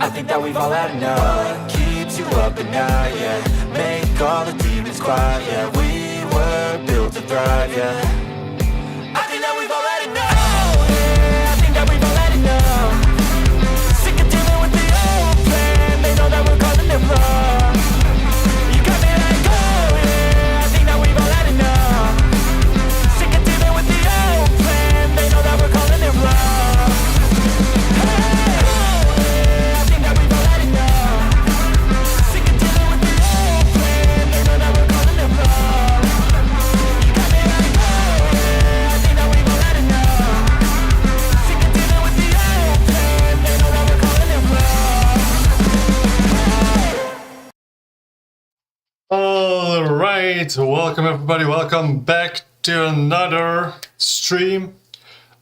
I think that we've all had enough. What keeps you up at night, yeah? Make all the demons quiet, yeah. We were built to thrive, yeah. I think that we've all had enough. Oh yeah, I think that we've all had enough. Sick of dealing with the old plan. They know that we're calling it bluff. You got me like, oh yeah, I think that we've all had enough. Sick of dealing with the old plan. They know that we're calling it bluff. Alright, welcome everybody, welcome back to another stream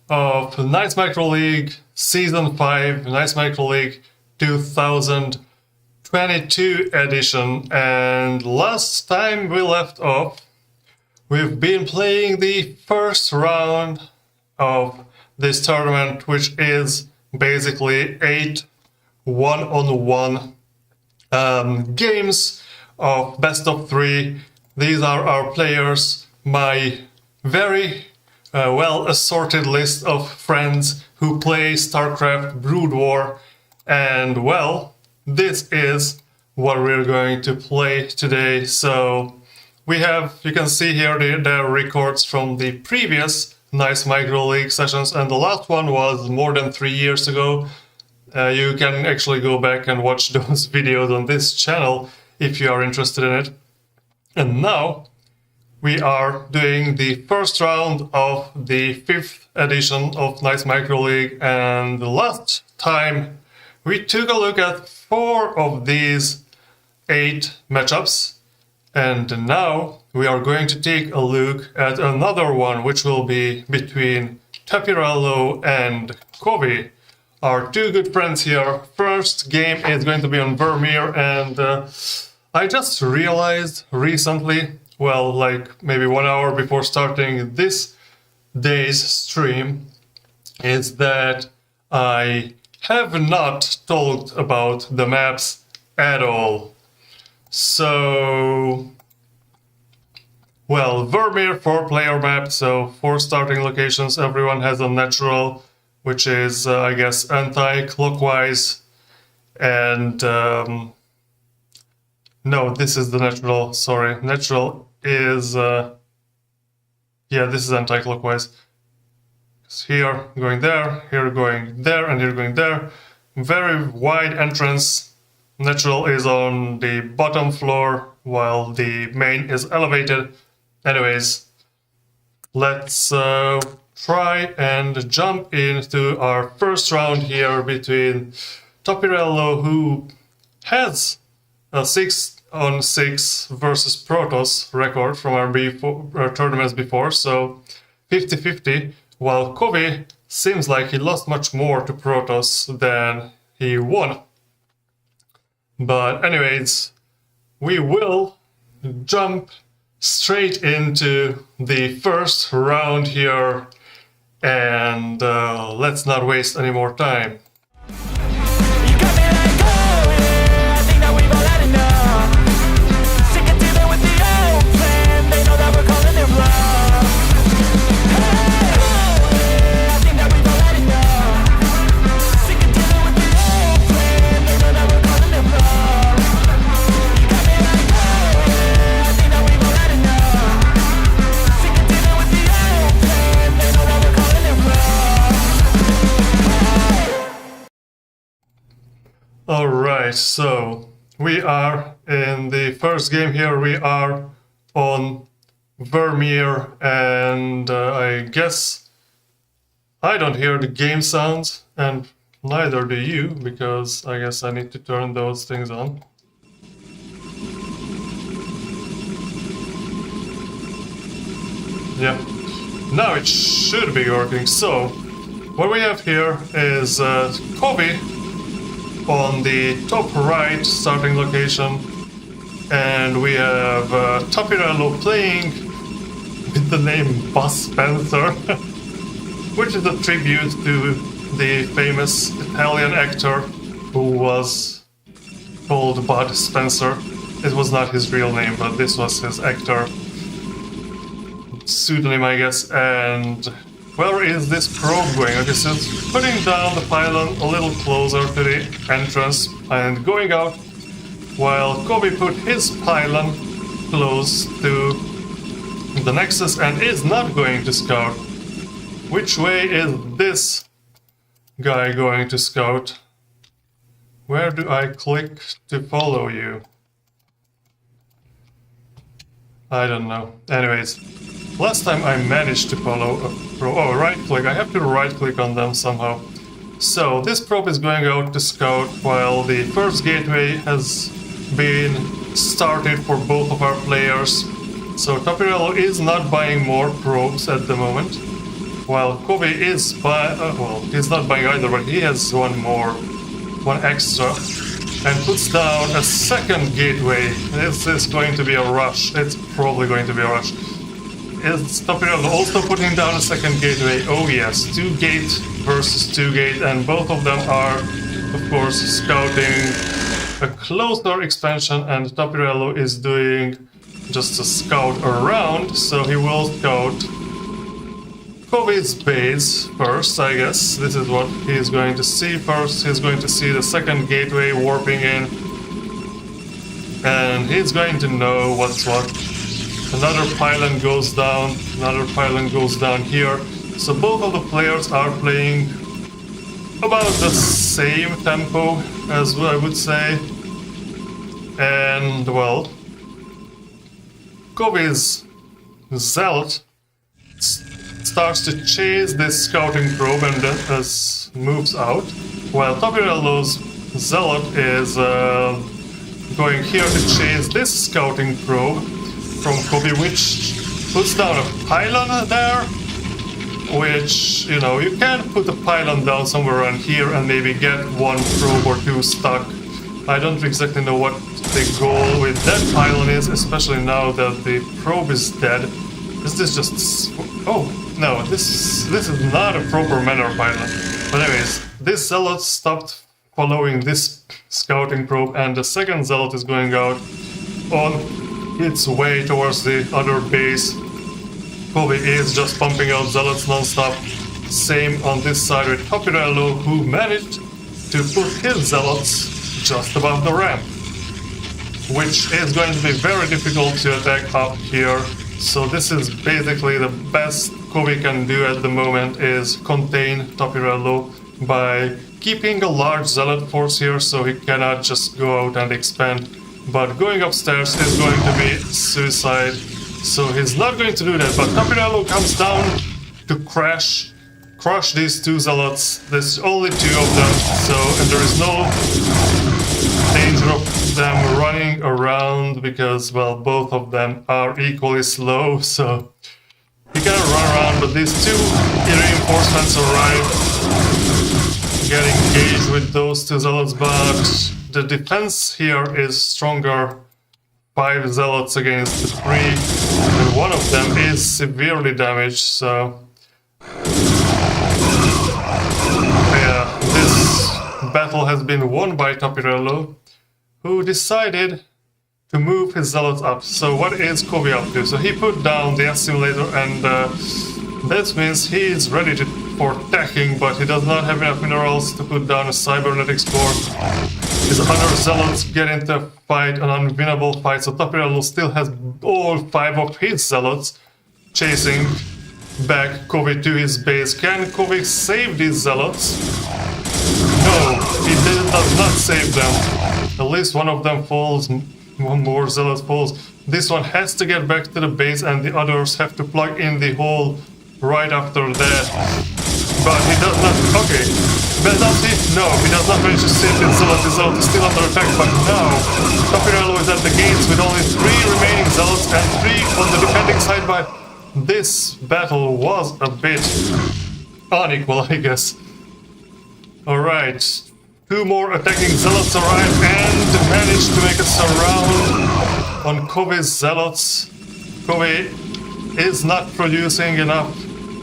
of Nice Micro League Season 5, Nice Micro League 2022 edition. And last time we left off, we've been playing the first round of this tournament, which is basically 8 one-on-one games of best of 3. These are our players, my very well assorted list of friends who play StarCraft Brood War, and well, this is what we're going to play today. So we have, you can see here the records from the previous Nice Micro League sessions, and the last one was more than 3 years ago. You can actually go back and watch those videos on this channel if you are interested in it. And now we are doing the first round of the 5th edition of Nice Micro League, and the last time we took a look at 4 of these 8 matchups, and now we are going to take a look at another one, which will be between Tapirello and Kovi, our 2 good friends here. First game is going to be on Vermeer, and I just realized recently, well, like maybe 1 hour before starting this day's stream, is that I have not talked about the maps at all. So, well, Vermeer 4-player map, so 4 starting locations. Everyone has a natural, which is, I guess, anti-clockwise, and no, this is the natural, sorry. Natural is, yeah, this is anti-clockwise. Here going there, here going there, and here going there. Very wide entrance. Natural is on the bottom floor, while the main is elevated. Anyways, let's try and jump into our first round here between Tapirello, who has a 6-on-6 versus Protoss record from our tournaments before, so 50-50, while Kovi seems like he lost much more to Protoss than he won. But anyways, we will jump straight into the first round here, and let's not waste any more time. Alright, so we are in the first game here. We are on Vermeer, and I guess I don't hear the game sounds, and neither do you, because I guess I need to turn those things on. Yeah, now it should be working. So what we have here is Kovi on the top right starting location, and we have Tapirello playing with the name Buzz Spencer, which is a tribute to the famous Italian actor who was called Bud Spencer. It was not his real name, but this was his actor pseudonym, I guess. And where is this probe going? Okay, so it's putting down the pylon a little closer to the entrance and going out, while Kovi put his pylon close to the Nexus and is not going to scout. Which way is this guy going to scout? Where do I click to follow you? I don't know. Anyways, last time I managed to follow a probe. Oh, right click. I have to right click on them somehow. So this probe is going out to scout while the first gateway has been started for both of our players. So Tapirello is not buying more probes at the moment, while Kovi is well, he's not buying either, but he has one extra, and puts down a second gateway. This is going to be a rush. It's probably going to be a rush. Is Tapirello also putting down a second gateway? Oh yes, 2 gate versus 2 gate, and both of them are, of course, scouting a closer expansion, and Tapirello is doing just a scout around, so he will scout Kovi's base first, I guess. This is what he's going to see first. He's going to see the second gateway warping in, and he's going to know what's what. Another pylon goes down, another pylon goes down here. So both of the players are playing about the same tempo as I would say. And well, Kovi's Zealot starts to chase this scouting probe and moves out, while Tapirello's Zealot is going here to chase this scouting probe from Kovi, which puts down a pylon there, which, you know, you can put a pylon down somewhere around here and maybe get 1 probe or 2 stuck. I don't exactly know what the goal with that pylon is, especially now that the probe is dead. Is this just... oh, no, this is not a proper manner pylon. But anyways, this Zealot stopped following this scouting probe, and the second Zealot is going out on its way towards the other base. Kovi is just pumping out Zealots non-stop. Same on this side with Tapirello, who managed to put his Zealots just above the ramp, which is going to be very difficult to attack up here. So this is basically the best Kovi can do at the moment, is contain Tapirello by keeping a large Zealot force here so he cannot just go out and expand. But going upstairs is going to be suicide, so he's not going to do that. But Tapirello comes down to crush these 2 Zealots. There's only 2 of them, so, and there is no danger of them running around because, well, both of them are equally slow, so he cannot run around. But these 2 reinforcements arrive, get engaged with those 2 Zealots, but the defense here is stronger. 5 Zealots against the 3, and one of them is severely damaged, so yeah, this battle has been won by Tapirello, who decided to move his Zealots up. So what is Kovi up to? So he put down the assimilator, and that means he is ready for attacking, but he does not have enough minerals to put down a cybernetics core. His other Zealots get into a fight, an unwinnable fight, so Tapirello still has all 5 of his Zealots chasing back Kovi to his base. Can Kovi save these Zealots? No, he does not save them. At least one of them falls, one more Zealot falls. This one has to get back to the base, and the others have to plug in the hole right after that. But he does not... okay. But does he? No, he does not manage to save his Zealot. His Zealot is still under attack, but now Tapirello is at the gates with only 3 remaining Zealots and 3 on the defending side. But this battle was a bit unequal, I guess. Alright, 2 more attacking Zealots arrive and manage to make a surround on Kovi's Zealots. Kovi is not producing enough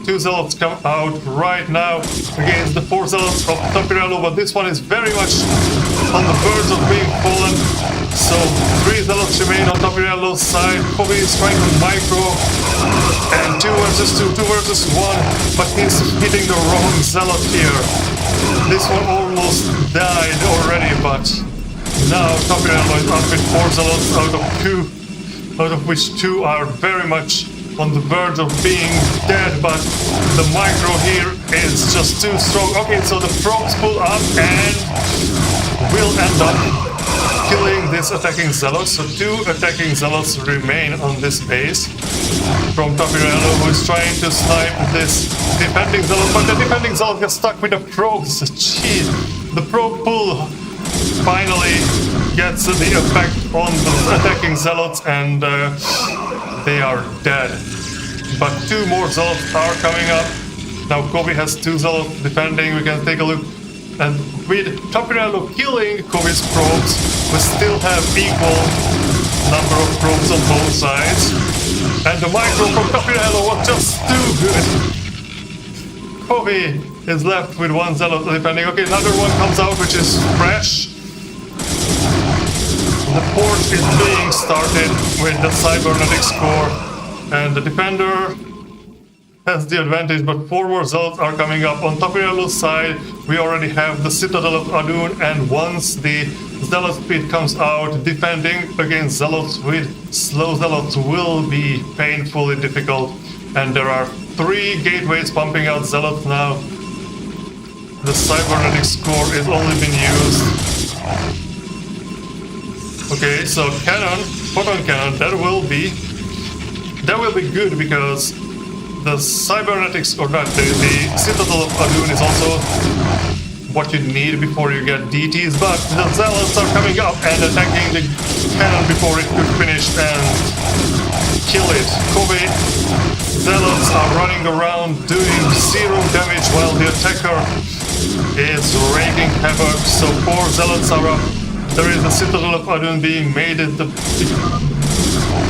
2 zealots come out right now against the 4 zealots of Tapirello, but this one is very much on the verge of being fallen. So 3 zealots remain on Tapirello's side. Kovi is trying to micro, and 2 versus 2, 2 versus 1, but he's hitting the wrong zealot here. This one almost died already, but now Tapirello is up with 4 zealots out of which 2 are very much on the verge of being dead, but the micro here is just too strong. Okay, so the probes pull up and will end up killing this attacking zealot. So 2 attacking zealots remain on this base from Tapirello, who is trying to snipe this defending zealot, but the defending zealot gets stuck with the probes. Jeez, the probe pull finally gets the effect on the attacking zealots, and they are dead. But 2 more zealots are coming up. Now Kovi has 2 zealots defending. We can take a look. And with Tapirello killing Kovi's probes, we still have equal number of probes on both sides. And the micro from Tapirello was just too good. Kovi is left with 1 zealot defending. Okay, another one comes out, which is fresh. The port is being started with the cybernetics core, and the defender has the advantage, but 4 more zealots are coming up. On Tapirello's side, we already have the Citadel of Adun, and once the zealot speed comes out, defending against zealots with slow zealots will be painfully difficult. And there are 3 gateways pumping out zealots now. The cybernetics core is only been used. Okay, so cannon, photon cannon, that will be good, because the cybernetics, or not, the Citadel of Adun is also what you need before you get DTs, but the zealots are coming up and attacking the cannon before it could finish and kill it. Kovi zealots are running around doing 0 damage while the attacker is wreaking havoc, so 4 zealots are up. There is a Citadel of Adun being made at the...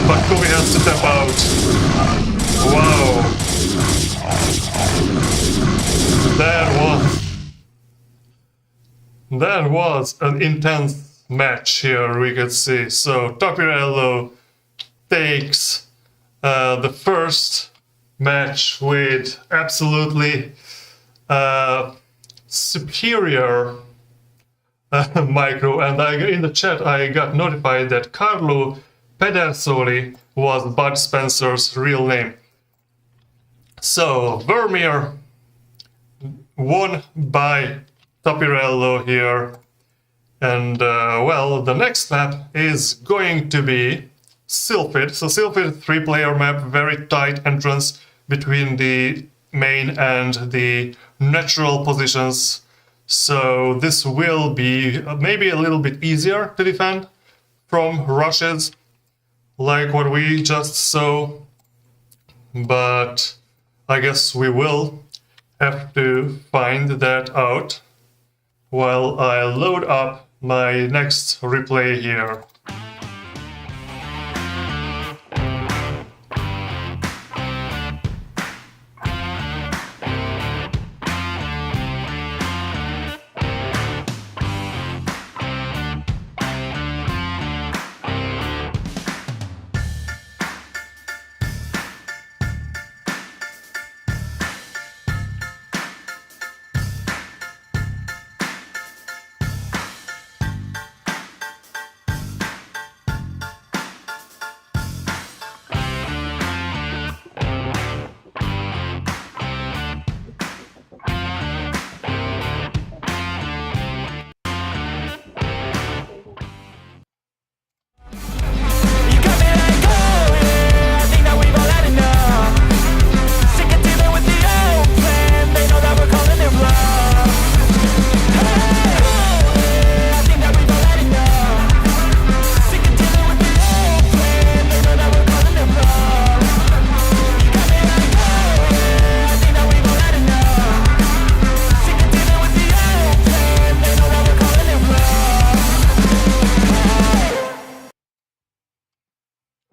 but Kovi has to step out. Wow. That was an intense match here, we could see. So Tapirello takes the first match with absolutely superior micro, and in the chat I got notified that Carlo Pedersoli was Bud Spencer's real name. So Vermeer won by Tapirello here, and well, the next map is going to be Sylphid. So Sylphid, 3-player map, very tight entrance between the main and the natural positions. So this will be maybe a little bit easier to defend from rushes, like what we just saw. But I guess we will have to find that out while I load up my next replay here.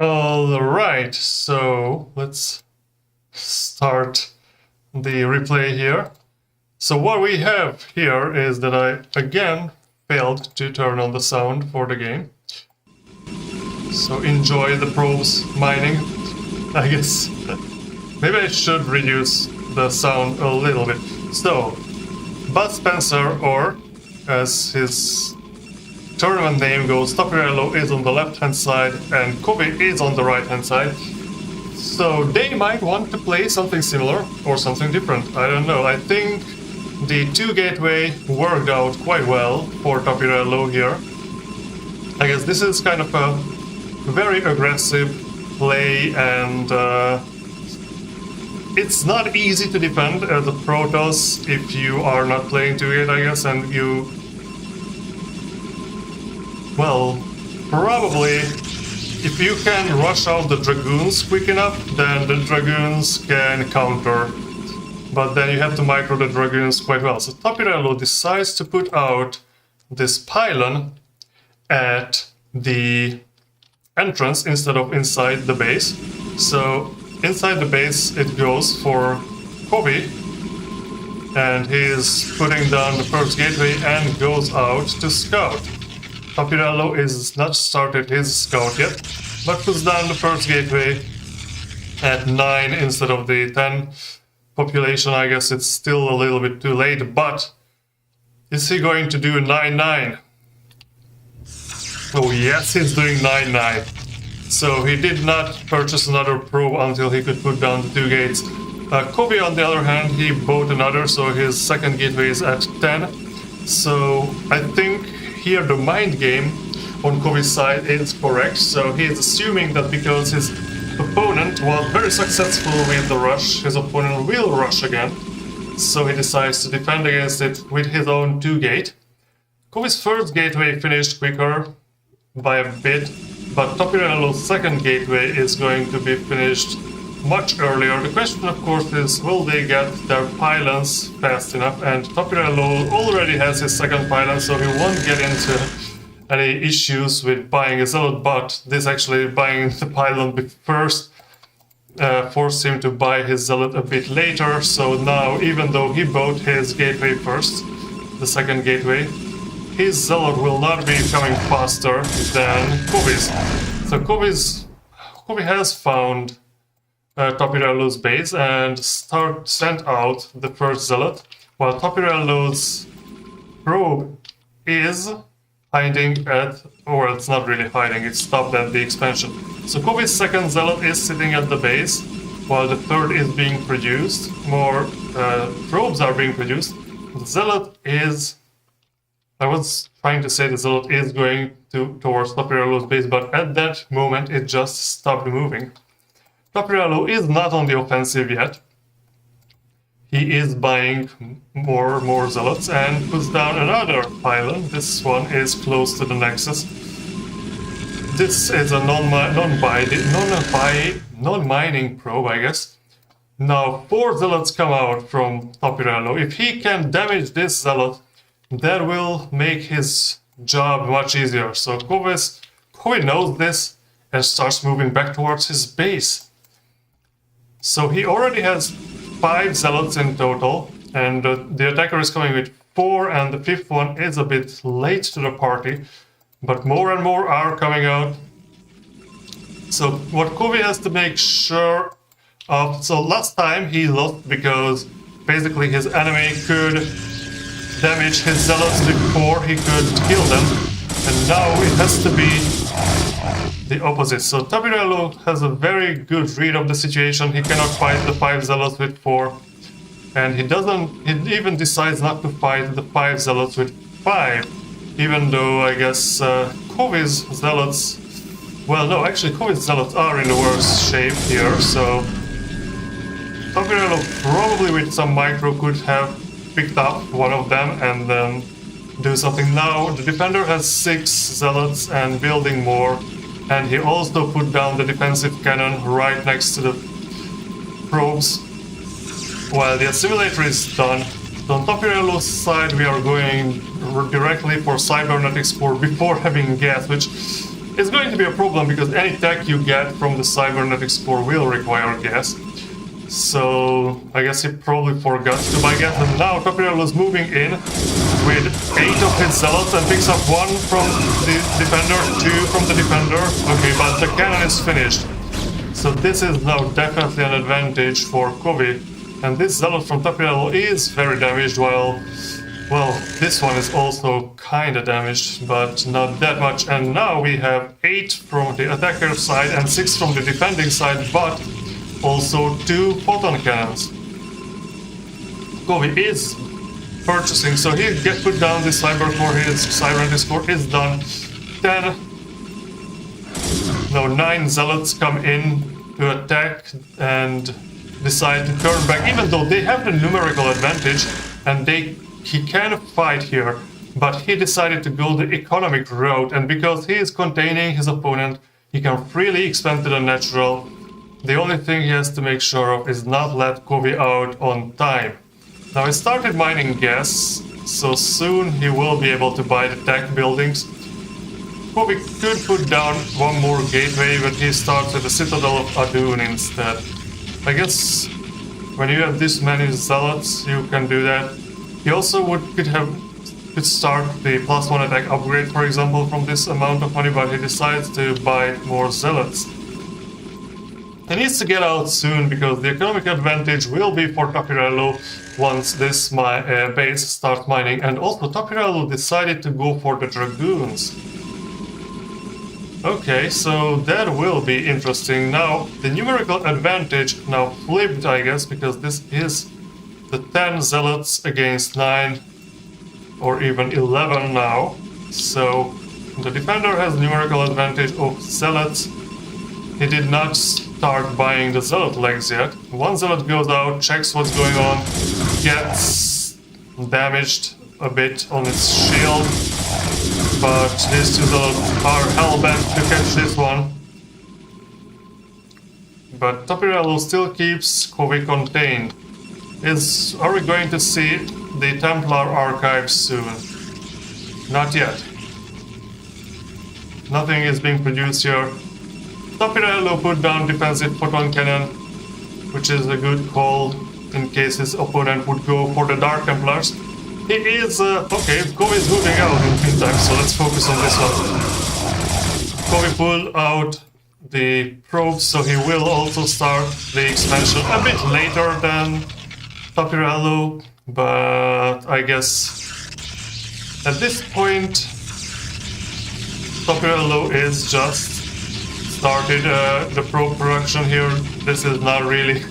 Alright, so let's start the replay here. So what we have here is that I again failed to turn on the sound for the game. So enjoy the probes mining, I guess. Maybe I should reduce the sound a little bit. So, Bud Spencer, or as his tournament name goes, Tapirello is on the left-hand side and Kovi is on the right-hand side. So they might want to play something similar or something different. I don't know. I think the 2 gateway worked out quite well for Tapirello here. I guess this is kind of a very aggressive play, and it's not easy to defend as a Protoss if you are not playing 2-gate, I guess, and you... Well, probably if you can rush out the Dragoons quick enough, then the Dragoons can counter. But then you have to micro the Dragoons quite well. So Tapirello decides to put out this pylon at the entrance instead of inside the base. So inside the base it goes for Kovi, and he's putting down the first gateway and goes out to scout. Tapirello is not started his scout yet, but puts down the first gateway at 9 instead of the 10 population. I guess it's still a little bit too late, but is he going to do 9-9? Oh yes, he's doing 9-9. So he did not purchase another probe until he could put down the 2 gates. Kovi, on the other hand, he bought another, so his second gateway is at 10. So I think here the mind game on Kovi's side is correct. So he is assuming that because his opponent was very successful with the rush, his opponent will rush again. So he decides to defend against it with his own 2 gate. Kovi's first gateway finished quicker by a bit, but Tapirello's second gateway is going to be finished much earlier. The question, of course, is will they get their pylons fast enough? And Tapirello already has his second pylon, so he won't get into any issues with buying a zealot, but this actually buying the pylon first forced him to buy his zealot a bit later. So now, even though he bought his gateway first, the second gateway, his zealot will not be coming faster than Kovi's. So Kovi has found Tapirello's base and sent out the first zealot, while Tapirello's probe is hiding at, or it's not really hiding, it's stopped at the expansion. So Kovi's second zealot is sitting at the base, while the third is being produced. More probes are being produced. The zealot is... I was trying to say the zealot is going towards Tapirello's base, but at that moment it just stopped moving. Tapirello is not on the offensive yet. He is buying more zealots and puts down another pylon. This one is close to the nexus. This is a non-mining probe, I guess. Now 4 zealots come out from Tapirello. If he can damage this zealot, that will make his job much easier. So Kovi knows this and starts moving back towards his base. So he already has 5 zealots in total, and the attacker is coming with 4, and the 5th one is a bit late to the party, but more and more are coming out. So what Kovi has to make sure of... So last time he lost because basically his enemy could damage his zealots before he could kill them, and now it has to be the opposite. So Tapirello has a very good read of the situation. He cannot fight the 5 zealots with 4, and he even decides not to fight the 5 zealots with 5, even though I guess Kovi's zealots... Well, no, actually Kovi's zealots are in the worst shape here, so Tapirello probably with some micro could have picked up one of them and then do something. Now the defender has 6 zealots and building more, and he also put down the defensive cannon right next to the probes while the assimilator is done. So on Tapirello's side we are going directly for cybernetics core before having gas, which is going to be a problem because any tech you get from the cybernetics core will require gas. So I guess he probably forgot to buy gas, and now Tapirello is moving in with 8 of his zealots and picks up 1 from the defender, 2 from the defender. Okay, but the cannon is finished. So this is now definitely an advantage for Kovi. And this zealot from Tapirello is very damaged, while, well, this one is also kinda damaged, but not that much. And now we have 8 from the attacker side and 6 from the defending side, but also 2 photon cannons. Kovi is purchasing, so he put down the cyber core, his siren discord is done. 9 zealots come in to attack and decide to turn back, even though they have the numerical advantage and he can fight here, but he decided to go the economic route, and because he is containing his opponent, he can freely expand to the natural. The only thing he has to make sure of is not let Kovi out on time. Now he started mining gas, so soon he will be able to buy the tech buildings. Kovi could put down 1 more gateway, but he starts with the Citadel of Adun instead. I guess when you have this many zealots, you can do that. He also could start the +1 attack upgrade, for example, from this amount of money, but he decides to buy more zealots. He needs to get out soon because the economic advantage will be for Tapirello once this base starts mining, and also Tapirello decided to go for the dragoons. Okay, so that will be interesting. Now, the numerical advantage now flipped, I guess, because this is the 10 zealots against 9 or even 11 now. So, the defender has numerical advantage of zealots. He did not start buying the zealot legs yet. 1 zealot goes out, checks what's going on, gets damaged a bit on its shield. But these 2 zealots are hell-bent to catch this one. But Tapirello still keeps Kovi contained. Are we going to see the Templar archives soon? Not yet. Nothing is being produced here. Tapirello put down defensive photon cannon, which is a good call in case his opponent would go for the Dark Templars. He is, okay, Kovi is moving out in the meantime, so let's focus on this one. Kovi pulled out the probes, so he will also start the expansion a bit later than Tapirello, but I guess at this point Tapirello is just started the probe production here. This is not really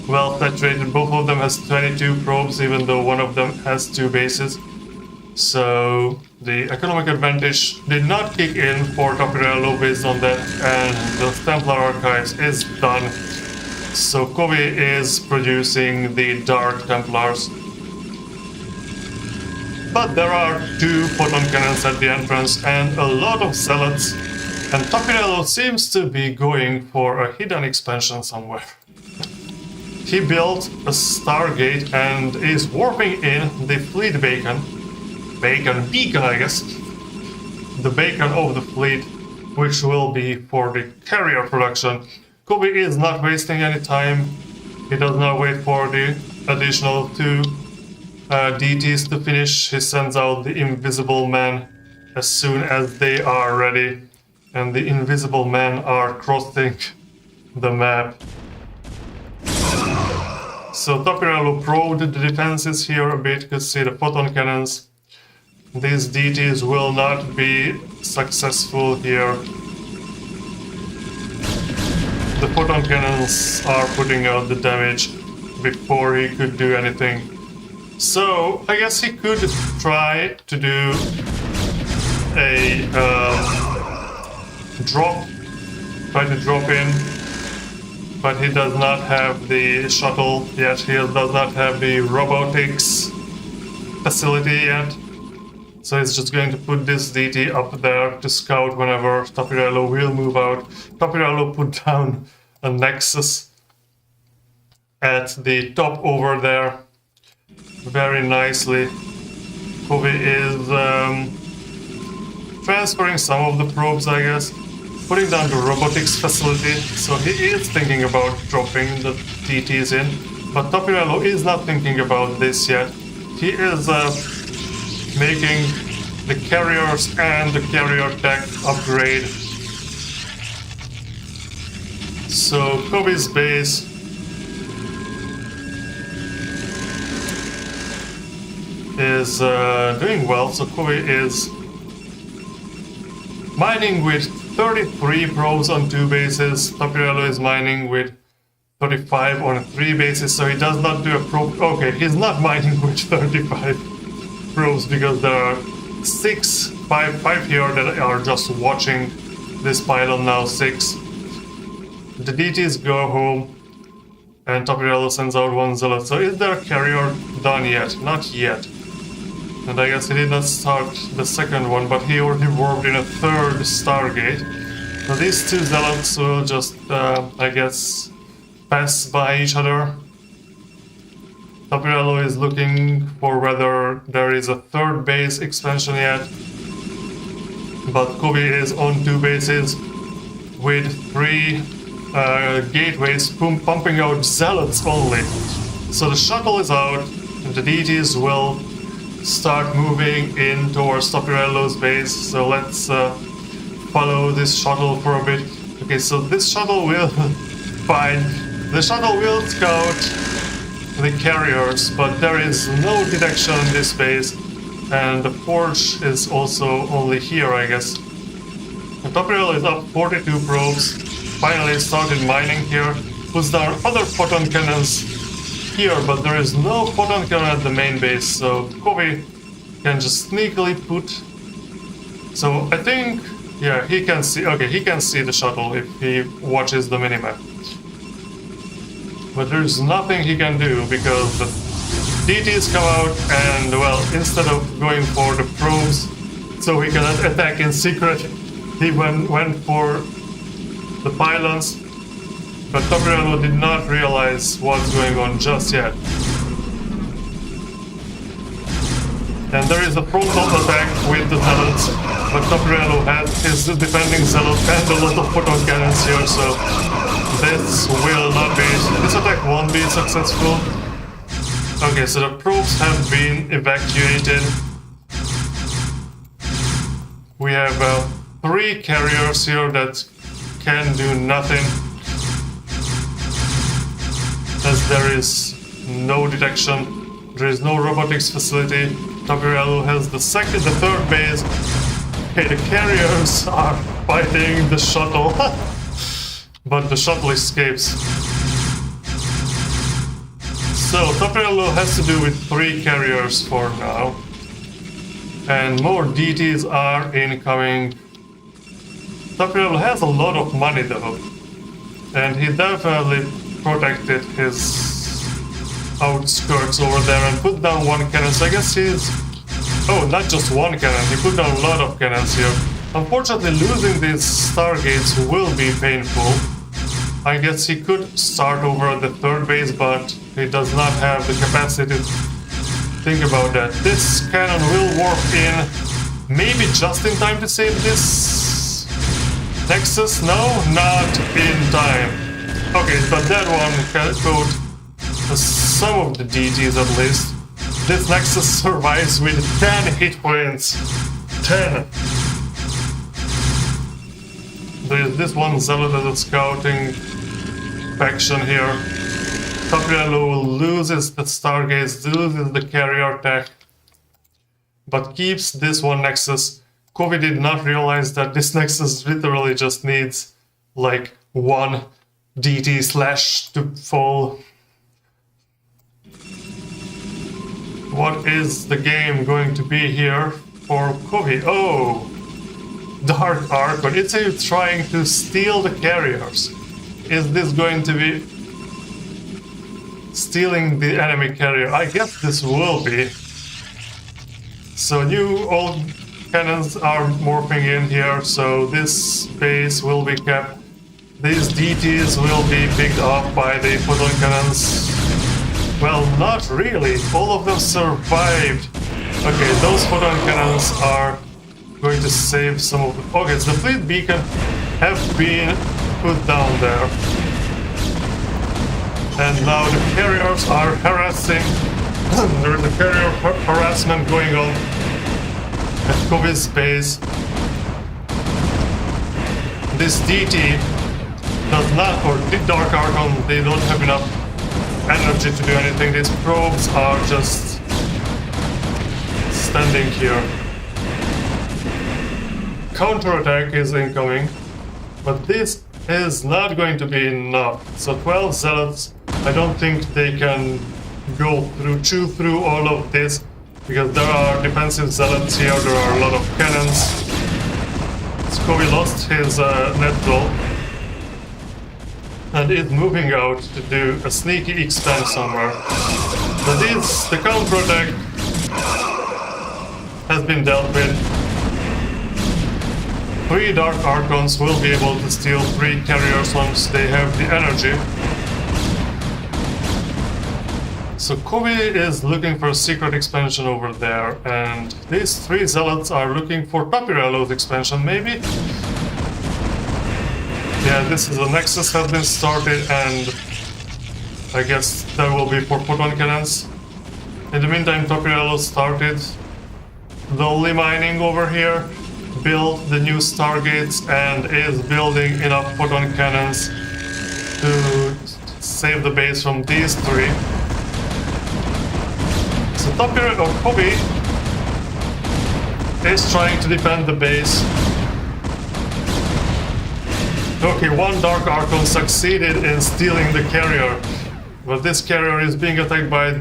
well saturated. Both of them has 22 probes, even though one of them has 2 bases. So the economic advantage did not kick in for Tapirello based on that, and the Templar Archives is done. So Kovi is producing the Dark Templars. But there are 2 photon cannons at the entrance and a lot of zealots, and Tapirello seems to be going for a hidden expansion somewhere. He built a Stargate and is warping in the fleet beacon, I guess, the beacon of the fleet, which will be for the carrier production. Kovi is not wasting any time. He does not wait for the additional 2 DTs to finish. He sends out the Invisible Men as soon as they are ready, and the Invisible Men are crossing the map. So Tapirello probed the defenses here a bit. You can see the photon cannons. These DTs will not be successful here. The photon cannons are putting out the damage before he could do anything. So I guess he could try to do a try to drop in. But he does not have the shuttle yet, he does not have the robotics facility yet. So he's just going to put this DT up there to scout whenever Tapirello will move out. Tapirello put down a Nexus at the top over there very nicely. Kovi is transferring some of the probes, I guess. putting down the robotics facility, so he is thinking about dropping the DTs in. But Tapirello is not thinking about this yet. He is making the carriers and the carrier tech upgrade. So Kovi's base is doing well. So Kovi is mining with 33 probes on 2 bases. Tapirello is mining with 35 on 3 bases, so he does not do a probe. Okay, he's not mining with 35 probes because there are 5 here that are just watching this pylon now, 6. The DTs go home, and Tapirello sends out 1 zealot. So is their carrier done yet? Not yet. And I guess he did not start the second one, but he already warped in a 3rd Stargate. So these 2 zealots will just, I guess, pass by each other. Tapirello is looking for whether there is a 3rd base expansion yet. But Kovi is on 2 bases with 3 gateways pumping out zealots only. So the shuttle is out, and the DTs will start moving in towards Tapirello's base. So let's follow this shuttle for a bit. Okay, so this shuttle will find. The shuttle will scout the carriers, but there is no detection in this base, and the forge is also only here, I guess. And Tapirello is up 42 probes. Finally started mining here. Puts down other photon cannons here, but there is no photon cannon at the main base, so Kovi can just sneakily put. So I think, yeah, he can see. Okay, he can see the shuttle if he watches the minimap. But there's nothing he can do because the DTs come out, and well, instead of going for the probes so he can attack in secret, he went for the pylons. But Tapirello did not realize what's going on just yet. And there is a frontal attack with the zealots, but Tapirello has his defending zealot and a lot of photon cannons here, so this attack won't be successful. Okay, so the probes have been evacuated. We have 3 carriers here that can do nothing, as there is no detection, there is no robotics facility. Tapirello has the 3rd base. Okay, the carriers are fighting the shuttle, but the shuttle escapes. So Tapirello has to do with 3 carriers for now, and more DTs are incoming. Tapirello has a lot of money though, and he definitely protected his outskirts over there and put down 1 cannon. So I guess he's... Oh, not just 1 cannon, he put down a lot of cannons here. Unfortunately, losing these stargates will be painful. I guess he could start over at the 3rd base, but he does not have the capacity to think about that. This cannon will warp in, maybe just in time to save this Nexus? No, not in time. Okay, but that one can code some of the DTs at least. This Nexus survives with 10 hit points. 10! There is this one zealot as a scouting faction here. Tapirello loses the Stargates, loses the carrier tech, but keeps this one Nexus. Kovi did not realize that this Nexus literally just needs like 1 DT slash to fall. What is the game going to be here for Kovi? Oh! Dark Arc, but it's trying to steal the carriers. Is this going to be stealing the enemy carrier? I guess this will be. So new old cannons are morphing in here, so this base will be kept. These DTs will be picked up by the photon cannons. Well, not really. All of them survived. Okay, those photon cannons are going to save some of the... Okay, so the fleet beacon have been put down there. And now the carriers are harassing. There's a carrier harassment going on at Kovi's base. This DT does not, or the Dark Archon, they don't have enough energy to do anything. These probes are just standing here. Counterattack is incoming, but this is not going to be enough. So 12 zealots, I don't think they can chew through all of this, because there are defensive zealots here, there are a lot of cannons. Kovi lost his net roll and is moving out to do a sneaky expand somewhere. But the counterattack has been dealt with. 3 Dark Archons will be able to steal 3 carriers once they have the energy. So Kovi is looking for a secret expansion over there, and these 3 zealots are looking for Tapirello's expansion, maybe? Yeah, this is a Nexus has been started, and I guess that will be for photon cannons. In the meantime, Tapirello started slowly mining over here, built the new stargates, and is building enough photon cannons to save the base from these 3. So Tapirello, or Kovi, is trying to defend the base. Okay, 1 Dark Archon succeeded in stealing the carrier, but this carrier is being attacked by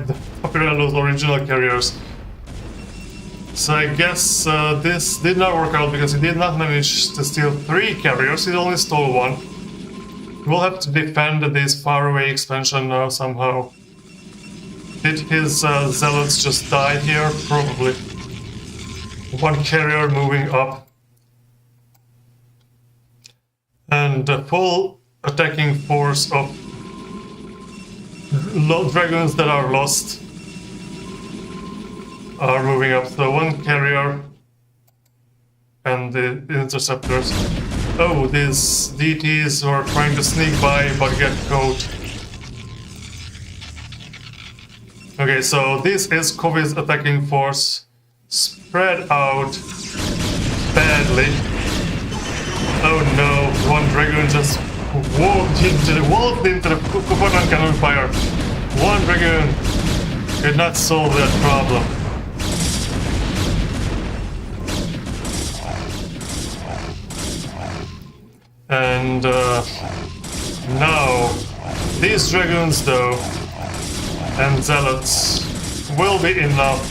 Tapirello's original carriers. So I guess this did not work out because he did not manage to steal 3 carriers, he only stole 1. We'll have to defend this faraway expansion now somehow. Did his zealots just die here? Probably. 1 carrier moving up. And the full attacking force of dragons that are lost are moving up. So 1 carrier and the interceptors. Oh, these DTs are trying to sneak by but get caught. Okay, so this is Kovi's attacking force spread out badly. Oh no, 1 dragon just walked into the photon cannon fire. 1 dragon did not solve that problem. And now these dragons though and zealots will be enough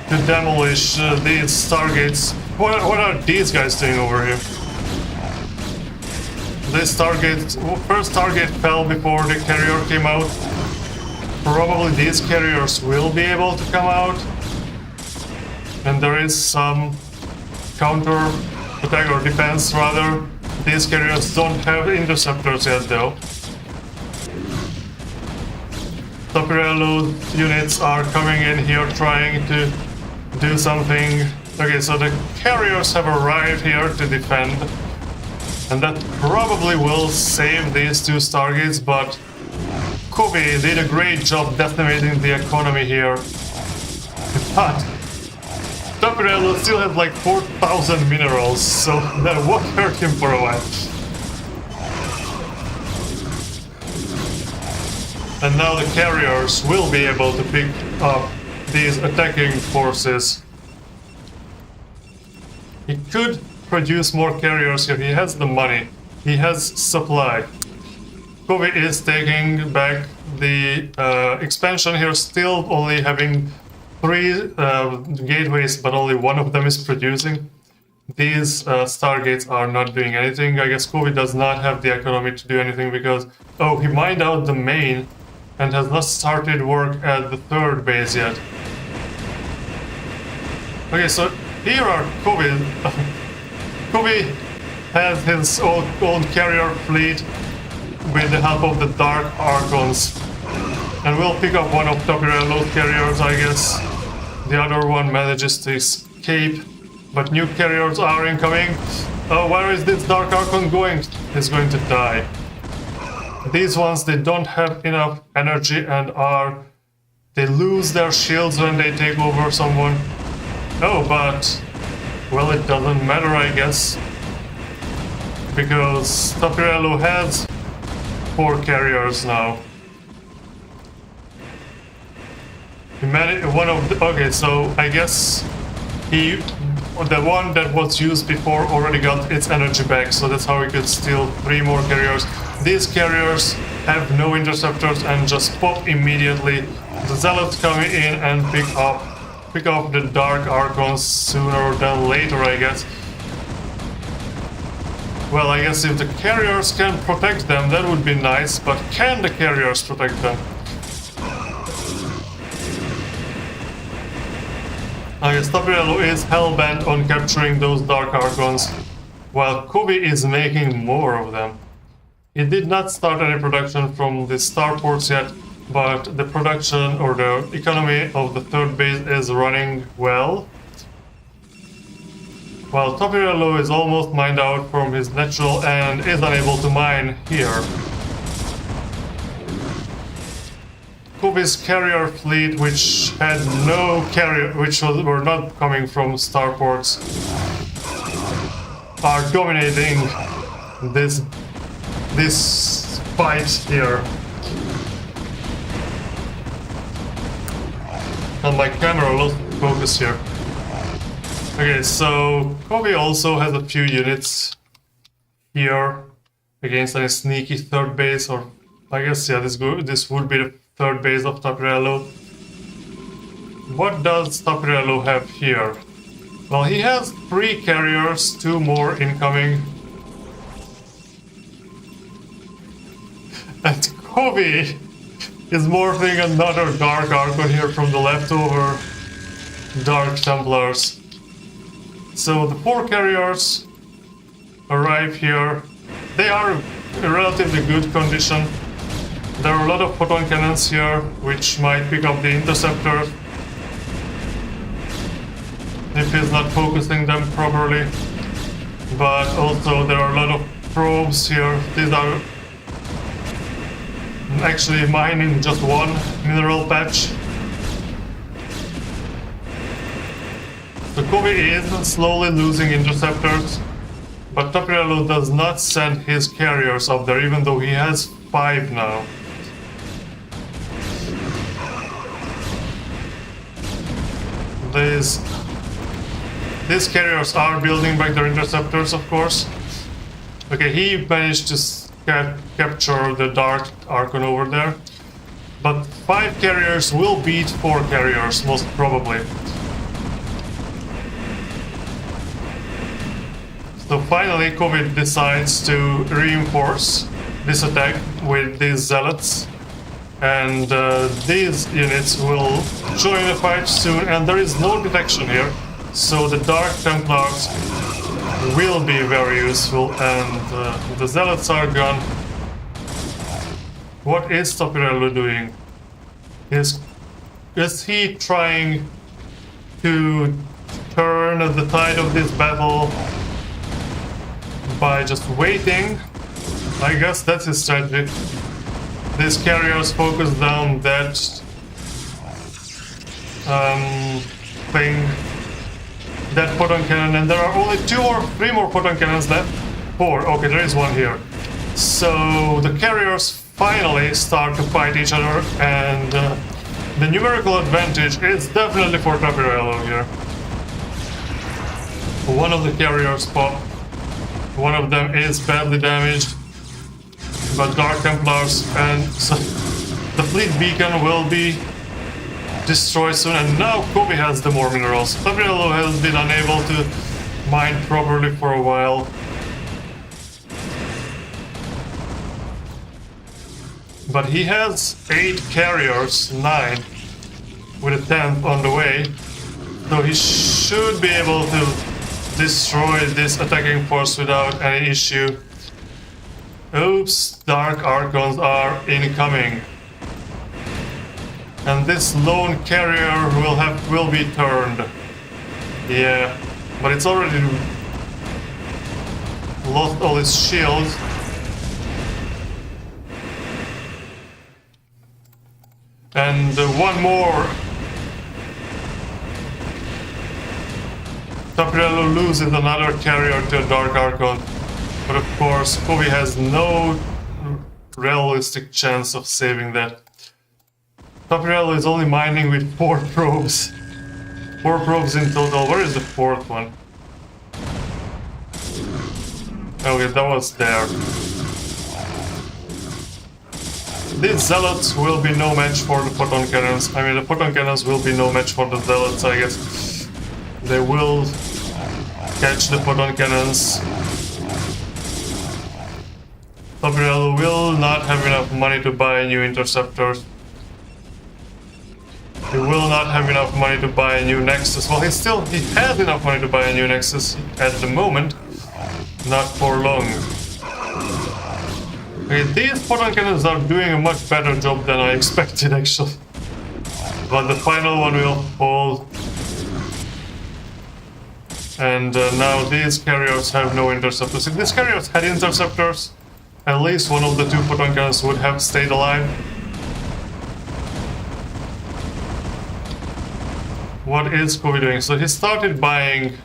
to demolish these stargates. What are these guys doing over here? This first target fell before the carrier came out. Probably these carriers will be able to come out. And there is some counter attack or defense rather. These carriers don't have interceptors yet though. Tapirello units are coming in here trying to do something. Okay, so the carriers have arrived here to defend. And that probably will save these 2 stargates, but Kovi did a great job decimating the economy here. But Tapirello still has like 4,000 minerals, so that won't hurt him for a while. And now the carriers will be able to pick up these attacking forces. He could produce more carriers here, he has the money, he has supply. Kovi is taking back the expansion here, still only having 3 gateways, but only 1 of them is producing. These stargates are not doing anything. I guess Kovi does not have the economy to do anything because, oh, he mined out the main and has not started work at the 3rd base yet. Okay, so here are Kovi. Kovi has his own carrier fleet with the help of the Dark Archons. And we'll pick up one of Tapirello's carriers, I guess. The other one manages to escape. But new carriers are incoming. Oh, where is this Dark Archon going? He's going to die. These ones, they don't have enough energy and they lose their shields when they take over someone. Oh, but well, it doesn't matter, I guess, because Tapirello has 4 carriers now. Okay, so I guess the one that was used before already got its energy back, so that's how we could steal 3 more carriers. These carriers have no interceptors and just pop immediately. The zealots coming in and pick up the Dark Archons sooner than later, I guess. Well, I guess if the carriers can protect them, that would be nice, but can the carriers protect them? I guess Tapirello is hellbent on capturing those Dark Archons, while Kovi is making more of them. He did not start any production from the starports yet, but the production or the economy of the 3rd base is running well. While Tapirello is almost mined out from his natural and is unable to mine here. Kovi's carrier fleet, which had no carrier, were not coming from starports, are dominating this fight here. And my camera lost focus here. Okay, so Kovi also has a few units here against a sneaky 3rd base, or I guess yeah, this would be the 3rd base of Tapirello. What does Tapirello have here? Well, he has 3 carriers, 2 more incoming. And Kovi is morphing another Dark Archon here from the leftover Dark Templars. So the 4 carriers arrive here. They are in relatively good condition. There are a lot of photon cannons here, which might pick up the interceptor if he's not focusing them properly. But also there are a lot of probes here. These are actually mining just 1 mineral patch. So Kovi is slowly losing interceptors, but Tapirello does not send his carriers up there, even though he has 5 now. These carriers are building back their interceptors, of course. Okay, he managed to capture the Dark Archon over there. But 5 carriers will beat 4 carriers, most probably. So finally, Kovi decides to reinforce this attack with these zealots. And these units will join the fight soon, and there is no detection here. So the Dark Templars will be very useful, and the zealots are gone. What is Tapirello doing? Is he trying to turn the tide of this battle by just waiting? I guess that's his strategy. These carriers focus down that thing, that photon cannon, and there are only 2 or 3 more photon cannons left. 4, okay, there is 1 here. So the carriers finally start to fight each other, and the numerical advantage is definitely for Tapirello here. One of the carriers pop, one of them is badly damaged, but Dark Templars and so the fleet beacon will be destroyed soon, and now Kovi has the more minerals. Tapirello has been unable to mine properly for a while. But he has 8 carriers, 9, with a 10th on the way, so he should be able to destroy this attacking force without any issue. Oops, Dark Archons are incoming. And this lone carrier will be turned. Yeah, but it's already lost all its shields. And one more. Tapirello loses another carrier to a Dark Archon, but of course Kovi has no realistic chance of saving that. Tapirello is only mining with 4 probes. 4 probes in total. Where is the 4th one? Okay, that was there. These zealots will be no match for the photon cannons. I mean, the photon cannons will be no match for the zealots, I guess. They will catch the photon cannons. Tapirello will not have enough money to buy new interceptors. He will not have enough money to buy a new Nexus. Well, he has enough money to buy a new Nexus at the moment. Not for long. Okay, these photon cannons are doing a much better job than I expected, actually. But the final one will fall. And now these carriers have no interceptors. If these carriers had interceptors, at least one of the 2 photon cannons would have stayed alive. What is Kovi doing? So he started buying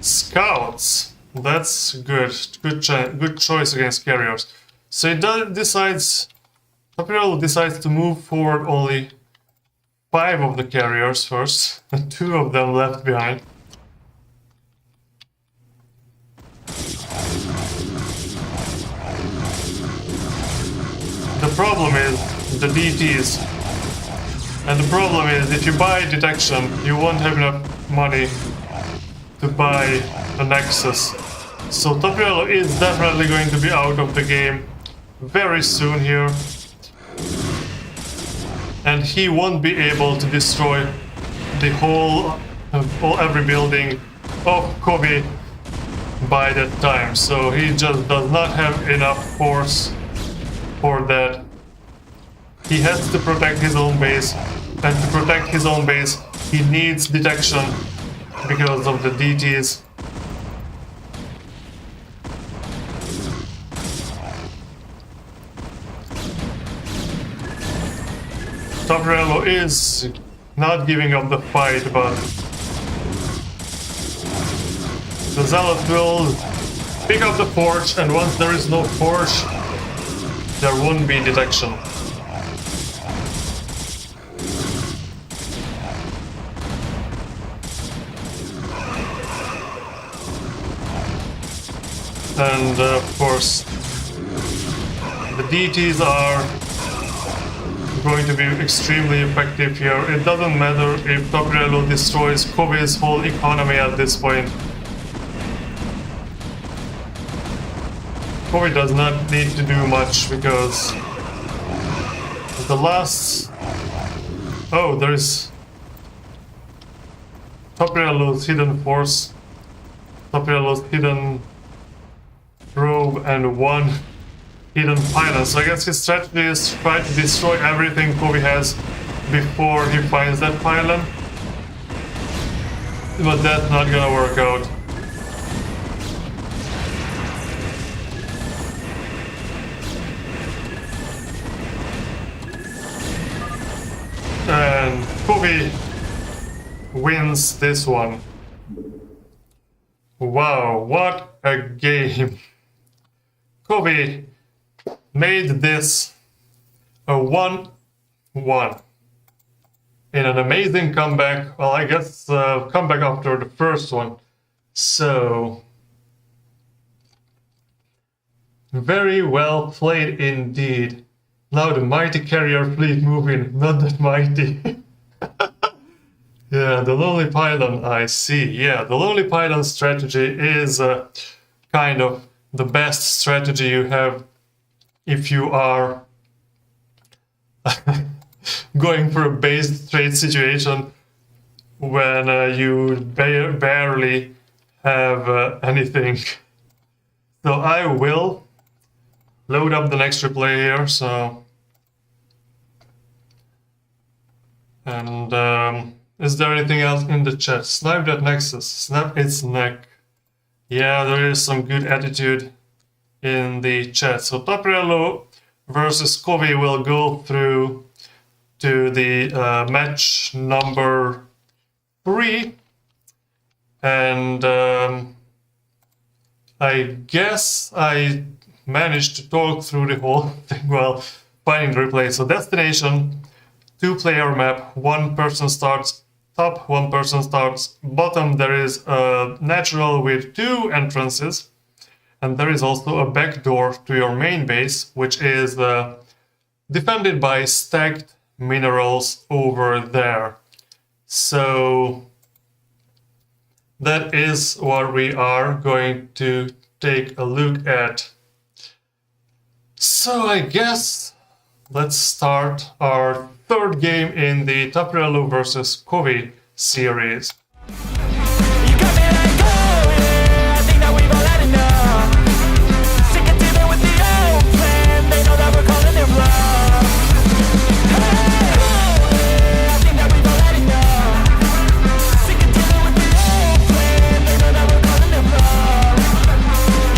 scouts. That's good. Good choice against carriers. So he Tapirello decides to move forward only 5 of the carriers first, and 2 of them left behind. The problem is the DTs. And the problem is, if you buy detection, you won't have enough money to buy a Nexus. So Tapirello is definitely going to be out of the game very soon here. And he won't be able to destroy the every building of Kovi by that time. So he just does not have enough force for that. He has to protect his own base, and to protect his own base, he needs detection because of the DTs. Tapirello is not giving up the fight, but the Zealot will pick up the forge, and once there is no forge, there won't be detection. And of course, the DTs are going to be extremely effective here. It doesn't matter if Tapirello destroys Kovi's whole economy at this point. Kovi does not need to do much because the last... Oh, there is Tapirello's hidden force, Tapirello's hidden probe, and 1 hidden pylon. So I guess his strategy is to try to destroy everything Kovi has before he finds that pylon. But that's not gonna work out. And Kovi wins this one. Wow, what a game. Kovi made this a 1-1 in an amazing comeback. Well, I guess comeback after the first one. So, very well played indeed. Now the mighty carrier fleet moving, not that mighty. Yeah, the Lonely Pylon, I see. Yeah, the Lonely Pylon strategy is kind of the best strategy you have if you are going for a base trade situation when you barely have anything. So I will load up the next replay here, so... And Is there anything else in the chat? Snipe that Nexus. Snap its neck. Yeah, there is some good attitude in the chat. So Tapirello versus Kovi will go through to the match number 3. And I guess I managed to talk through the whole thing while finding the replay. So destination, 2-player map, 1 person starts top, 1 person starts bottom. There is a natural with 2 entrances, and there is also a back door to your main base, which is defended by stacked minerals over there. So that is what we are going to take a look at. So I guess let's start our 3rd game in the Tapirello vs. Kovi series. You got me like, oh, yeah, I think that we've all had enough. Sick of dealing with the old plan, they know that we're calling their bluff. Hey, oh, yeah, I think that we've all had enough. Sick of dealing with the old plan, they know that we're calling their bluff.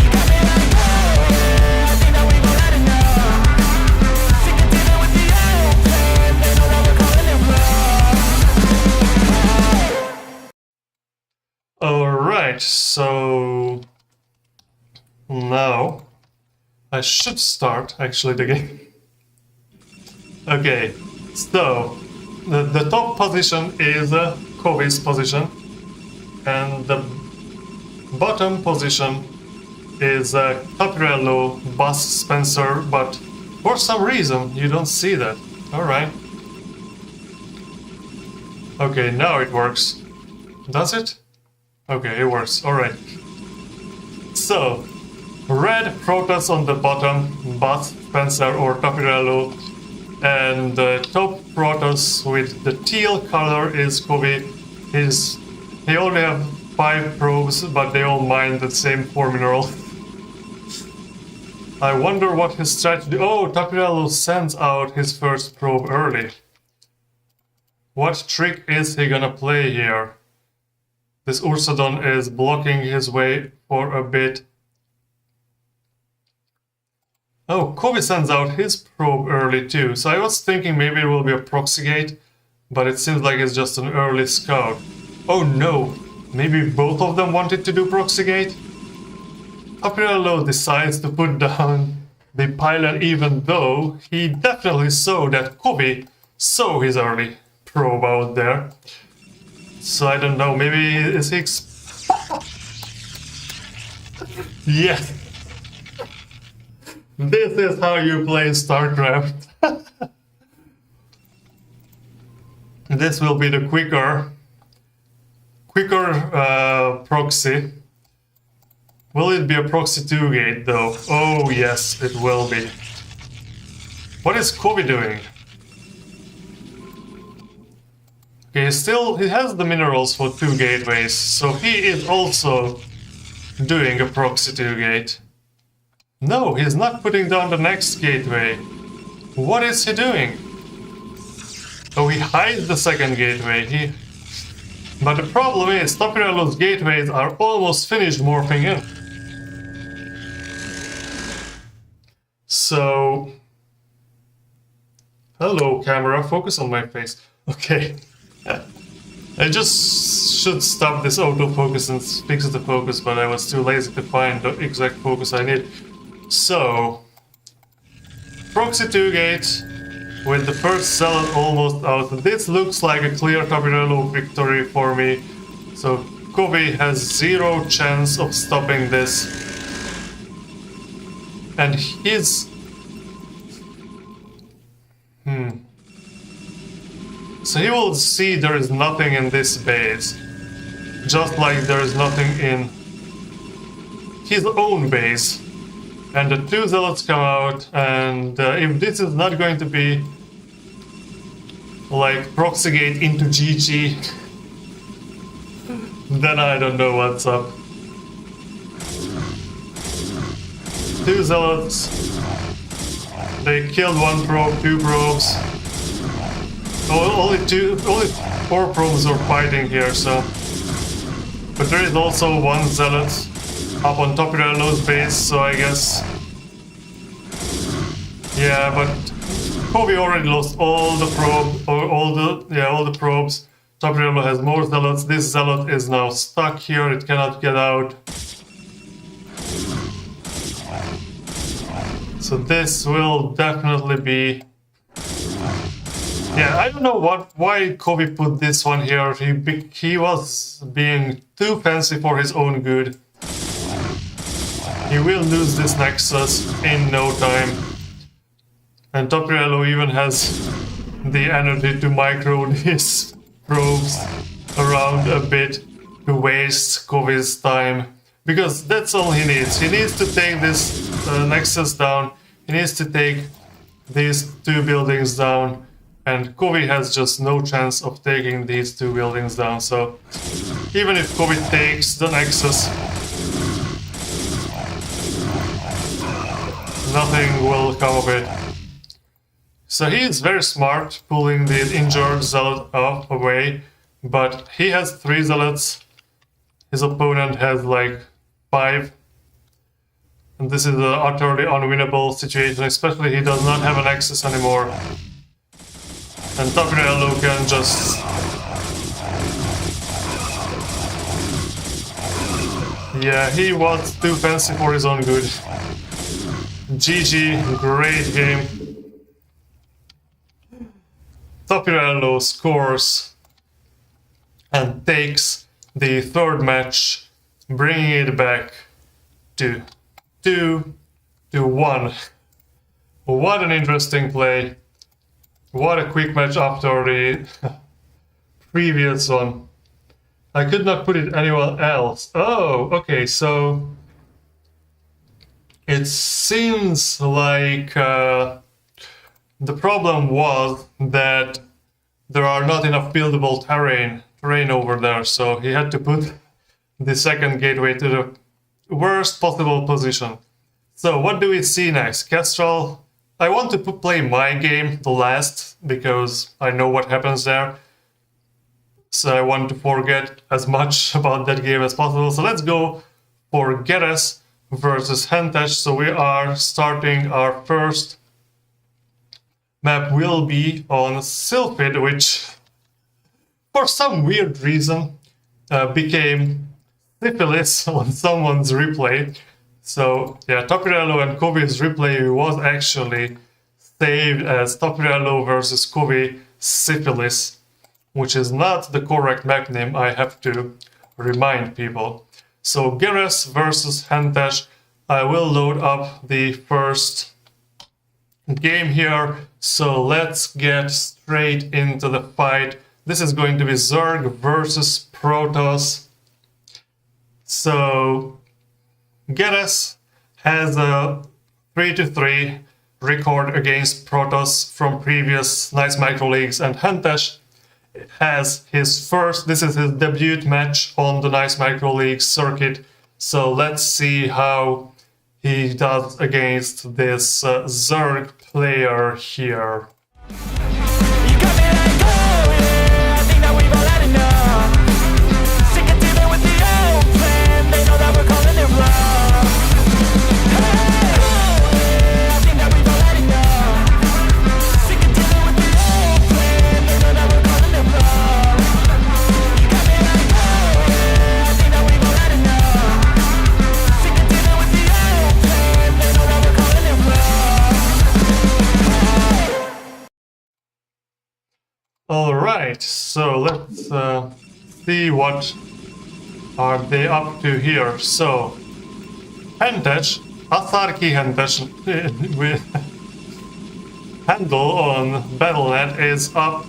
You got me like, oh, yeah, I think that we've all had enough. Sick of dealing with the old plan, they know that we're calling their bluff. Alright, so now I should start actually the game. Okay, so the top position is Kovi's position, and the bottom position is Tapirello, Buzz, Spencer, but for some reason you don't see that. Alright. Okay, now it works. Does it? Okay, it works. Alright. So, red Protoss on the bottom, Buzz, Spencer, or Tapirello, and the top Protoss with the teal color is Kovi. He only have 5 probes, but they all mine the same 4 minerals. I wonder what his strategy... Oh, Tapirello sends out his first probe early. What trick is he gonna play here? This Ursadon is blocking his way for a bit. Oh, Kovi sends out his probe early too. So I was thinking maybe it will be a proxy gate, but it seems like it's just an early scout. Oh no, maybe both of them wanted to do proxy gate? Tapirello decides to put down the pylon even though he definitely saw that Kovi saw his early probe out there. So I don't know, maybe is he... Yes! This is how you play StarCraft. This will be the quicker proxy. Will it be a proxy 2 gate though? Oh yes, it will be. What is Kovi doing? Okay, he has the minerals for 2 gateways, so he is also doing a proxy 2 gate. No, he's not putting down the next gateway. What is he doing? Oh, he hides the second gateway. But the problem is, Tapirello's gateways are almost finished morphing in. So... Hello, camera, focus on my face. Okay. I just should stop this autofocus and fix the focus, but I was too lazy to find the exact focus I need. So, proxy 2 gate with the first zealot almost out. This looks like a clear Tapirello victory for me. So Kovi has 0 chance of stopping this. And his... So he will see there is nothing in this base. Just like there is nothing in his own base. And the 2 zealots come out, and if this is not going to be like proxy gate into GG, then I don't know what's up. 2 zealots. They killed 1 probe, 2 probes. only 4 probes are fighting here, so... But there is also one zealot up on Tapirello's base, so I guess... Yeah, but Kovi already lost all the probes. Tapirello has more zealots. This zealot is now stuck here, it cannot get out. So this will definitely be... Yeah, I don't know why Kovi put this one here. He was being too fancy for his own good. He will lose this Nexus in no time. And Tapirello even has the energy to micro these probes around a bit to waste Kovi's time. Because that's all he needs. He needs to take this Nexus down. He needs to take these 2 buildings down. And Kovi has just no chance of taking these 2 buildings down. So even if Kovi takes the Nexus, nothing will come of it. So he is very smart, pulling the injured zealot away, but he has 3 zealots. His opponent has like 5. And this is an utterly unwinnable situation, especially he does not have an Nexus anymore. And Tapirello can just... Yeah, he was too fancy for his own good. GG, great game. Tapirello scores and takes the 3rd match, bringing it back to 2-1. What an interesting play. What a quick match after the previous one. I could not put it anywhere else. Oh, okay, so it seems like the problem was that there are not enough buildable terrain over there, so he had to put the 2nd gateway to the worst possible position. So what do we see next? Khestral. I want to play my game the last, because I know what happens there. So I want to forget as much about that game as possible. So let's go for Geresz versus Hentes. So we are starting our first map will be on Sylphid, which for some weird reason became Syphilis on someone's replay. So yeah, Tapirello and Kovi's replay was actually saved as Tapirello versus Kovi Syphilis, which is not the correct map name, I have to remind people. So Geresz versus Hentes. I will load up the first game here, so let's get straight into the fight. This is going to be Zerg versus Protoss. So Geresz has a 3-3 record against Protoss from previous Nice Micro Leagues, and Hentes has his first, this is his debut match on the Nice Micro League circuit. So let's see how he does against this Zerg player here. Alright, so let's see what are they up to here. So, Hentes, Asarki Hentes with handle on Battle.net is up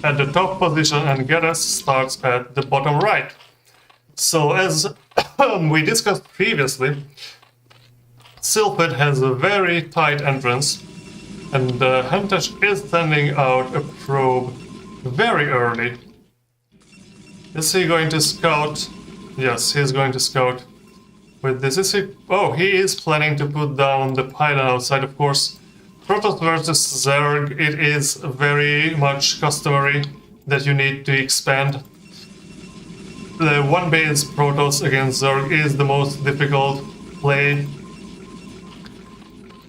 at the top position, and Geresz starts at the bottom right. So as we discussed previously, Sylphid has a very tight entrance, and Hentes is sending out a probe very early. Is he going to scout? Yes, he's going to scout with this. Is he? Oh, he is planning to put down the pylon outside. Of course, Protoss versus Zerg, it is very much customary that you need to expand. The one base Protoss against Zerg is the most difficult play.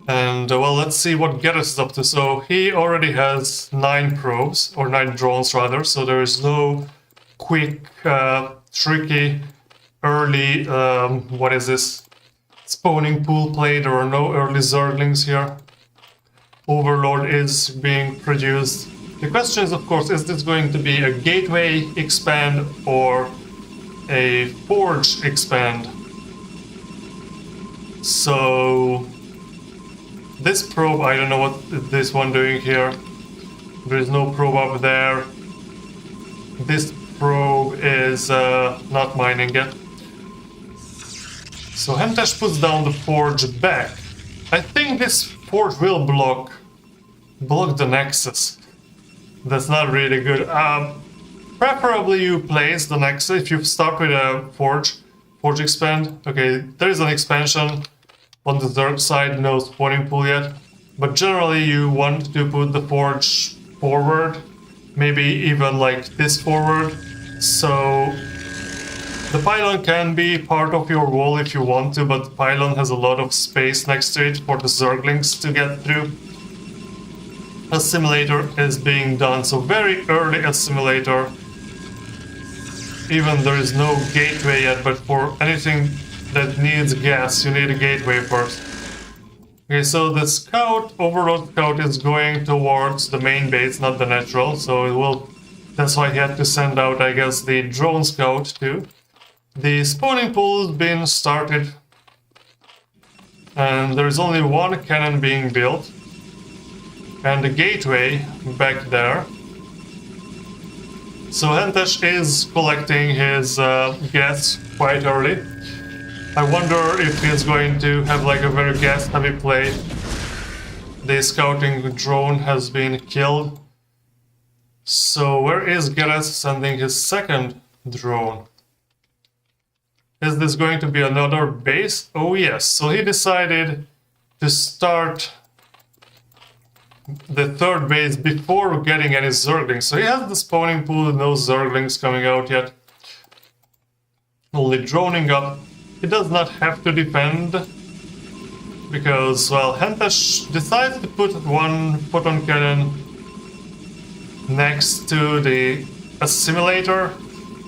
And well, let's see what Geresz is up to. So he already has 9 probes, or 9 drones rather, so there is no quick, tricky, early, what is this? Spawning pool play. There are no early Zerglings here. Overlord is being produced. The question is, of course, is this going to be a gateway expand or a forge expand? So this probe, I don't know what this one doing here. There is no probe up there. This probe is not mining yet. So Hentes puts down the forge back. I think this forge will block the nexus. That's not really good. Preferably you place the nexus if you start with a forge expand. Okay, there is an expansion on the Zerg side, no spawning pool yet. But generally you want to put the forge forward, maybe even like this forward. So the pylon can be part of your wall if you want to, but the pylon has a lot of space next to it for the Zerglings to get through. Assimilator is being done, so very early assimilator. Even there is no gateway yet, but for anything that needs gas, you need a gateway first. Okay, so the scout, Overlord scout, is going towards the main base, not the natural, so it will. That's why he had to send out, I guess, the drone scout too. The spawning pool has been started, and there is only one cannon being built, and the gateway back there. So Hentes is collecting his gas quite early. I wonder if he's going to have like a very gas-heavy play. The scouting drone has been killed. So where is Geresz sending his second drone? Is this going to be another base? Oh yes, so he decided to start the third base before getting any Zerglings. So he has the spawning pool, no Zerglings coming out yet. Only droning up. He does not have to defend, because, well, Hentes decides to put one photon cannon next to the assimilator.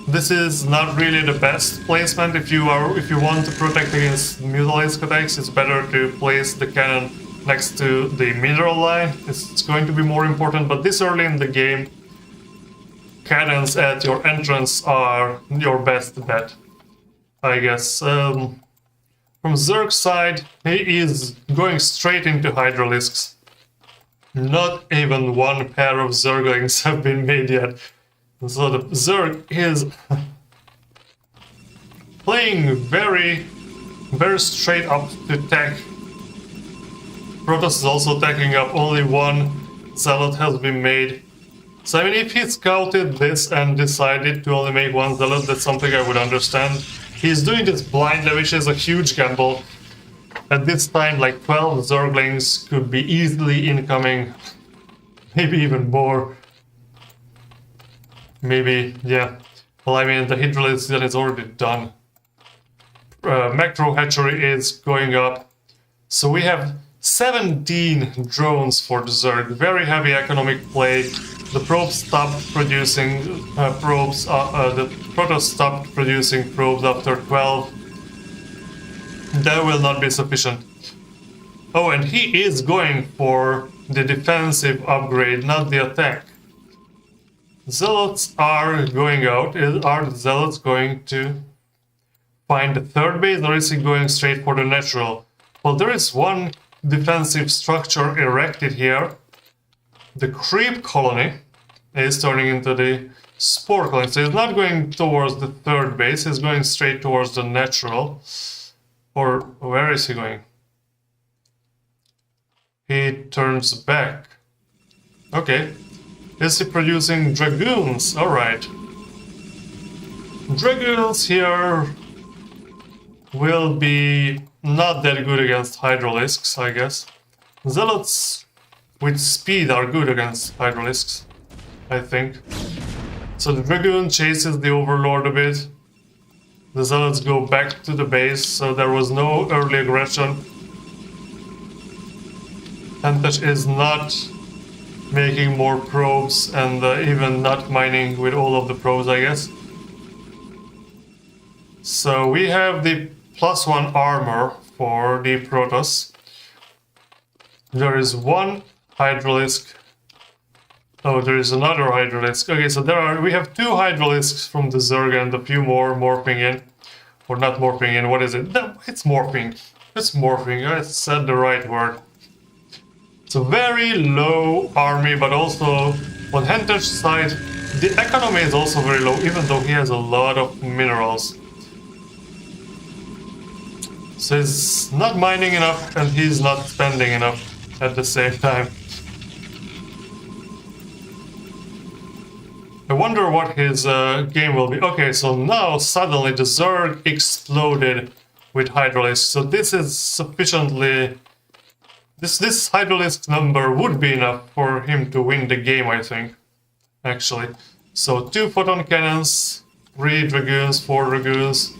This is not really the best placement. If you want to protect against mutalised attacks, it's better to place the cannon next to the mineral line. It's going to be more important, but this early in the game, cannons at your entrance are your best bet, I guess. From Zerg's side, he is going straight into Hydralisks. Not even one pair of Zerglings have been made yet. So the Zerg is playing very, very straight up to tech. Protoss is also taking up, only one Zealot has been made. So I mean, if he scouted this and decided to only make one Zealot, that's something I would understand. He's doing this blindly, which is a huge gamble. At this time, like 12 Zerglings could be easily incoming. Maybe even more. Maybe, yeah. Well, I mean, the Hydralisk is already done. Macro hatchery is going up. So we have 17 drones for the Zerg. Very heavy economic play. The probes stopped producing probes. The Protoss stopped producing probes after 12. That will not be sufficient. Oh, and he is going for the defensive upgrade, not the attack. Zealots are going out. Are the Zealots going to find the third base, or is he going straight for the natural? Well, there is one defensive structure erected here. The creep colony is turning into the spore colony. So he's not going towards the third base, he's going straight towards the natural. Or where is he going? He turns back. Okay. Is he producing dragoons? Alright. Dragoons here will be not that good against Hydralisks, I guess. Zealots with speed are good against Hydralisks, I think. So the Dragoon chases the Overlord a bit. The Zealots go back to the base, so there was no early aggression. Hentes is not making more probes and even not mining with all of the probes, I guess. So we have the +1 armor for the Protoss. There is one Hydralisk. Oh, there is another Hydralisk. Okay, so we have 2 Hydralisks from the Zerg and a few more morphing in. Or not morphing in, what is it? No, it's morphing. It's morphing, I said the right word. It's a very low army, but also on Hentes' side, the economy is also very low, even though he has a lot of minerals. So he's not mining enough and he's not spending enough at the same time. I wonder what his game will be. Okay, so now suddenly the Zerg exploded with Hydralisk. So this is sufficiently... This Hydralisk number would be enough for him to win the game, I think. Actually. So 2 photon cannons, 3 Dragoons, 4 Dragoons,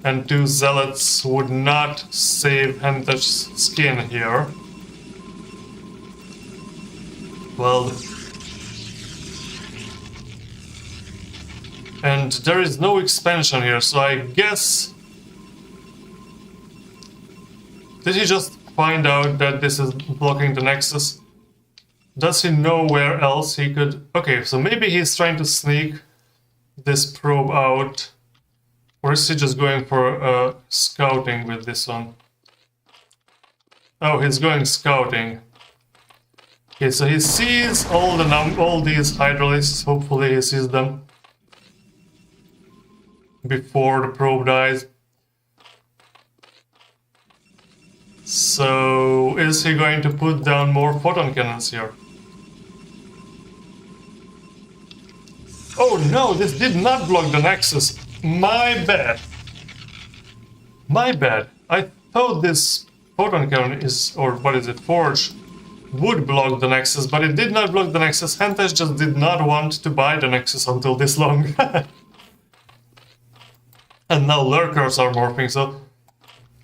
and 2 Zealots would not save Hentes' skin here. Well... And there is no expansion here, so I guess... Did he just find out that this is blocking the Nexus? Does he know where else he could... Okay, so maybe he's trying to sneak this probe out. Or is he just going for scouting with this one? Oh, he's going scouting. Okay, so he sees all these Hydralisks. Hopefully he sees them before the probe dies. So, is he going to put down more photon cannons here? Oh no, this did not block the Nexus. My bad. My bad. I thought this photon cannon is, or what is it, Forge, would block the Nexus, but it did not block the Nexus. Hentes just did not want to buy the Nexus until this long. And now Lurkers are morphing, so...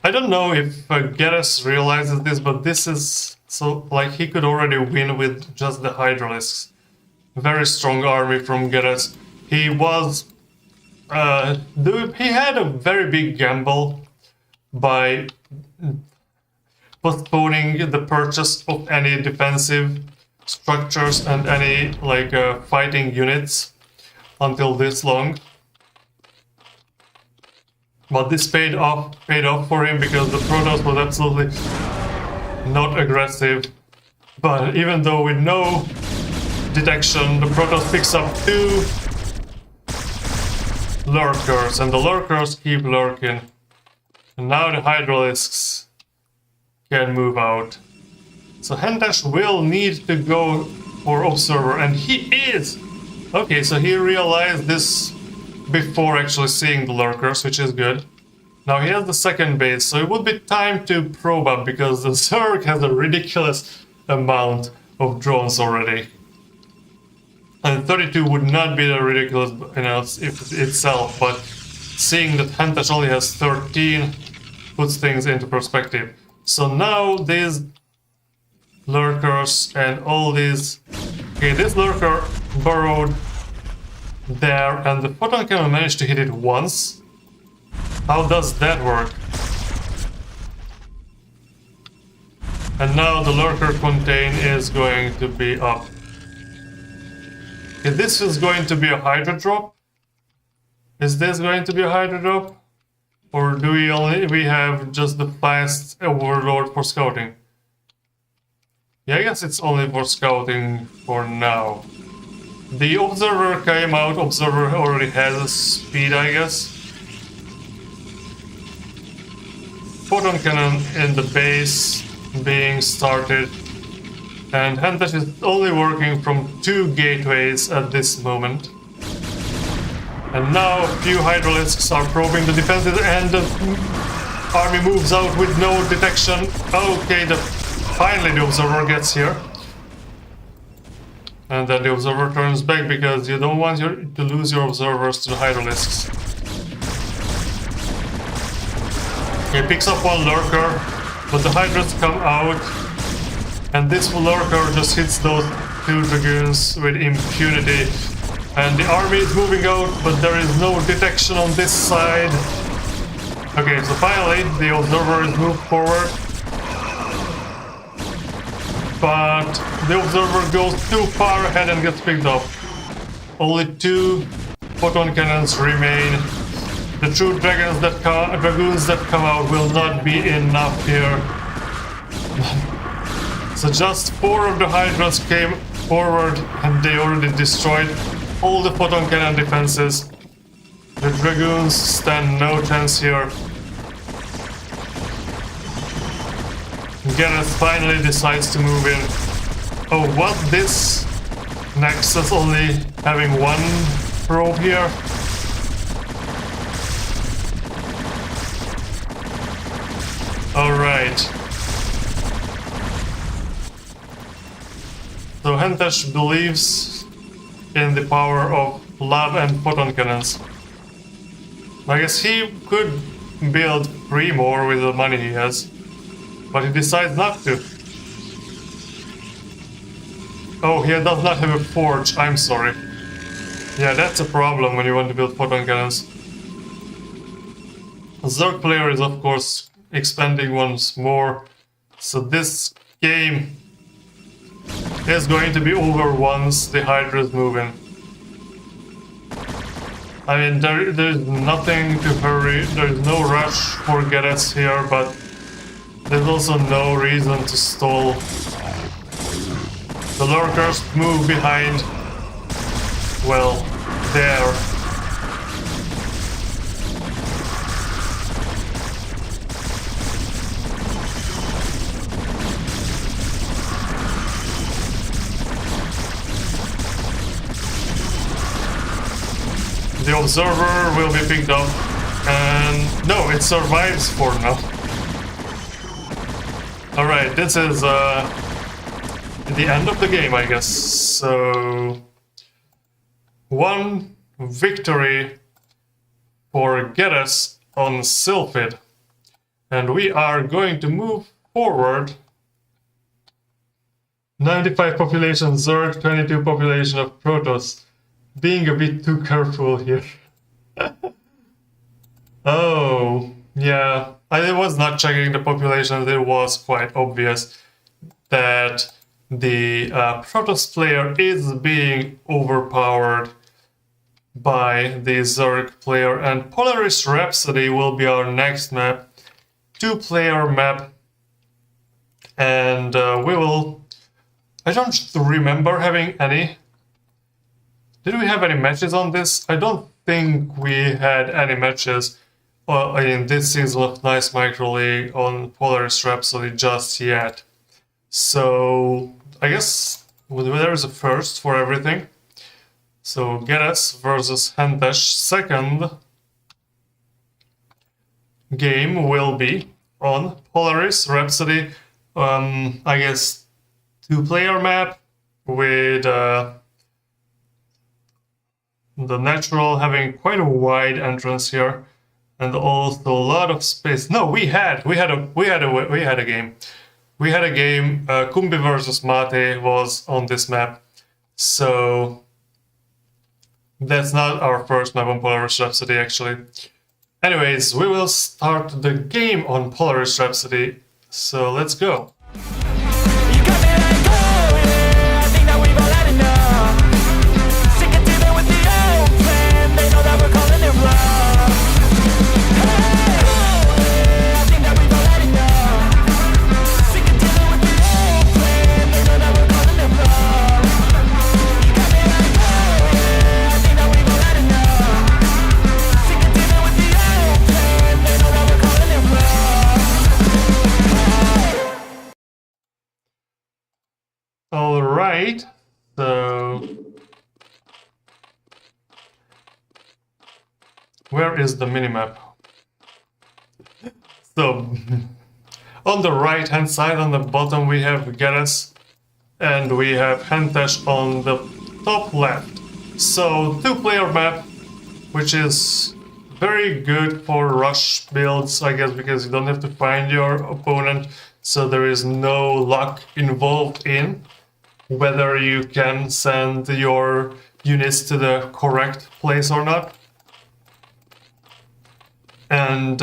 I don't know if Geresz realizes this, but this is... So, like, he could already win with just the Hydralisks. Very strong army from Geresz. He was... he had a very big gamble by postponing the purchase of any defensive structures and any, like, fighting units until this long. But this paid off for him because the Protoss was absolutely not aggressive. But even though with no detection, the Protoss picks up 2 Lurkers, and the Lurkers keep lurking. And now the Hydralisks can move out. So Hentes will need to go for Observer, and he is! Okay, so he realized this before actually seeing the Lurkers, which is good. Now he has the second base, so it would be time to probe up, because the Zerg has a ridiculous amount of drones already. And 32 would not be the ridiculous itself, but seeing that Hentes only has 13 puts things into perspective. So now these Lurkers and all these... Okay, this Lurker burrowed there, and the photon cannon managed to hit it once. How does that work? And now the Lurker contain is going to be up. Okay, this is going to be a Hydra drop. Is this going to be a Hydra drop? Or do we have just the fast Overlord for scouting? Yeah, I guess it's only for scouting for now. The Observer came out. Observer already has a speed, I guess. Photon cannon in the base being started. And Hentes is only working from 2 gateways at this moment. And now a few Hydralisks are probing the defenses, and the army moves out with no detection. Okay, finally the Observer gets here. And then the observer turns back because you don't want to lose your observers to the hydralisks. He picks up one lurker, but the hydras come out, and this lurker just hits those two dragoons with impunity. And the army is moving out, but there is no detection on this side. Okay, so finally the observer is moved forward. But the observer goes too far ahead and gets picked up. Only 2 photon cannons remain. The true dragoons that come out will not be enough here. So just 4 of the hydras came forward and they already destroyed all the photon cannon defenses. The dragoons stand no chance here. Geresz finally decides to move in. Oh, what? This Nexus only having 1 probe here? Alright. So Hentes believes in the power of lava and photon cannons. I guess he could build 3 more with the money he has. But he decides not to. Oh, he does not have a forge, I'm sorry. Yeah, that's a problem when you want to build photon cannons. Zerg player is of course expanding once more, so this game is going to be over once the hydras move in. I mean, there's nothing to hurry, there's no rush for Geresz here, but there's also no reason to stall. The lurkers move behind. Well, there. The observer will be picked up, and no, it survives for now. Alright, this is the end of the game, I guess. So 1 victory for Geresz on Sylphid. And we are going to move forward. 95 population Zerg, 22 population of Protoss. Being a bit too careful here. Oh, yeah. I was not checking the population. It was quite obvious that the Protoss player is being overpowered by the Zerg player, and Polaris Rhapsody will be our next map. 2-player map, and we will... I don't remember having any. Did we have any matches on this? I don't think we had any matches in this season of Nice Micro League on Polaris Rhapsody just yet. So I guess there is a first for everything. So Geresz versus Hentes. Second game will be on Polaris Rhapsody. I guess 2-player map with the natural having quite a wide entrance here, and also a lot of space. No, we had a game. We had a game. Kumbi versus Mate was on this map, so that's not our first map on Polaris Rhapsody actually. Anyways, we will start the game on Polaris Rhapsody. So let's go. Alright, so where is the minimap? So on the right hand side on the bottom we have Geresz and we have Hentes on the top left. So 2-player map, which is very good for rush builds, I guess, because you don't have to find your opponent, so there is no luck involved in whether you can send your units to the correct place or not. And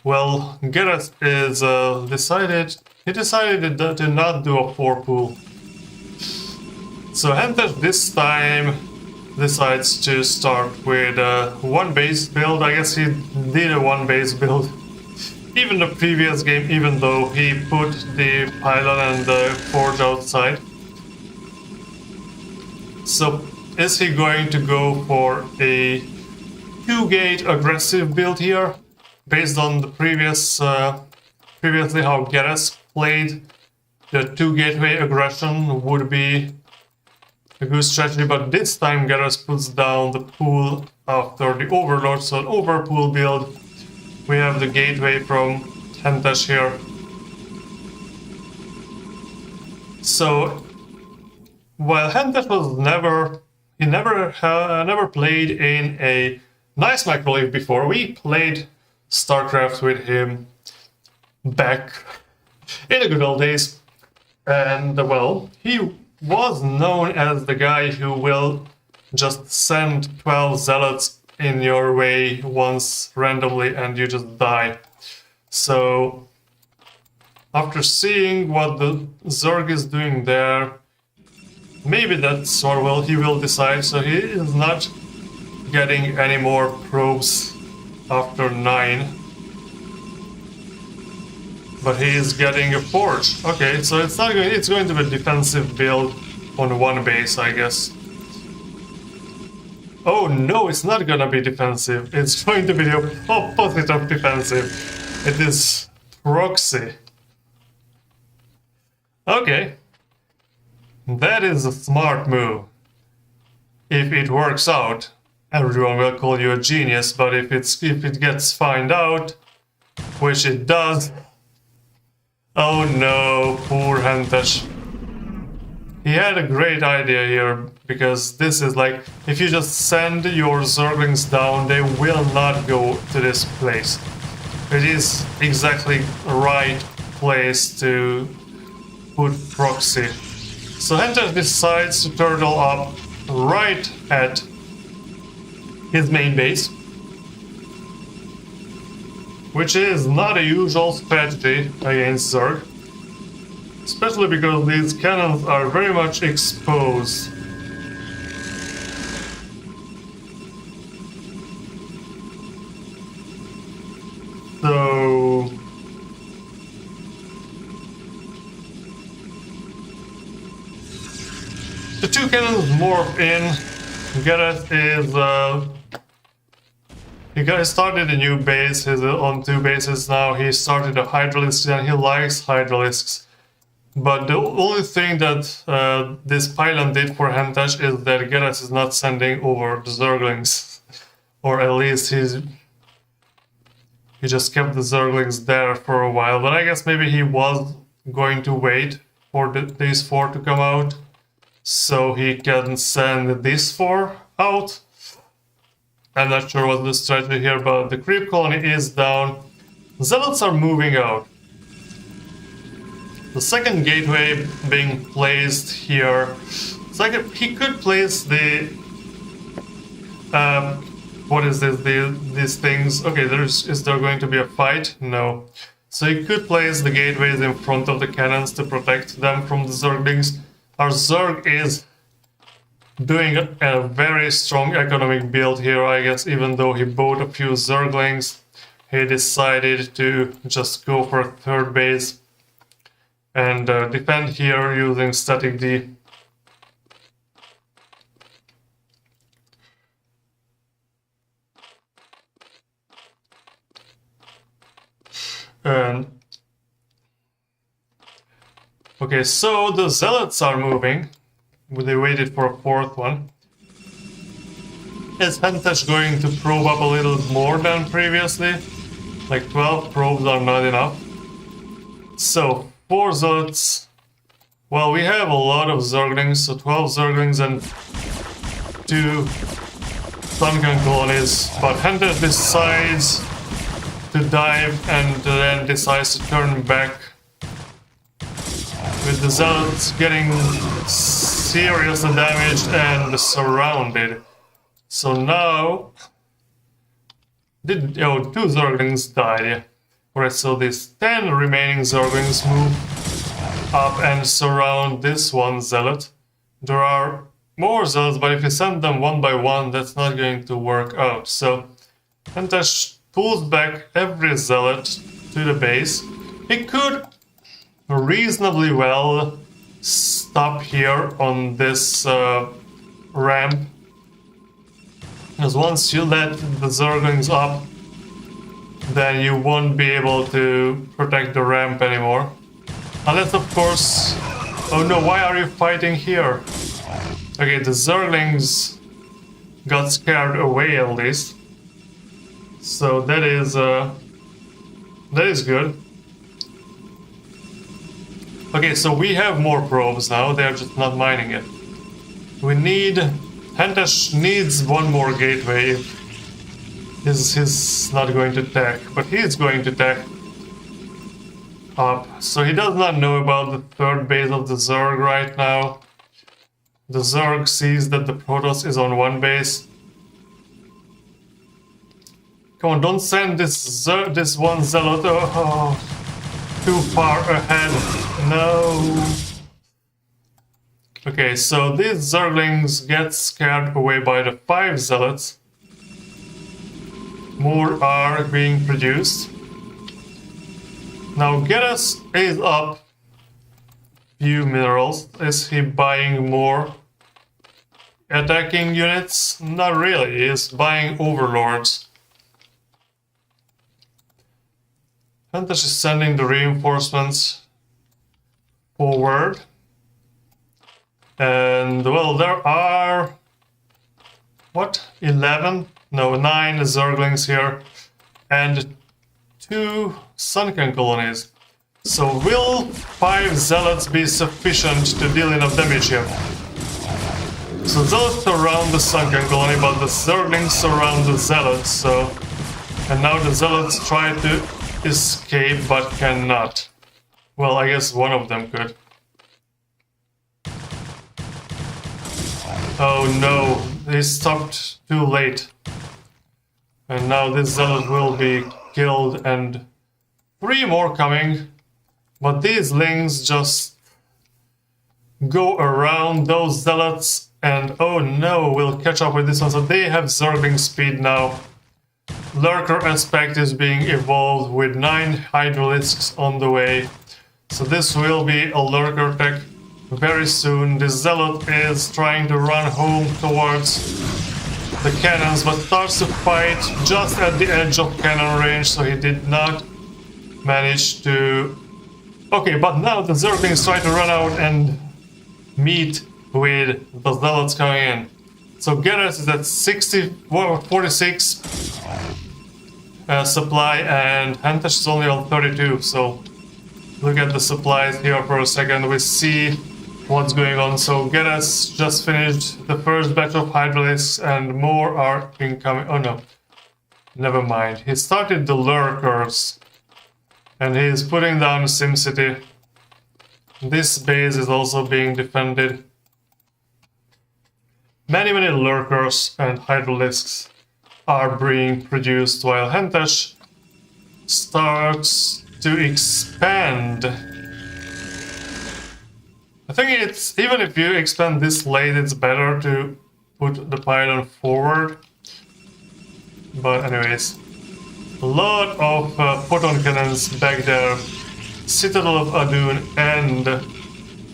well, Geresz is decided to not do a 4-pool. So Hentes this time decides to start with a 1-base build. I guess he did a 1-base build even the previous game, even though he put the pylon and the forge outside. So is he going to go for a 2-gate aggressive build here, based on the previously how Geresz played? The 2-gateway aggression would be a good strategy, but this time Geresz puts down the pool after the Overlord, so an overpool build. We have the gateway from Hentes here. So while Hentes was never played in a nice macroleaf before, we played StarCraft with him back in the good old days, and well, he was known as the guy who will just send 12 zealots in your way once randomly and you just die. So after seeing what the Zerg is doing there, maybe that's what he will decide. So he is not getting any more probes after 9. But he is getting a forge. Okay, so it's going to be a defensive build on 1 base, I guess. Oh no, it's not gonna be defensive. It's going to be the opposite of defensive. It is proxy. Okay. That is a smart move. If it works out, everyone will call you a genius, but if it gets found out, which it does, oh no, poor Hentes. He had a great idea here, because this is like, if you just send your Zerglings down, they will not go to this place. It is exactly the right place to put proxy. So Hentes decides to turtle up right at his main base, which is not a usual strategy against Zerg, especially because these cannons are very much exposed. So the 2 cannons morph in. Geresz he started a new base. He's on 2 bases now. He started a Hydralisk and he likes Hydralisks. But the only thing that this pylon did for Hentes is that Geresz is not sending over the Zerglings. Or at least he just kept the Zerglings there for a while. But I guess maybe he was going to wait for these 4 to come out, so he can send these 4 out. I'm not sure what's the strategy here, but the creep colony is down. Zealots are moving out. The second gateway being placed here. It's like he could place the what is this? These things. Okay, is there going to be a fight? No. So he could place the gateways in front of the cannons to protect them from the Zerglings. Our Zerg is doing a very strong economic build here, I guess. Even though he bought a few Zerglings, he decided to just go for a 3rd base and defend here using static D. Okay, so the Zealots are moving. They waited for a 4th one. Is Hentes going to probe up a little more than previously? Like 12 probes are not enough. So 4 zealots. Well, we have a lot of zerglings, so 12 zerglings and 2 sunken colonies. But Hentes decides to dive and then decides to turn back, with the zealots getting seriously damaged and surrounded. So now, 2 zerglings died. Alright, so these 10 remaining zerglings move up and surround this one zealot. There are more zealots, but if you send them one by one, that's not going to work out. So Hentes pulls back every zealot to the base. He could reasonably well stop here on this ramp, because once you let the zerglings up, then you won't be able to protect the ramp anymore. Unless, of course... Oh no, why are you fighting here? Okay, the zerglings got scared away at least. So that is good. Okay, so we have more probes now, they're just not mining it. We need... Hentes needs one more gateway. He's not going to tech, but he's going to tech up. So he does not know about the 3rd base of the Zerg right now. The Zerg sees that the Protoss is on 1 base. Come on, don't send this one zealot too far ahead. No. Okay, so these Zerglings get scared away by the 5 zealots. More are being produced. Now Geresz is up few minerals. Is he buying more attacking units? Not really, he's buying overlords. Hentes is sending the reinforcements forward. And well, there are... what? 11? No, 9 Zerglings here. And 2 sunken colonies. So will 5 zealots be sufficient to deal enough damage here? So zealots surround the sunken colony, but the Zerglings surround the zealots, so... And now the zealots try to escape, but cannot. Well, I guess one of them could. Oh no, they stopped too late. And now this zealot will be killed and 3 more coming. But these lings just go around those zealots and oh no, we'll catch up with this one. So they have Zergling speed now. Lurker aspect is being evolved with 9 Hydralisks on the way. So this will be a Lurker tech very soon. The zealot is trying to run home towards the cannons, but starts to fight just at the edge of cannon range, so he did not manage to... Okay, but now the Zerglings try to run out and meet with the zealots coming in. So Geresz is at 46 supply and Hentes is only on 32, so look at the supplies here for a second. We see what's going on. So Geresz just finished the first batch of Hydralisks and more are incoming. Oh no, never mind. He started the Lurkers and he is putting down SimCity. This base is also being defended. Many Lurkers and Hydralisks are being produced while Hentes starts to expand. I think it's, even if you expand this late, it's better to put the pylon forward. But anyways, a lot of photon cannons back there. Citadel of Adun and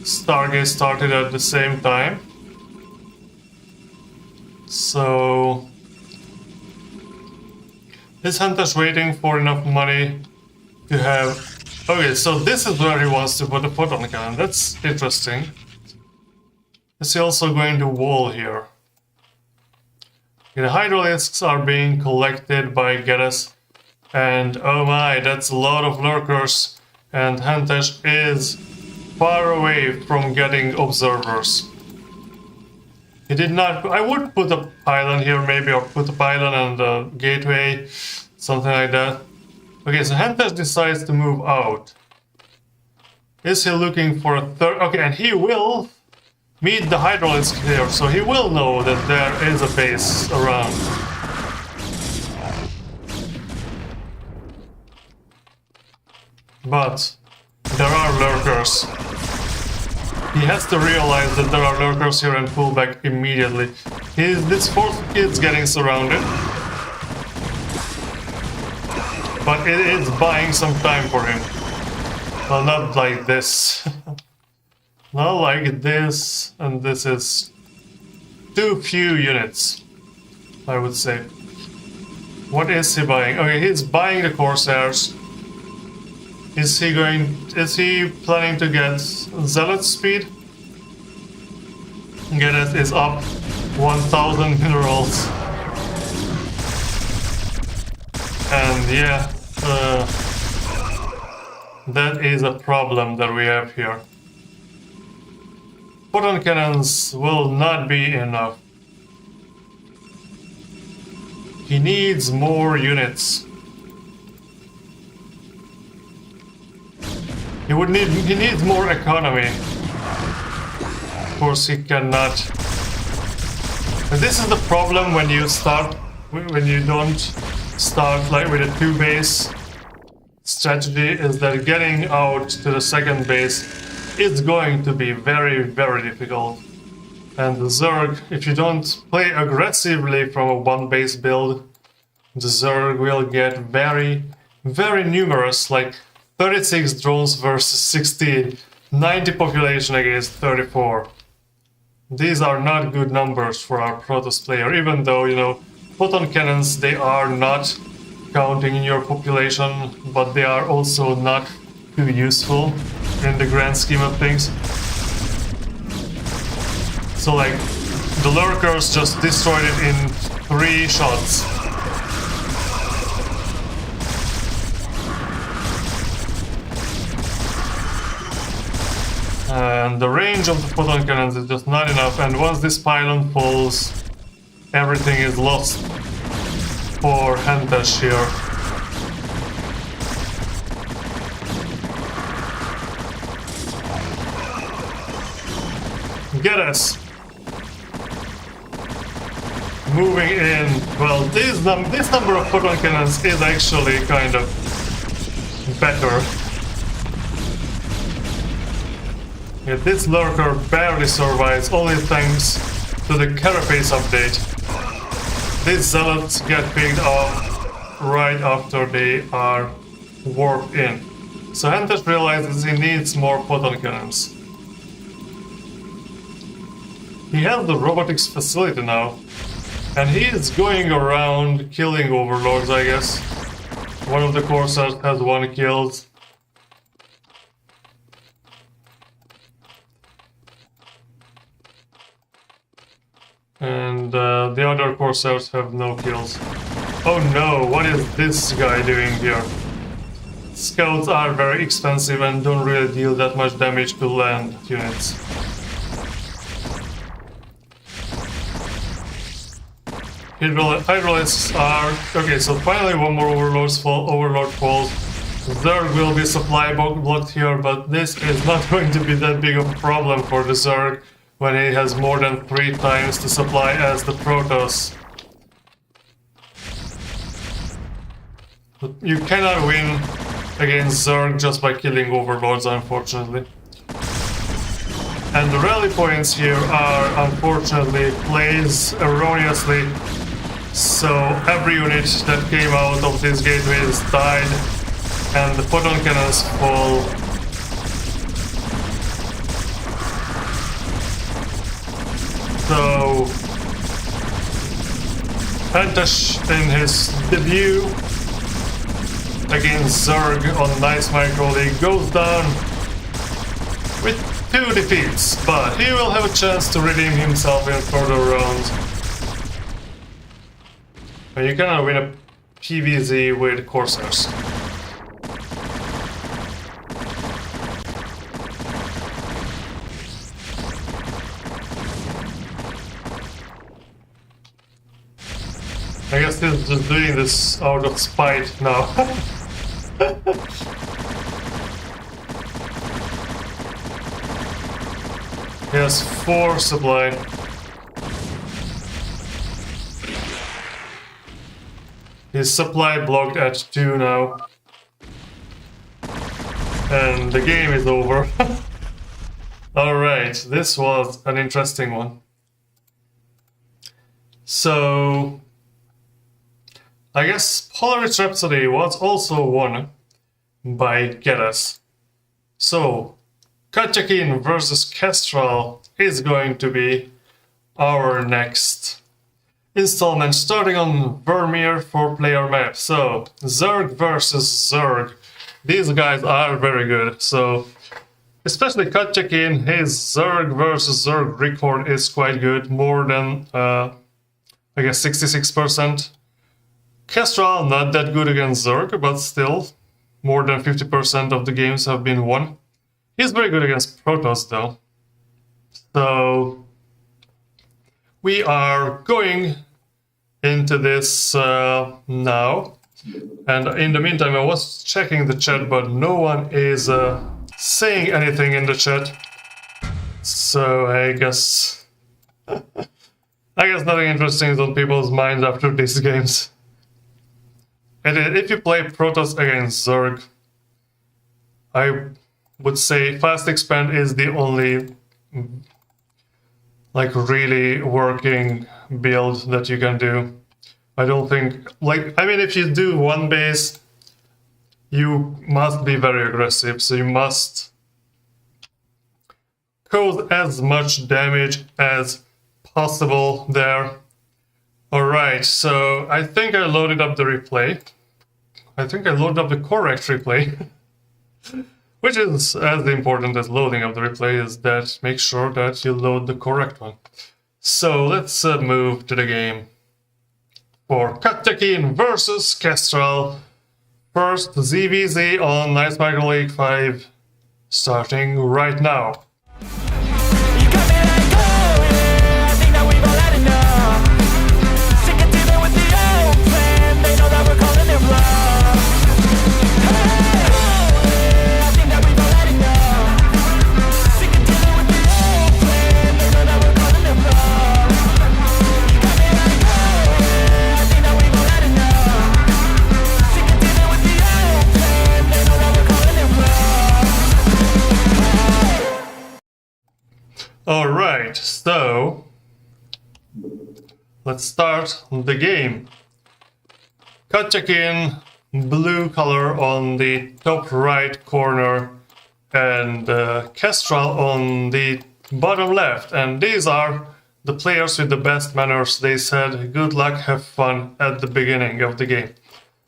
Stargate started at the same time. So is Hentes waiting for enough money to have... Okay, so this is where he wants to put a photon cannon. That's interesting. Is he also going to wall here? Okay, the Hydralisks are being collected by Geresz. And oh my, that's a lot of Lurkers. and Hentes is far away from getting observers. He did not. I would put a pylon here, maybe, or put a pylon and a gateway, something like that. Okay, so Hentes decides to move out. Is he looking for a third? Okay, and he will meet the hydraulics here, so he will know that there is a base around. But there are lurkers. He has to realize that there are lurkers here and pull back immediately. This fourth kid's getting surrounded. But it is buying some time for him. Well, not like this. Not like this, and this is too few units, I would say. What is he buying? Okay, he's buying the Corsairs. Is he planning to get Zealot speed? Geresz is up 1000 minerals. And yeah, that is a problem that we have here. Photon cannons will not be enough. He needs more units. He needs more economy. Of course, he cannot. And this is the problem when you don't start like with a two base strategy, is that getting out to the second base is going to be very, very difficult. And the Zerg, if you don't play aggressively from a one base build, the Zerg will get very, very numerous, like 36 drones versus 16, 90 population against 34. These are not good numbers for our Protoss player, even though, you know, photon cannons, they are not counting in your population, but they are also not too useful in the grand scheme of things. So like, the lurkers just destroyed it in 3 shots. And the range of the photon cannons is just not enough, and once this pylon falls, everything is lost for Hentes here. Geresz moving in. Well, this number of photon cannons is actually kind of better. Yeah, this lurker barely survives, only thanks to the carapace update. These zealots get picked off right after they are warped in. So Hentes realizes he needs more photon cannons. He has the robotics facility now, and he is going around killing overlords, I guess. One of the Corsairs has 1 killed. And the other Corsairs have no kills. Oh no, what is this guy doing here? Scouts are very expensive and don't really deal that much damage to land units. Hydraulics are... Okay, so finally one more Overlord falls. Zerg will be supply blocked here, but this is not going to be that big of a problem for the Zerg when he has more than 3 times the supply as the Protoss. But you cannot win against Zerg just by killing Overlords, unfortunately. And the rally points here are, unfortunately, placed erroneously. So every unit that came out of these gateways died, and the photon cannons fall. So Hentes in his debut against Zerg on Nice Micro League goes down with 2 defeats, but he will have a chance to redeem himself in further rounds. And you cannot win a PvZ with Corsairs. I guess he's just doing this out of spite now. He has 4 supply. His supply blocked at 2 now. And the game is over. Alright, this was an interesting one. So, I guess Polaris Rhapsody was also won by Geresz. So, Katja Kean versus Khestral is going to be our next installment, starting on Vermeer 4-player map. So, Zerg versus Zerg. These guys are very good. So, especially Katja Kean, his Zerg versus Zerg record is quite good, more than I guess 66%. Khestral not that good against Zerg, but still more than 50% of the games have been won. He's very good against Protoss though. So we are going into this now. And in the meantime, I was checking the chat, but no one is saying anything in the chat. So I guess nothing interesting is on people's minds after these games. And if you play Protoss against Zerg, I would say fast expand is the only like really working build that you can do. I don't think, if you do one base, you must be very aggressive, so you must cause as much damage as possible there. Alright, so I think I loaded up the replay. I think I loaded up the correct replay. Which is as important as loading up the replay, is that make sure that you load the correct one. So let's move to the game. For Katja Kean versus Khestral. First ZVZ on Night Micro League 5, starting right now. You got me like, oh yeah, I think that we've all had enough. Sick of dealing with the old plan, they know that we're calling it bluff. Hey, oh yeah, I think that we've all had enough. Sick of dealing with the old plan, they know that we're calling it bluff. You got me like, oh yeah, I think that we've all had enough. Sick of dealing with the old plan, they know that we're calling it bluff. Alright, so let's start the game. Katja Kean, blue color on the top right corner, and Khestral on the bottom left. And these are the players with the best manners. They said good luck, have fun at the beginning of the game.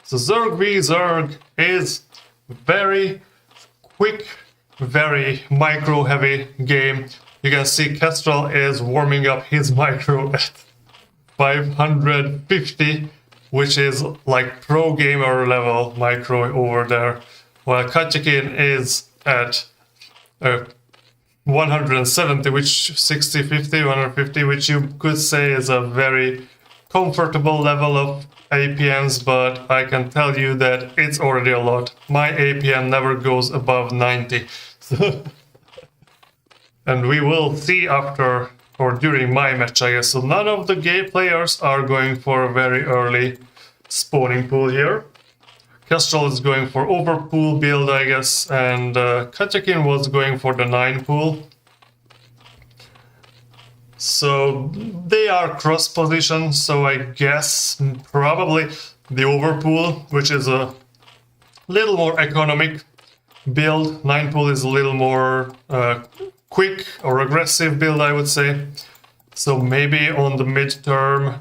So Zerg v Zerg is very quick, very micro heavy game. You can see Khestral is warming up his micro at 550, which is like pro gamer level micro over there, while Katja Kean is at 170, which 60, 50, 150, which you could say is a very comfortable level of APMs, but I can tell you that it's already a lot. My APM never goes above 90. And we will see after or during my match, I guess. So none of the gay players are going for a very early spawning pool here. Khestral is going for overpool build, I guess, and Katja Kean was going for the 9 pool. So they are cross position, so I guess probably the overpool, which is a little more economic build. 9 pool is a little more quick or aggressive build, I would say. So maybe on the midterm,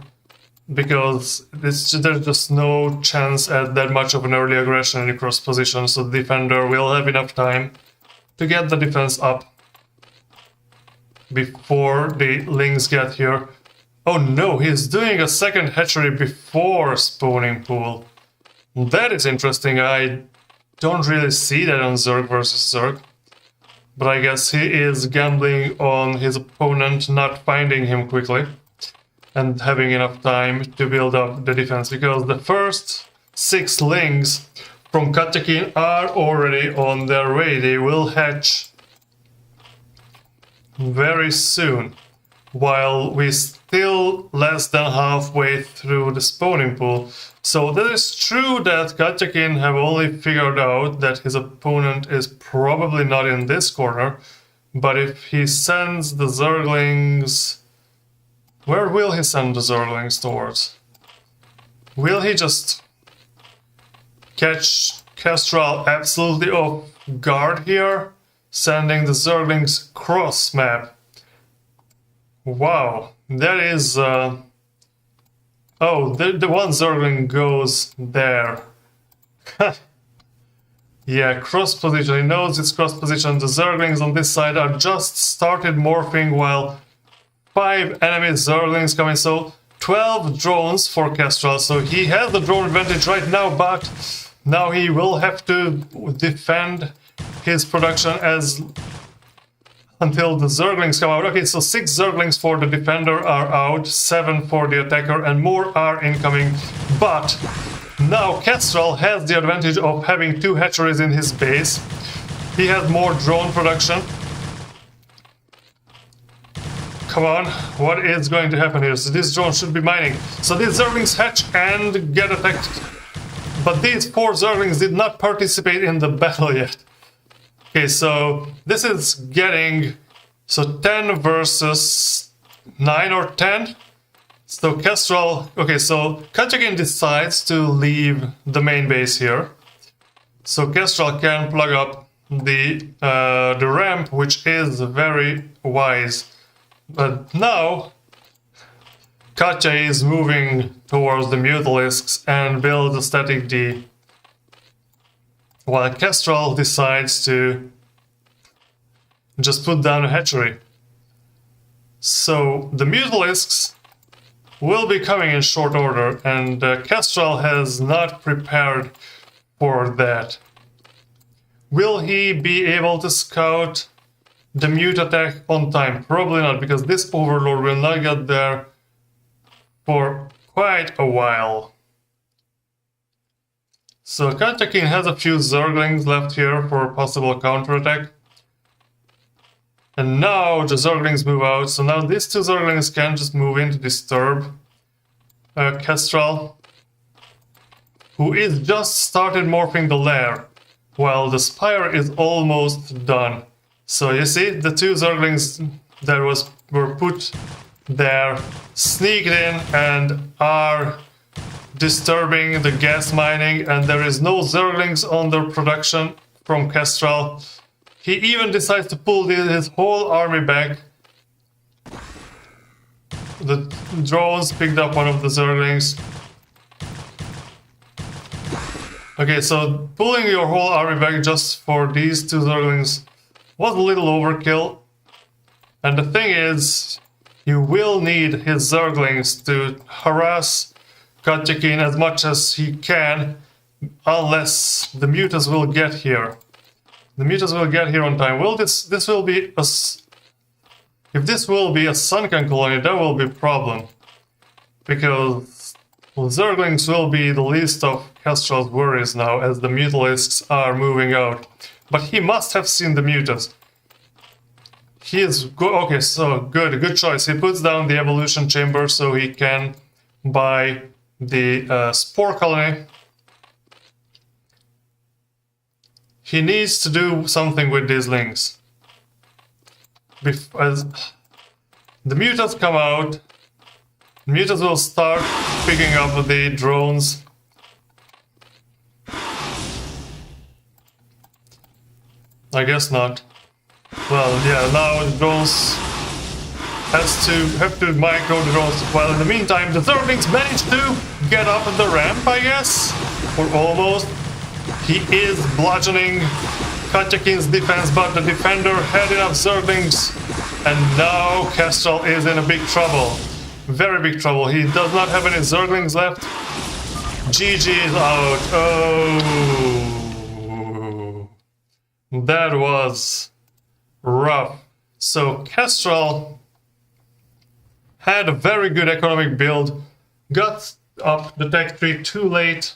because there's just no chance at that much of an early aggression in cross position, so the defender will have enough time to get the defense up before the lings get here. Oh no, he's doing a second hatchery before spawning pool. That is interesting. I don't really see that on Zerg versus Zerg. But I guess he is gambling on his opponent not finding him quickly. and having enough time to build up the defense, because the first 6 lings from Katja are already on their way. They will hatch very soon, while we're still less than halfway through the spawning pool. So that is true that Katja have only figured out that his opponent is probably not in this corner, but if he sends the Zerglings... Where will he send the Zerglings towards? Will he just catch Khestral absolutely off guard here, sending the Zerglings cross map? Wow, that is... Oh, the one Zergling goes there. Yeah, cross position. He knows it's cross position. The Zerglings on this side are just started morphing while 5 enemy Zerglings coming. So 12 drones for Khestral. So he has the drone advantage right now, but now he will have to defend his production until the Zerglings come out. Okay, so 6 Zerglings for the defender are out, 7 for the attacker, and more are incoming. But now Khestral has the advantage of having 2 hatcheries in his base. He has more drone production. Come on, what is going to happen here? So this drone should be mining. So these Zerglings hatch and get attacked. But these 4 Zerglings did not participate in the battle yet. Okay, so this is getting... So 10 versus 9 or 10. So Khestral... Okay, so Katja decides to leave the main base here. So Khestral can plug up the ramp, which is very wise. But now Katja is moving towards the Mutalisks and build a static D, while Khestral decides to just put down a hatchery. So the Mutalisks will be coming in short order, and Khestral has not prepared for that. Will he be able to scout the mute attack on time? Probably not, because this Overlord will not get there for quite a while. So Katja has a few Zerglings left here for a possible counterattack. And now the Zerglings move out, so now these 2 Zerglings can just move in to disturb Khestral, who is just started morphing the lair, while the Spire is almost done. So you see, the 2 Zerglings that were put there sneaked in and are disturbing the gas mining, and there is no Zerglings on the production from Khestral. He even decides to pull his whole army back. The drones picked up one of the Zerglings. Okay, so pulling your whole army back just for these 2 Zerglings was a little overkill. And the thing is, you will need his Zerglings to harass Katja as much as he can, unless the Mutas will get here. The Mutas will get here on time. Will this will be a... If this will be a sunken colony, that will be a problem. Because Zerglings will be the least of Khestral's worries now, as the Mutalisks are moving out. But he must have seen the Mutas. He is good. Okay, so good choice. He puts down the evolution chamber so he can buy the spore colony. He needs to do something with these lings. As the Mutas come out, Mutas will start picking up the drones. I guess not. Well, yeah, now the drones have to micro the drones. Well, in the meantime, the Zerglings managed to get up the ramp, I guess, or almost. He is bludgeoning Katja's defense, but the defender had enough Zerglings, and now Khestral is in a big trouble. Very big trouble. He does not have any Zerglings left. GG is out. Oh, that was rough. So Khestral had a very good economic build, got up the tech tree too late,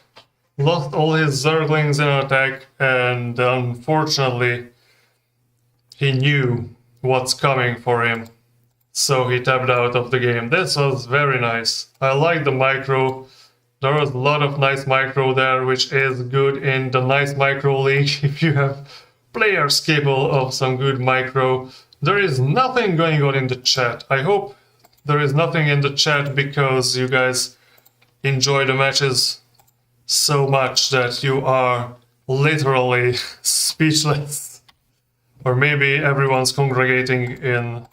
lost all his Zerglings in an attack, and unfortunately he knew what's coming for him. So he tapped out of the game. This was very nice. I like the micro. There was a lot of nice micro there, which is good in the nice micro league if you have players capable of some good micro. There is nothing going on in the chat. I hope there is nothing in the chat because you guys enjoy the matches so much that you are literally speechless. Or maybe everyone's congregating in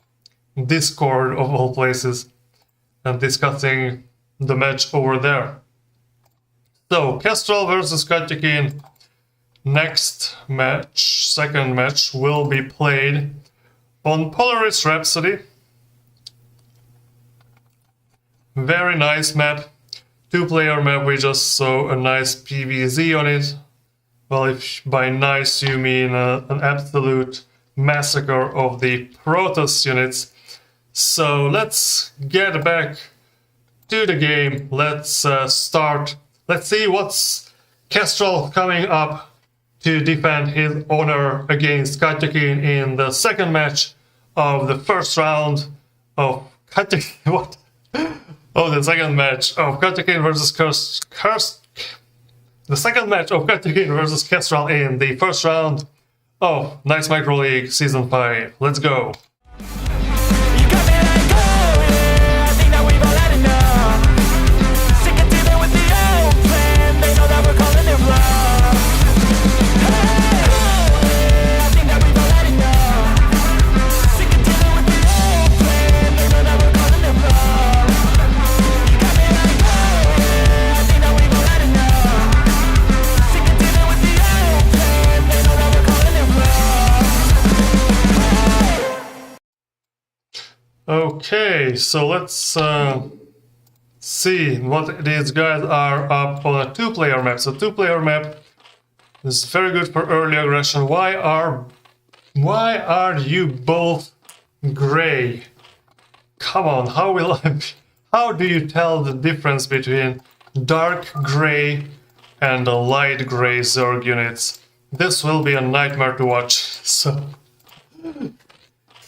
Discord of all places and discussing the match over there. So, Khestral versus Katja Kean. Next match, second match, will be played on Polaris Rhapsody. Very nice map. 2-player map, we just saw a nice PvZ on it. Well, if by nice you mean an absolute massacre of the Protoss units. So let's get back to the game. Let's start. Let's see what's Khestral coming up to defend his honor against Katja Kean in the second match of the first round of Katja. What? Oh, the second match of Katja Kean versus the second match of Katja Kean versus Khestral in the first round of Nice Micro League Season 5. Let's go. You got me like, oh, yeah, I think that we've all had enough. Sick of dealing with the old plan, they know that we're calling it bluff. Hey, oh, yeah, I think that we've all had enough. Sick of dealing with the old plan, they know that we're calling it bluff. You got me like, oh, yeah, I think that we've all had enough. Sick of dealing with the old plan, they know that we're calling it bluff. Okay, so let's see what these guys are up on a 2-player map. So 2-player map is very good for early aggression. Why are you both gray? Come on, how do you tell the difference between dark gray and the light gray Zerg units? This will be a nightmare to watch. So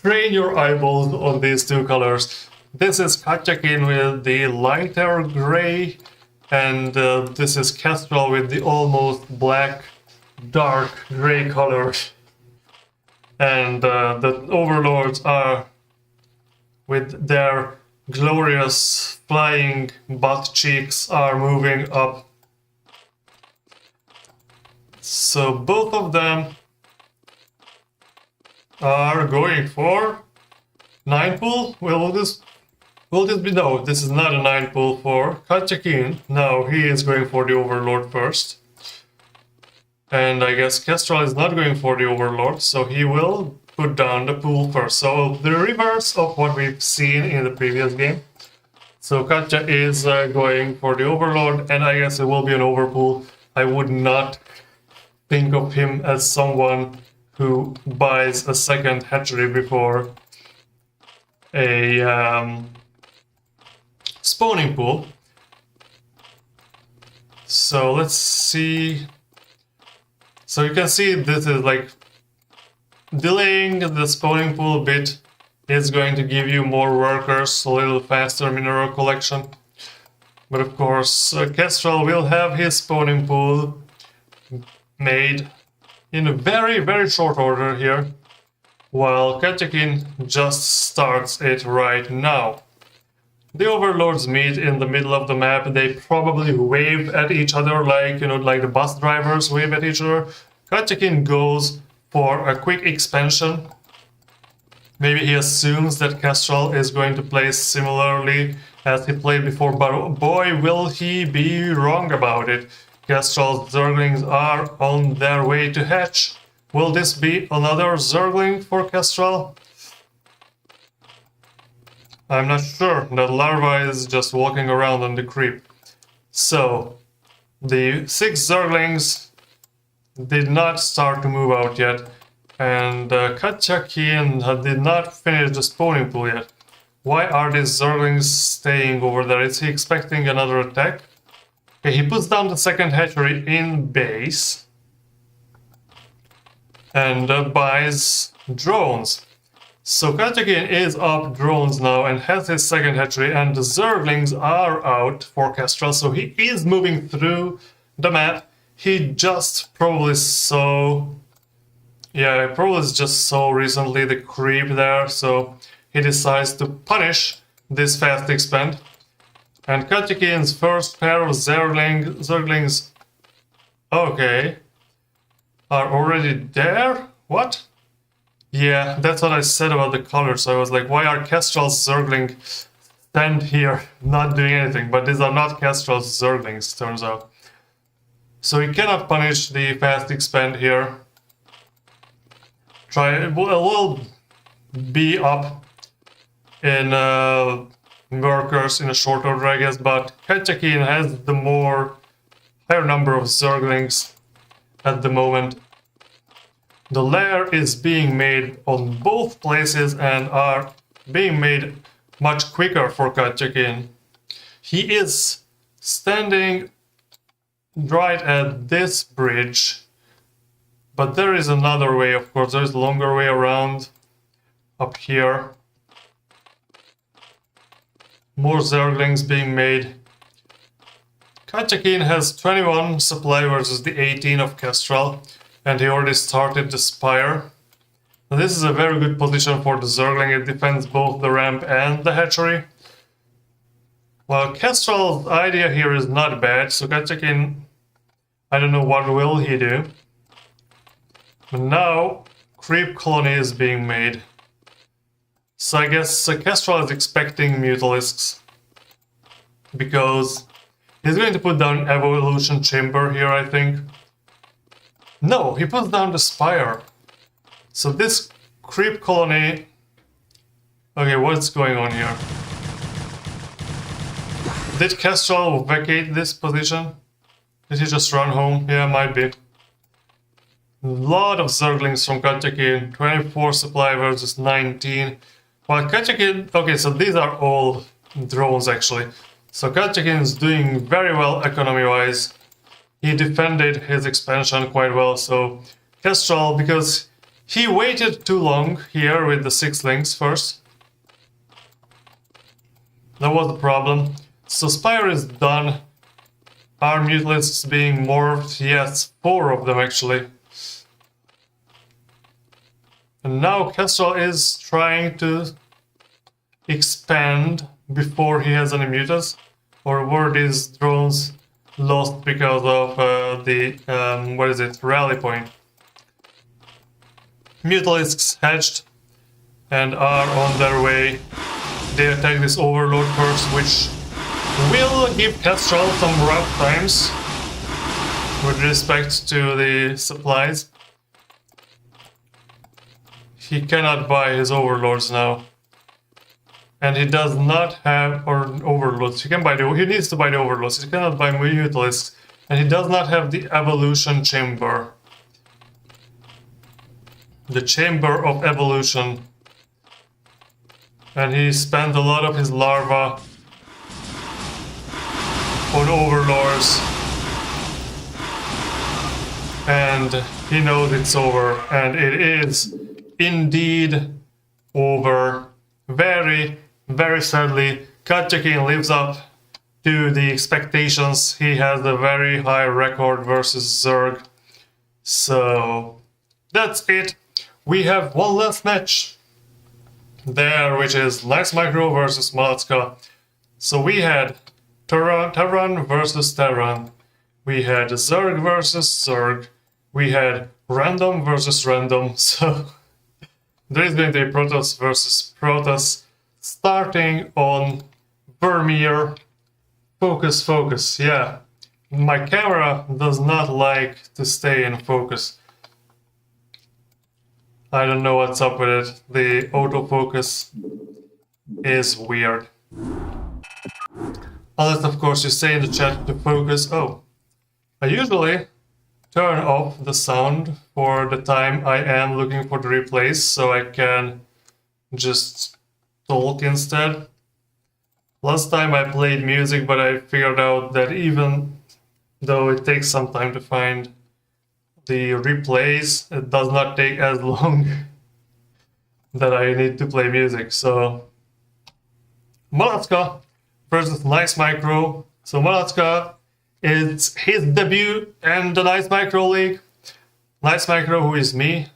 train your eyeballs on these two colors. This is Katja Kean with the lighter gray, and this is Khestral with the almost black, dark gray color. And the overlords are with their glorious flying butt cheeks are moving up. So both of them are going for 9 pull. Will this be? No, this is not a 9 pull for Katja Kean. No, he is going for the Overlord first. And I guess Khestral is not going for the Overlord, so he will put down the pool first. So the reverse of what we've seen in the previous game. So Katja is going for the Overlord, and I guess it will be an overpool. I would not think of him as someone who buys a second hatchery before a spawning pool. So let's see. So you can see this is like delaying the spawning pool a bit is going to give you more workers, a little faster mineral collection. But of course, Khestral will have his spawning pool made in a very, very short order here, while Katja Kean just starts it right now. The overlords meet in the middle of the map. They probably wave at each other like, like the bus drivers wave at each other. Katja Kean goes for a quick expansion. Maybe he assumes that Khestral is going to play similarly as he played before, but boy, will he be wrong about it. Khestral's Zerglings are on their way to hatch. Will this be another Zergling for Khestral? I'm not sure. That larva is just walking around on the creep. So, the 6 Zerglings did not start to move out yet, and Katja Kean did not finish the spawning pool yet. Why are these Zerglings staying over there? Is he expecting another attack? Okay, he puts down the second hatchery in base. And buys drones. So Katja is up drones now and has his second hatchery, and the Zerglings are out for Khestral, so he is moving through the map. He just probably saw... Yeah, he probably just saw recently the creep there, so he decides to punish this fast expand. And Katja's first pair of Zerglings... Okay... are already there? What? Yeah, that's what I said about the colors. I was like, why are Khestral's Zergling stand here not doing anything? But these are not Khestral's Zerglings, turns out. So he cannot punish the fast expand here. Will be up in workers in a short order, I guess, but Kean has the higher number of Zerglings at the moment. The lair is being made on both places and are being made much quicker for Kean. He is standing right at this bridge, but there is another way, of course. There is a longer way around up here. More Zerglings being made. Kean has 21 supply versus the 18 of Khestral, and he already started the Spire. Now, this is a very good position for the Zergling. It defends both the ramp and the hatchery. Well, Khestral's idea here is not bad, so Kean, I don't know what will he do. But now, creep colony is being made. So I guess Khestral is expecting Mutalisks, because he's going to put down Evolution Chamber here, I think. No, he puts down the Spire. So this creep colony... Okay, what's going on here? Did Khestral vacate this position? Did he just run home? Yeah, might be. A lot of Zerglings from Katja, 24 supply versus 19. While Katja... Okay, so these are all drones actually. So Katja is doing very well economy-wise. He defended his expansion quite well, so Khestral, because he waited too long here with the 6 links first. That was the problem. So Spire is done. Our Mutalisks being morphed, yes, 4 of them actually. And now Khestral is trying to expand before he has any mutas. Or were these drones lost because of rally point? Mutalisks hatched and are on their way. They attack this Overlord first, which will give Khestral some rough times with respect to the supplies. He cannot buy his Overlords now. And he does not have Overlords. He needs to buy the Overlords. He cannot buy Mutalisks. And he does not have the Evolution Chamber. The Chamber of Evolution. And he spent a lot of his larva on Overlords. And he knows it's over. And it is indeed over. Very, very sadly, Katja lives up to the expectations. He has a very high record versus Zerg. So that's it. We have one last match there, which is Nice Micro versus Malacka. So we had Terran versus Terran. We had Zerg versus Zerg. We had Random versus Random. So there is going to be Protoss versus Protoss, starting on Vermeer. Focus, focus, yeah. My camera does not like to stay in focus. I don't know what's up with it. The autofocus is weird. Unless, of course, you say in the chat to focus. Oh, I usually turn off the sound for the time I am looking for the replays, so I can just talk instead. Last time I played music, but I figured out that even though it takes some time to find the replays, it does not take as long that I need to play music. So Malatka versus Nice Micro. So Malatka, it's his debut in the Nice Micro League. Nice Micro, who is me.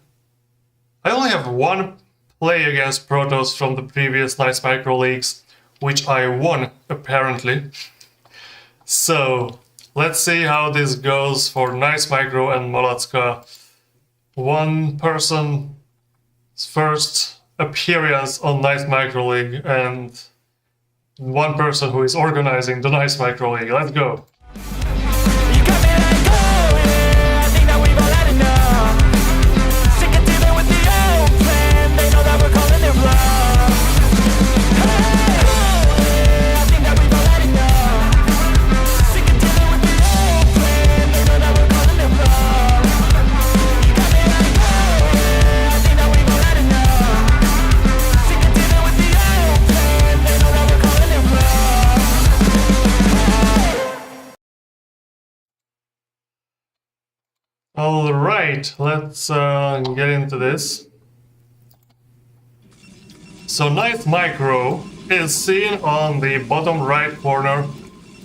I only have one play against Protoss from the previous Nice Micro Leagues, which I won, apparently. So let's see how this goes for Nice Micro and Malatka. One person's first appearance on Nice Micro League and one person who is organizing the Nice Micro League. Let's go. You got me like, oh, yeah, I think that we've all had enough. Sick of dealing with the old plan, they know that we're calling it bluff. Hey, oh, yeah, I think that we've all had enough. Sick of dealing with the old plan, they know that we're calling it bluff. You got me like, oh, yeah, I think that we've all had enough. Sick of dealing with the old plan, they know that we're calling it bluff. Alright, let's get into this. So Nice Micro is seen on the bottom right corner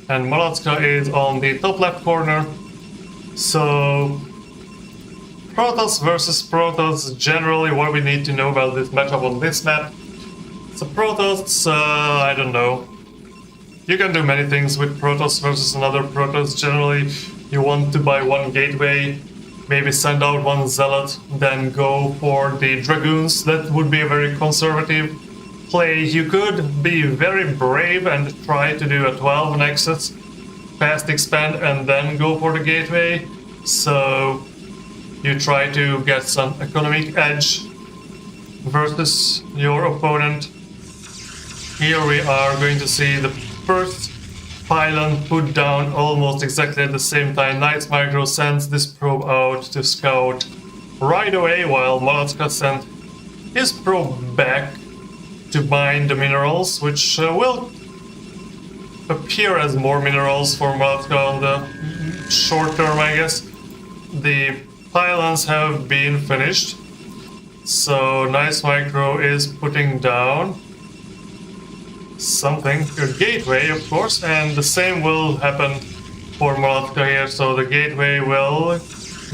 and Malatka is on the top left corner. So Protoss versus Protoss, generally what we need to know about this matchup on this map. So Protoss, I don't know. You can do many things with Protoss versus another Protoss. Generally, you want to buy one gateway, maybe send out one zealot, then go for the dragoons. That would be a very conservative play. You could be very brave and try to do a 12 Nexus, fast expand, and then go for the gateway. So you try to get some economic edge versus your opponent. Here we are going to see the first pylon put down almost exactly at the same time. Nice Micro sends this probe out to scout right away, while Malatka sent his probe back to mine the minerals, which will appear as more minerals for Malatka on the short term, I guess. The pylons have been finished, so Nice Micro is putting down something, a gateway of course, and the same will happen for Malatka here, so the gateway will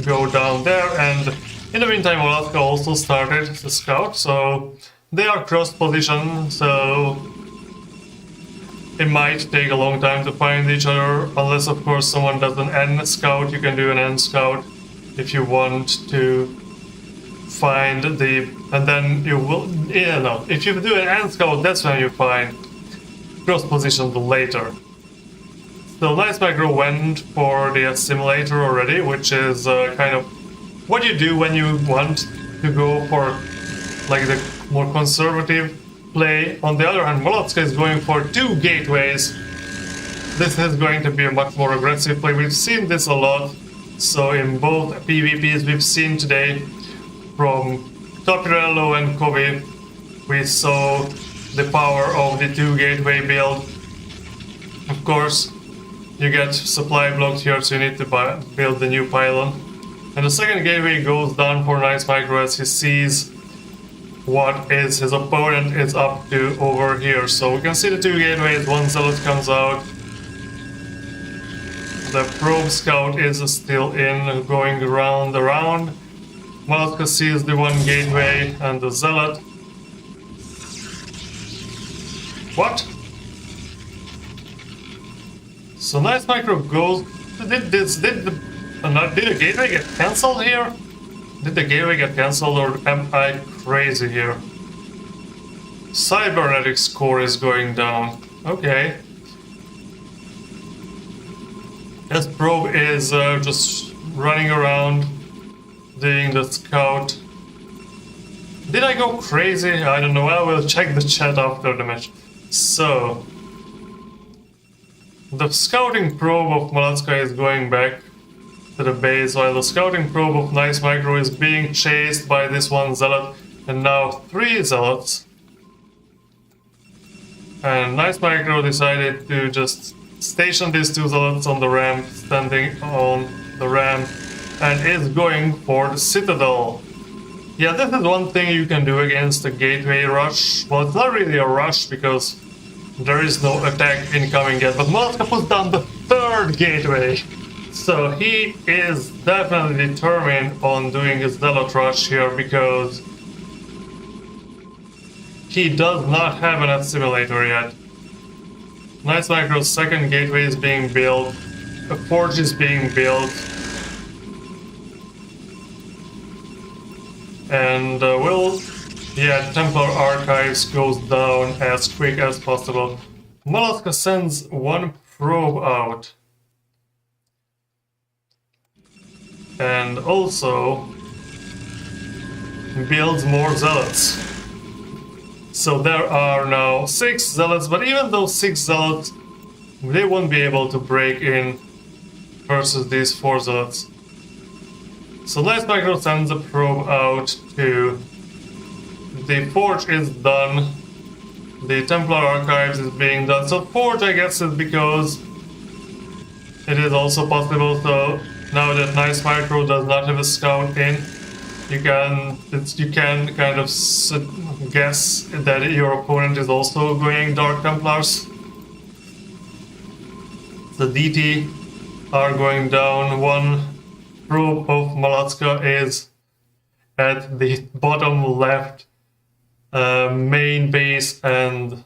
go down there, and in the meantime Malatka also started the scout, so they are cross position, so it might take a long time to find each other, unless of course someone does an N scout. You can do an N scout if you want to find the, and then you will, no, if you do an N scout, that's when you find cross position later. So Nice Micro went for the assimilator already, which is kind of what you do when you want to go for like the more conservative play. On the other hand, Malatka is going for 2 gateways. This is going to be a much more aggressive play. We've seen this a lot. So in both PvPs we've seen today, from Tapirello and Kovi, we saw the power of the 2 gateway build. Of course, you get supply blocked here, so you need to build the new pylon. And the second gateway goes down for Nice Micro as he sees what is his opponent is up to over here. So we can see the 2 gateways, one zealot comes out. The probe scout is still in, going around. Malatka sees the 1 gateway and the zealot. What? So Nice Micro goes. Did the gateway get cancelled here? Did the gateway get cancelled, or am I crazy here? Cybernetics core is going down. Okay. This probe is just running around, doing the scout. Did I go crazy? I don't know. I will check the chat after the match. So, the scouting probe of Malatka is going back to the base, while the scouting probe of Nice Micro is being chased by this 1 zealot, and now 3 zealots. And Nice Micro decided to just station these two zealots on the ramp, standing on the ramp, and is going for the Citadel. Yeah, this is one thing you can do against a gateway rush. Well, it's not really a rush because there is no attack incoming yet, but Malatka puts down the third gateway. So he is definitely determined on doing his zealot rush here because he does not have an assimilator yet. Nice Micro's second gateway is being built, a forge is being built, and Templar Archives goes down as quick as possible. Malatka sends one probe out. And also builds more zealots. So there are now 6 zealots, but even those 6 zealots, they won't be able to break in versus these 4 zealots. So Nice Micro sends a probe out to... The forge is done. The Templar Archives is being done. So forge, I guess, is because it is also possible. So now that Nice Micro does not have a scout in, you can kind of guess that your opponent is also going Dark Templars. The DT are going down. One probe of Malatka is at the bottom left main base, and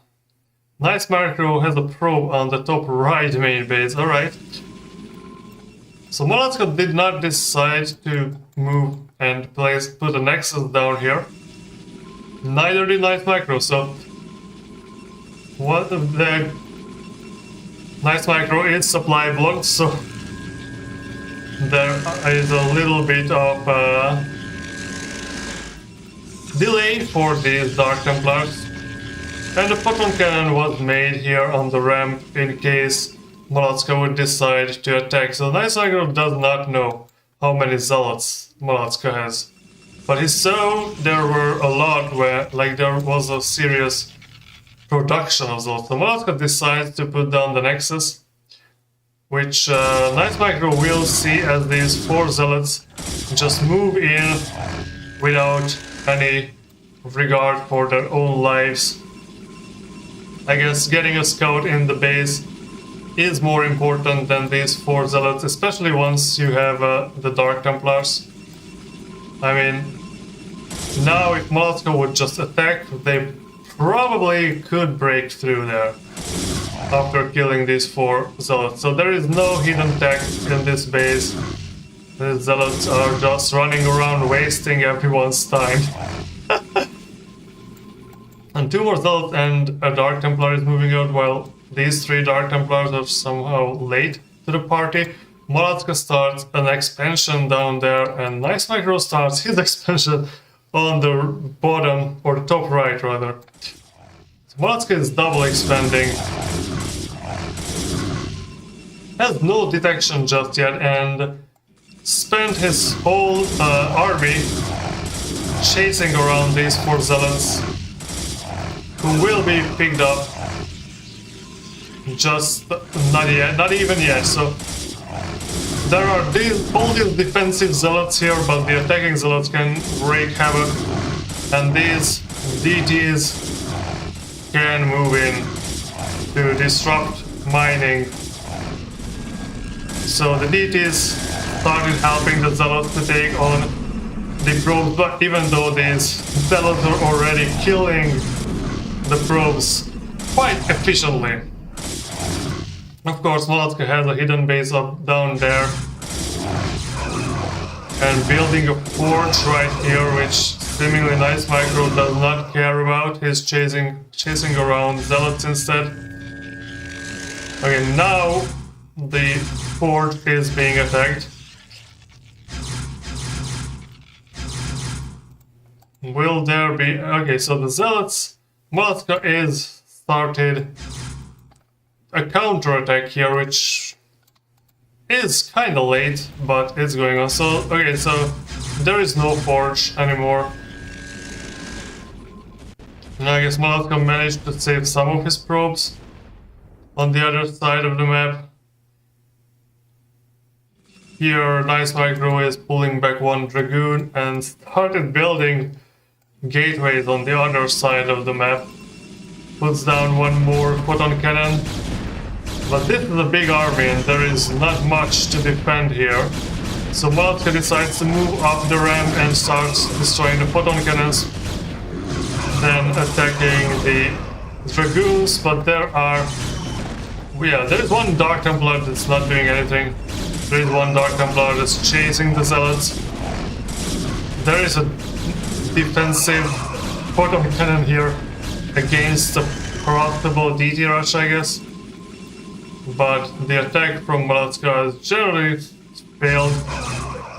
Nice Micro has a probe on the top right main base. Alright. So Malatka did not decide to move and put a Nexus down here. Neither did Nice Micro, so what the Nice Micro is supply blocked, so there is a little bit of delay for these Dark Templars. And a photon cannon was made here on the ramp in case Malatka would decide to attack. So Nice Micro does not know how many zealots Malatka has. But he saw there were a lot where, like, there was a serious production of zealots. So Malatka decides to put down the Nexus, which Nice Micro will see as these 4 zealots just move in without any regard for their own lives. I guess getting a scout in the base is more important than these 4 zealots, especially once you have the Dark Templars. I mean, now if Malatka would just attack, they probably could break through there after killing these 4 zealots. So there is no hidden tech in this base. The zealots are just running around wasting everyone's time. And 2 more zealots and a Dark Templar is moving out, while these 3 Dark Templars are somehow late to the party. Malatka starts an expansion down there, and Nice Micro starts his expansion on the bottom, or the top right rather. So Malatka is double expanding. Has no detection just yet, and spent his whole army chasing around these 4 zealots, who will be picked up just not yet, not even yet. So there are all these defensive zealots here, but the attacking zealots can wreak havoc, and these DTs can move in to disrupt mining. So the DTs started helping the zealots to take on the probes, but even though these zealots are already killing the probes quite efficiently. Of course, Malatka has a hidden base up down there, and building a forge right here, which seemingly Nice Micro does not care about. He's chasing around zealots instead. Okay, now the forge is being attacked. Will there be... Okay, so the zealots... Malatka is started a counter-attack here, which is kinda late, but it's going on. So, okay, so there is no forge anymore. And I guess Malatka managed to save some of his probes on the other side of the map. Here, Nice Micro is pulling back one Dragoon and started building gateways on the other side of the map. Puts down one more photon cannon. But this is a big army and there is not much to defend here. So Malatka decides to move up the ramp and starts destroying the photon cannons. Then attacking the Dragoons, but there is one Dark Templar that's not doing anything. There is one Dark Templar that's chasing the Zealots. There is a defensive photon cannon here against the corruptible DT rush, I guess. But the attack from Malatka has generally failed.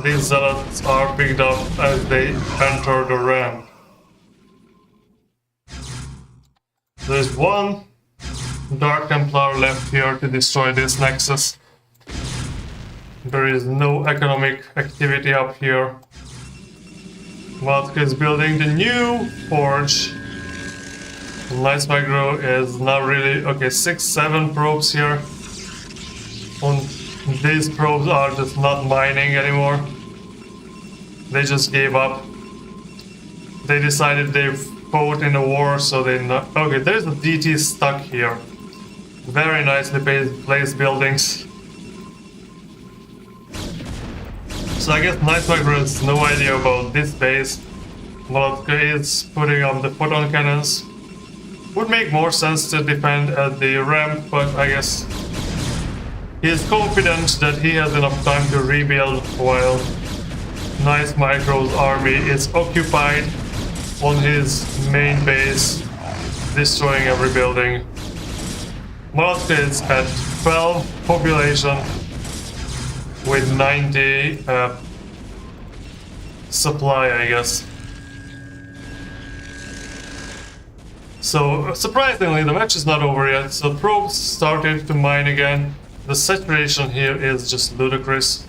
These Zealots are picked up as they enter the ramp. There's one Dark Templar left here to destroy this nexus. There is no economic activity up here. Malatka is building the new forge. Nice Micro is not really... Okay, 6-7 probes here. These probes are just not mining anymore. They just gave up. They decided they fought in a war, so they not... Okay, there's a DT stuck here. Very nicely placed buildings. So I guess Nice Micro has no idea about this base. Malatka is putting up the photon cannons. Would make more sense to defend at the ramp, but I guess he is confident that he has enough time to rebuild while Nice Micro's army is occupied on his main base, destroying every building. Malatka is at 12 population with 90 supply, I guess. So, surprisingly, the match is not over yet, so probes started to mine again. The saturation here is just ludicrous.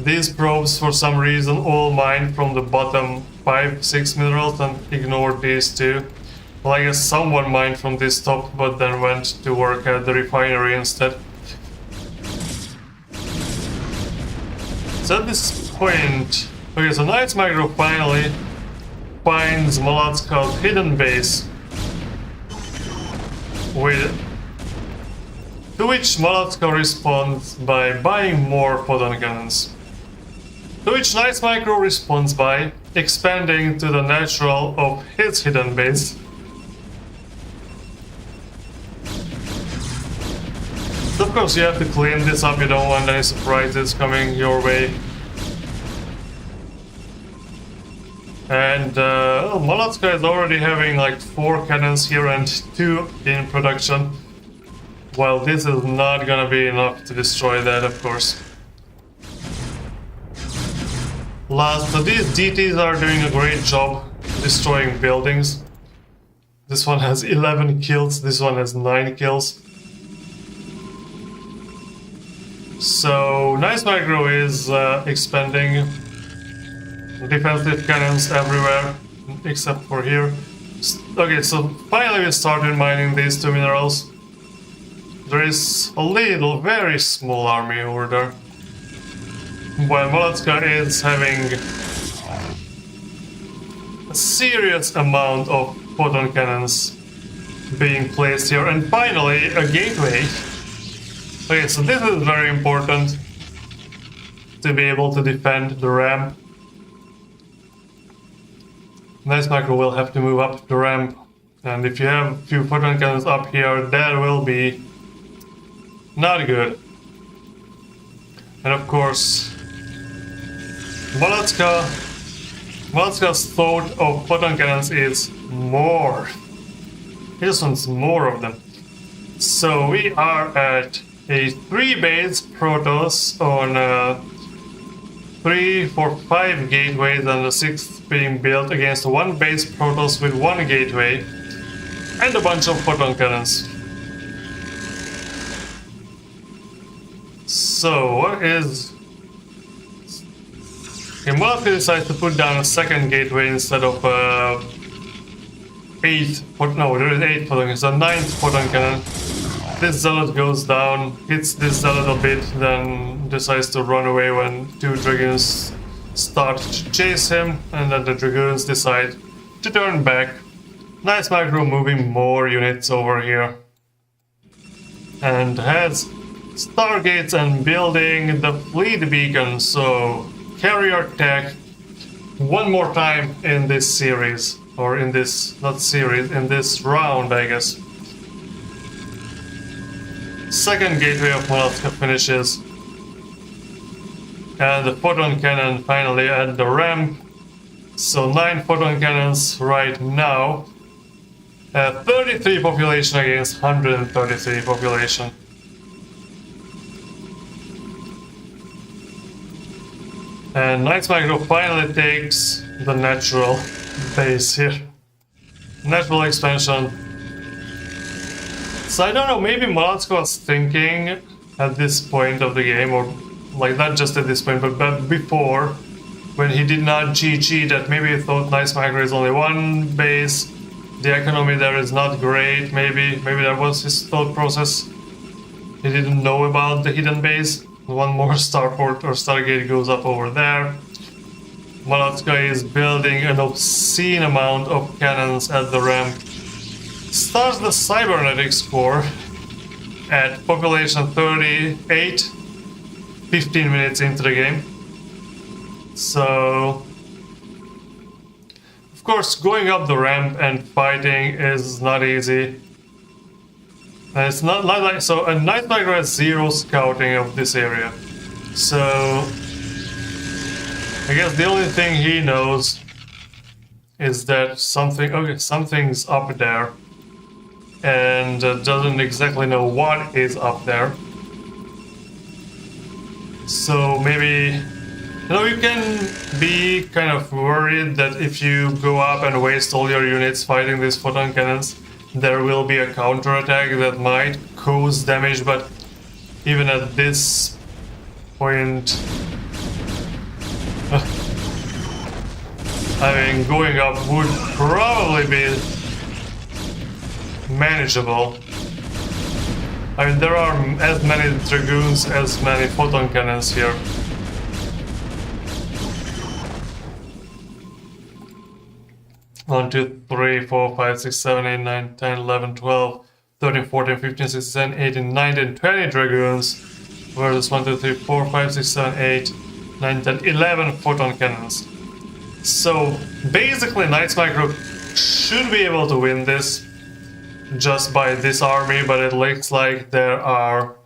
These probes, for some reason, all mine from the bottom 5-6 minerals and ignored these two. Well, I guess someone mined from this top, but then went to work at the refinery instead. So at this point... Okay, so Nice Micro finally finds Malatka's hidden base, to which Malatka responds by buying more photon cannons. To which Nice Micro responds by expanding to the natural of his hidden base. So of course you have to clean this up, you don't want any surprises coming your way. And Malatka is already having like 4 cannons here and 2 in production. While this is not gonna be enough to destroy that, of course. So these DTs are doing a great job destroying buildings. This one has 11 kills, this one has 9 kills. So Nice Micro is expanding defensive cannons everywhere, except for here. Okay, so finally we started mining these 2 minerals. There is a little, very small army over there. While Malatka is having a serious amount of photon cannons being placed here. And finally, a gateway. Okay, so this is very important to be able to defend the ramp. Nice Micro will have to move up the ramp, and if you have a few photon cannons up here, that will be not good. And of course, Malatka's thought of photon cannons is more. He just wants more of them. So we are at a 3-base Protoss on 3, 4, 5 gateways, and the 6th being built against 1 base Protoss with 1 gateway and a bunch of photon cannons. So what is... Okay, Malatka decides to put down a 2nd gateway instead of 8th, no, there is 8 photon, it's a 9th photon cannon. This zealot goes down, hits this zealot a bit, then decides to run away when 2 dragoons start to chase him, and then the dragoons decide to turn back. Nice Micro moving more units over here. And has stargates and building the fleet beacon, so carrier tech one more time in this series. Or in this, not series, in this round, I guess. Second gateway of Malatka finishes. And the photon cannon finally at the ramp. So 9 photon cannons right now. 33 population against 133 population. And Knights Micro finally takes the natural base here. Natural expansion. So I don't know, maybe Malatka was thinking at this point of the game, or like not just at this point, but before, when he did not GG, that maybe he thought Nice Micro is only one base, the economy there is not great, maybe that was his thought process. He didn't know about the hidden base. One more starport or stargate goes up over there. Malatka is building an obscene amount of cannons at the ramp. Starts the cybernetics core at population 38, 15 minutes into the game. So, of course, going up the ramp and fighting is not easy. And it's not like so. A Night Micro has 0 scouting of this area, so I guess the only thing he knows is that something's up there, and doesn't exactly know what is up there. So maybe, you can be kind of worried that if you go up and waste all your units fighting these photon cannons, there will be a counterattack that might cause damage, but even at this point, I mean, going up would probably be manageable. I mean, there are as many dragoons as many photon cannons here. One, 2, 3, 4, 5, 6, 7, 8, 9, 10, 11, 12, 13, 14, 15, 16, 18, 19, 20 dragoons versus 1, 2, 3, 4, 5, 6, 7, 8, 9, 10, 11 photon cannons. So basically Knights Micro should be able to win this just by this army, but it looks like there are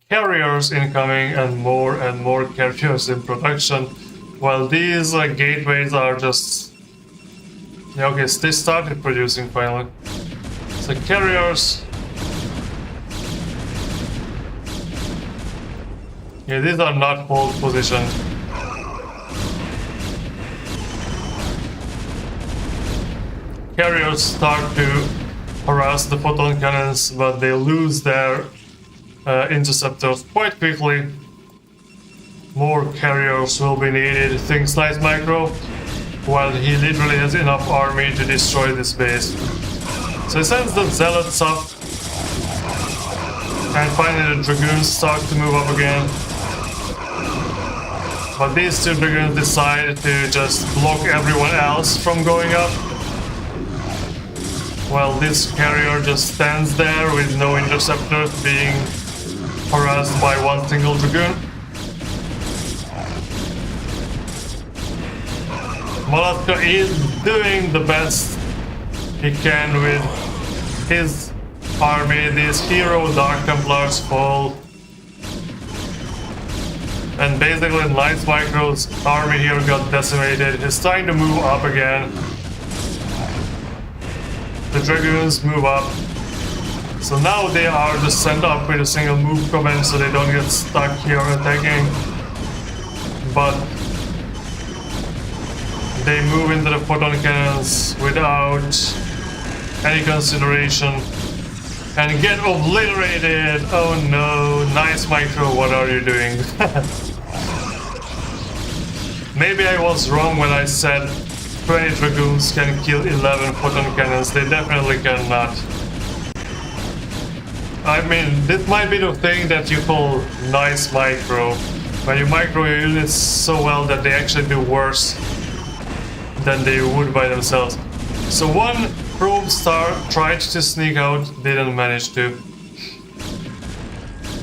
carriers incoming and more carriers in production, while these gateways are just... Yeah, okay, so they started producing finally. So carriers... Yeah, these are not hold positioned. Carriers start to harass the photon cannons, but they lose their interceptors quite quickly. More carriers will be needed, thinks Night Micro, while he literally has enough army to destroy this base. So he sends the zealots up, and finally the dragoons start to move up again. But these 2 dragoons decide to just block everyone else from going up, while this carrier just stands there with no interceptors, being harassed by 1 single dragoon. Malatka is doing the best he can with his army. These hero Dark Templars fall. And basically Knights Micro's army here got decimated. He's trying to move up again. The dragoons move up. So now they are just sent up with a single move command so they don't get stuck here attacking. But they move into the photon cannons without any consideration and get obliterated. Oh no, Nice Micro, what are you doing? Maybe I was wrong when I said 20 dragoons can kill 11 photon cannons. They definitely cannot. I mean, this might be the thing that you call nice micro. When you micro your units so well that they actually do worse than they would by themselves. So one probe star tried to sneak out, didn't manage to.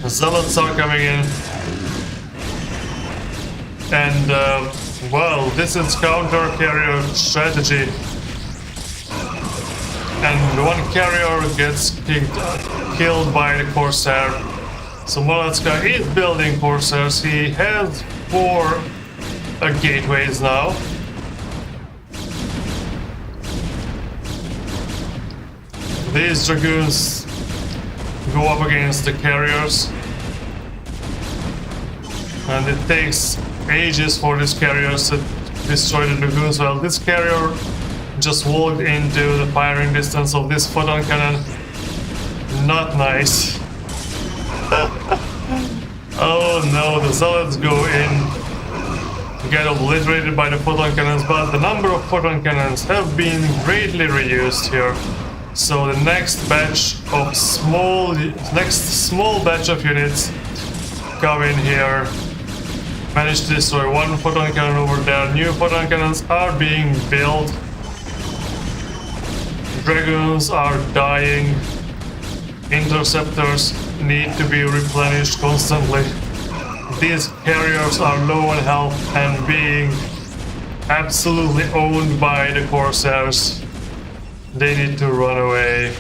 The zealots are coming in. And, well, this is counter carrier strategy. And one carrier gets killed by the Corsair. So Molatska is building Corsairs. He has 4 gateways now. These dragoons go up against the carriers. And it takes ages for these carriers to destroy the dragoons. Well, this carrier just walked into the firing distance of this photon cannon. Not nice. Oh no, the zealots go in, get obliterated by the photon cannons, but the number of photon cannons have been greatly reduced here. So the next small batch of units come in here, manage to destroy 1 photon cannon over there. New photon cannons are being built. Dragoons are dying. Interceptors need to be replenished constantly. These carriers are low on health and being absolutely owned by the Corsairs. They need to run away.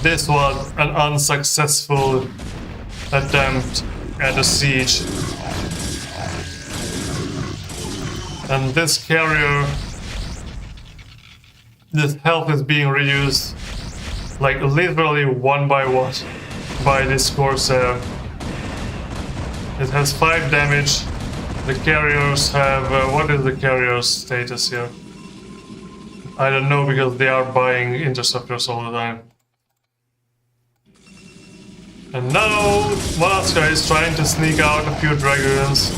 This was an unsuccessful attempt at a siege. And this carrier, this health is being reduced like literally one by one by this Corsair. It has 5 damage. The carriers have... what is the carrier's status here? I don't know because they are buying interceptors all the time. And now Molatska is trying to sneak out a few dragoons.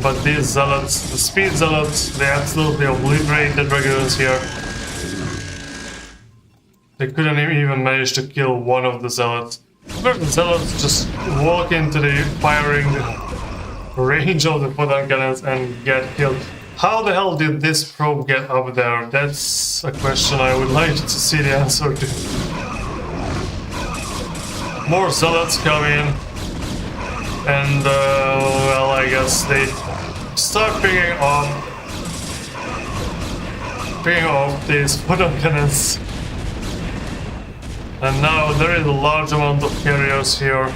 But these zealots, the speed zealots, they absolutely obliterate the dragoons here. They couldn't even manage to kill one of the zealots. The zealots just walk into the firing range of the photon cannons and get killed. How the hell did this probe get up there? That's a question I would like to see the answer to. More zealots come in. And, well, I guess they start picking off these photon cannons. And now there is a large amount of carriers here.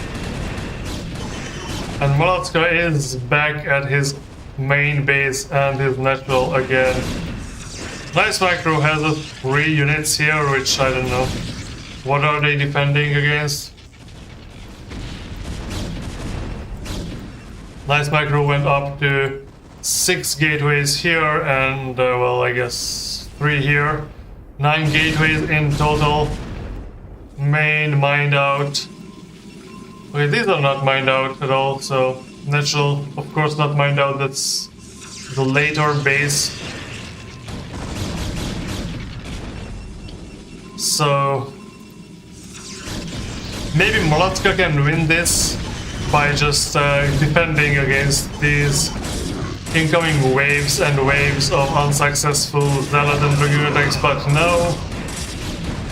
And Molatska is back at his main base and his natural again. Nice Micro has 3 units here, which I don't know. What are they defending against? Nice Micro went up to 6 gateways here and, well, I guess 3 here. 9 gateways in total. Main mined out. Okay, these are not mined out at all, so natural, of course not mined out, that's the later base. So maybe Molatska can win this by just defending against these incoming waves and waves of unsuccessful Zealot and Dragoon attacks, but no.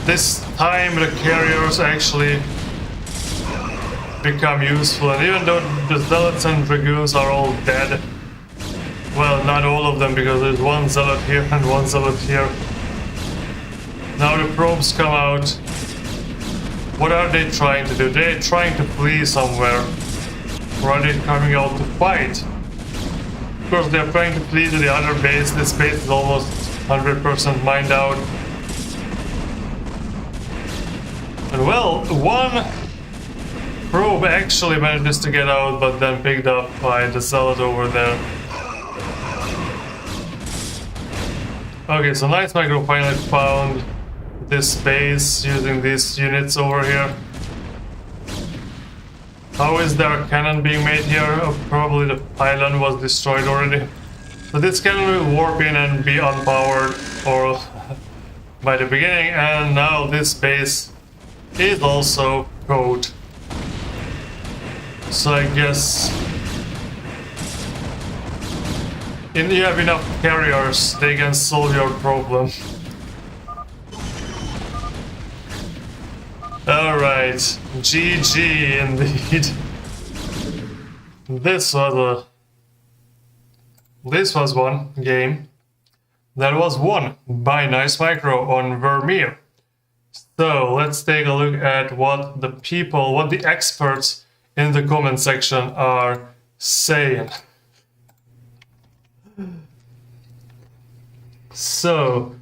This time the carriers actually become useful, and even though the Zealots and Dragoons are all dead, well, not all of them, because there's 1 Zealot here and 1 Zealot here. Now the probes come out. What are they trying to do? They're trying to flee somewhere. Or are they coming out to fight? Of course, they're trying to flee to the other base. This base is almost 100% mined out. And well, 1 probe actually manages to get out, but then picked up by the Zealot over there. Okay, so Nice Micro finally found this base using these units over here. How is there a cannon being made here? Oh, probably the island was destroyed already. So this can warp in and be unpowered or by the beginning, and now this base is also code. So I guess if you have enough carriers, they can solve your problem. Alright, GG indeed. This was one game that was won by Nice Micro on Vermeer. So let's take a look at what the experts in the comment section are saying. So,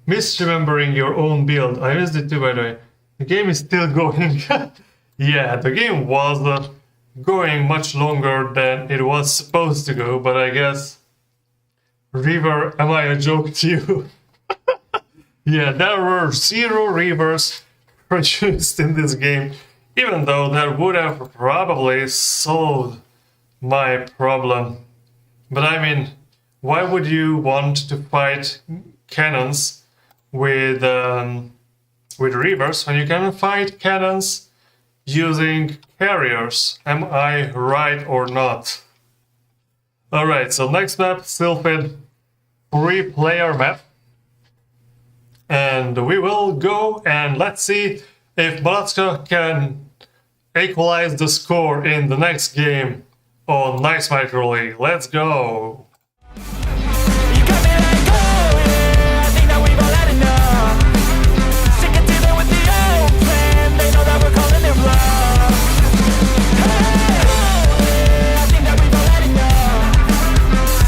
misremembering your own build. I missed it too, by the way. The game is still going. Yeah, the game was going much longer than it was supposed to go, but I guess... River, am I a joke to you? Yeah, there were 0 rivers produced in this game, even though that would have probably solved my problem. But I mean, why would you want to fight cannons with rivers when you can fight cannons using carriers? Am I right or not? Alright, so next map, Sylphid 3-player map. And we will go and let's see if Balatska can equalize the score in the next game on Nice Micro League. Let's go! You got me let go, yeah. I think that we've all had enough. Sick of dealing with the old plan. They know that we're calling it bluff. Hey, I think that we've all had enough.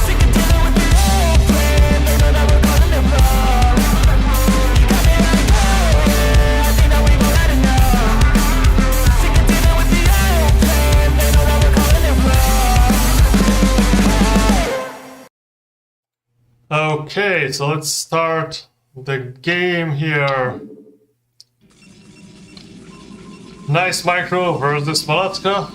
Sick of dealing with the old plan. They know that we're calling it bluff. You got me let go, yeah. I think that we've all had enough. Sick of dealing with the old plan. They know that we're calling it bluff. Okay, so let's start the game here. Nice Micro versus Balatska.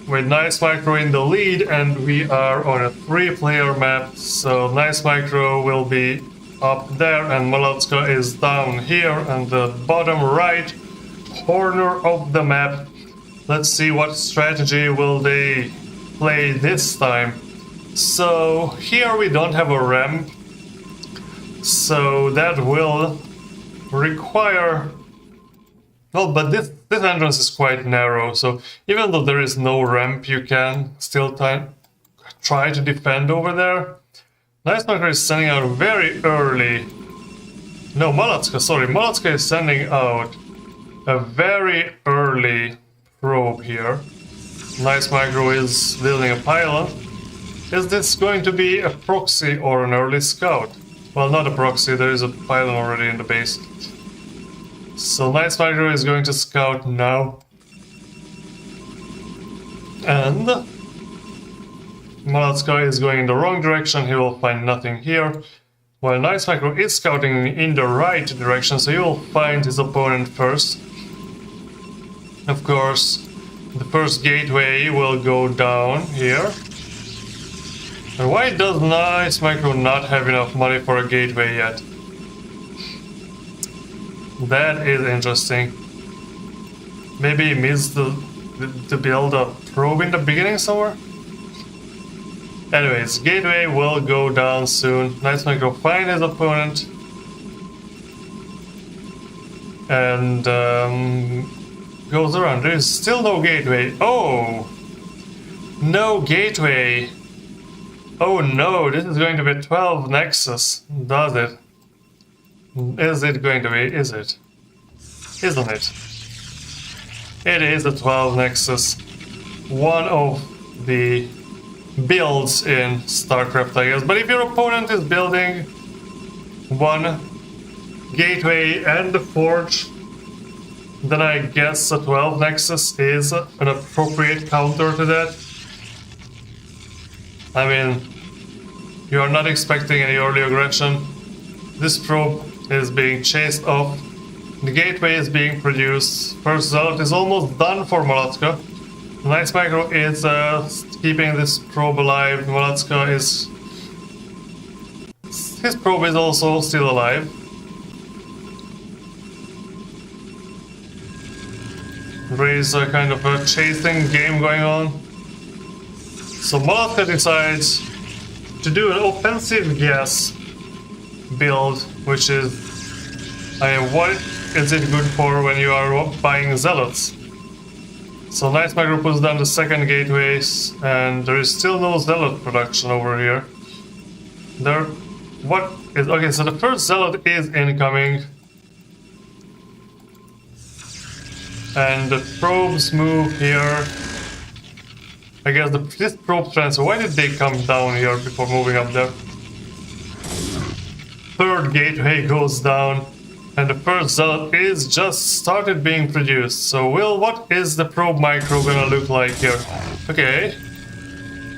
With Nice Micro in the lead, and we are on a 3-player map, so Nice Micro will be up there and Balatska is down here on the bottom right corner of the map. Let's see what strategy will they play this time. So here we don't have a ramp, so that will require... Well, but this entrance is quite narrow, so even though there is no ramp, you can still try to defend over there. Nice Micro is sending out very early... No, Balatska is sending out a very early probe here. Nice Micro is building a pylon. Is this going to be a proxy or an early scout? Well, not a proxy, there is a pylon already in the base. So Nice Micro is going to scout now. And Balatska is going in the wrong direction, he will find nothing here. While Nice Micro is scouting in the right direction, so he will find his opponent first. Of course, the first gateway will go down here. And why does Nice Micro not have enough money for a gateway yet? That is interesting. Maybe he missed to build a probe in the beginning somewhere? Anyways, gateway will go down soon. Nice Micro find his opponent. And goes around. There is still no gateway. Oh! No gateway! Oh no, this is going to be 12 Nexus, does it? Is it going to be? Is it? Isn't it? It is a 12 Nexus. One of the builds in StarCraft, I guess. But if your opponent is building one gateway and the forge, then I guess a 12 Nexus is an appropriate counter to that. I mean, you are not expecting any early aggression. This probe is being chased off. The gateway is being produced. First zealot is almost done for Balatska. Nice Micro is keeping this probe alive. Molotska is... His probe is also still alive. There is a kind of a chasing game going on. So Molotka decides to do an offensive gas build, which is... what is it good for when you are buying zealots? So Nice Micro puts down the second gateways, and there is still no zealot production over here. Okay, so the first zealot is incoming. And the probes move here. I guess this probe transfer, why did they come down here before moving up there? Third gateway goes down. And the first zealot is just started being produced. So what is the probe micro gonna look like here? Okay.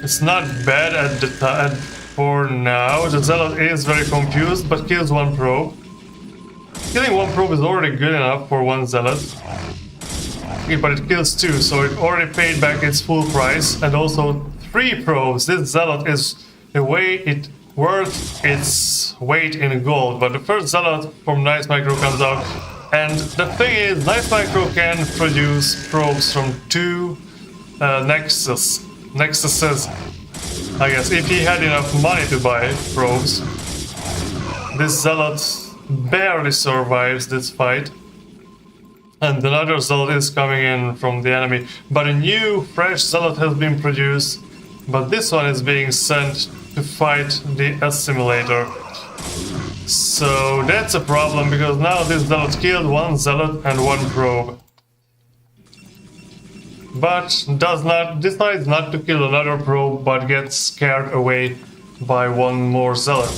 It's not bad at the time for now. The zealot is very confused, but kills one probe. Killing one probe is already good enough for one zealot. Okay, but it kills two, so it already paid back its full price. And also 3 probes. This zealot is the way it worth its weight in gold, but the first zealot from Nice Micro comes out, and the thing is, Nice Micro can produce probes from 2 nexuses. I guess if he had enough money to buy probes. This zealot barely survives this fight, and another zealot is coming in from the enemy, but a new fresh zealot has been produced, but this one is being sent to fight the assimilator. So that's a problem, because now this zealot killed 1 zealot and 1 probe. But decides not to kill another probe, but gets scared away by 1 more zealot.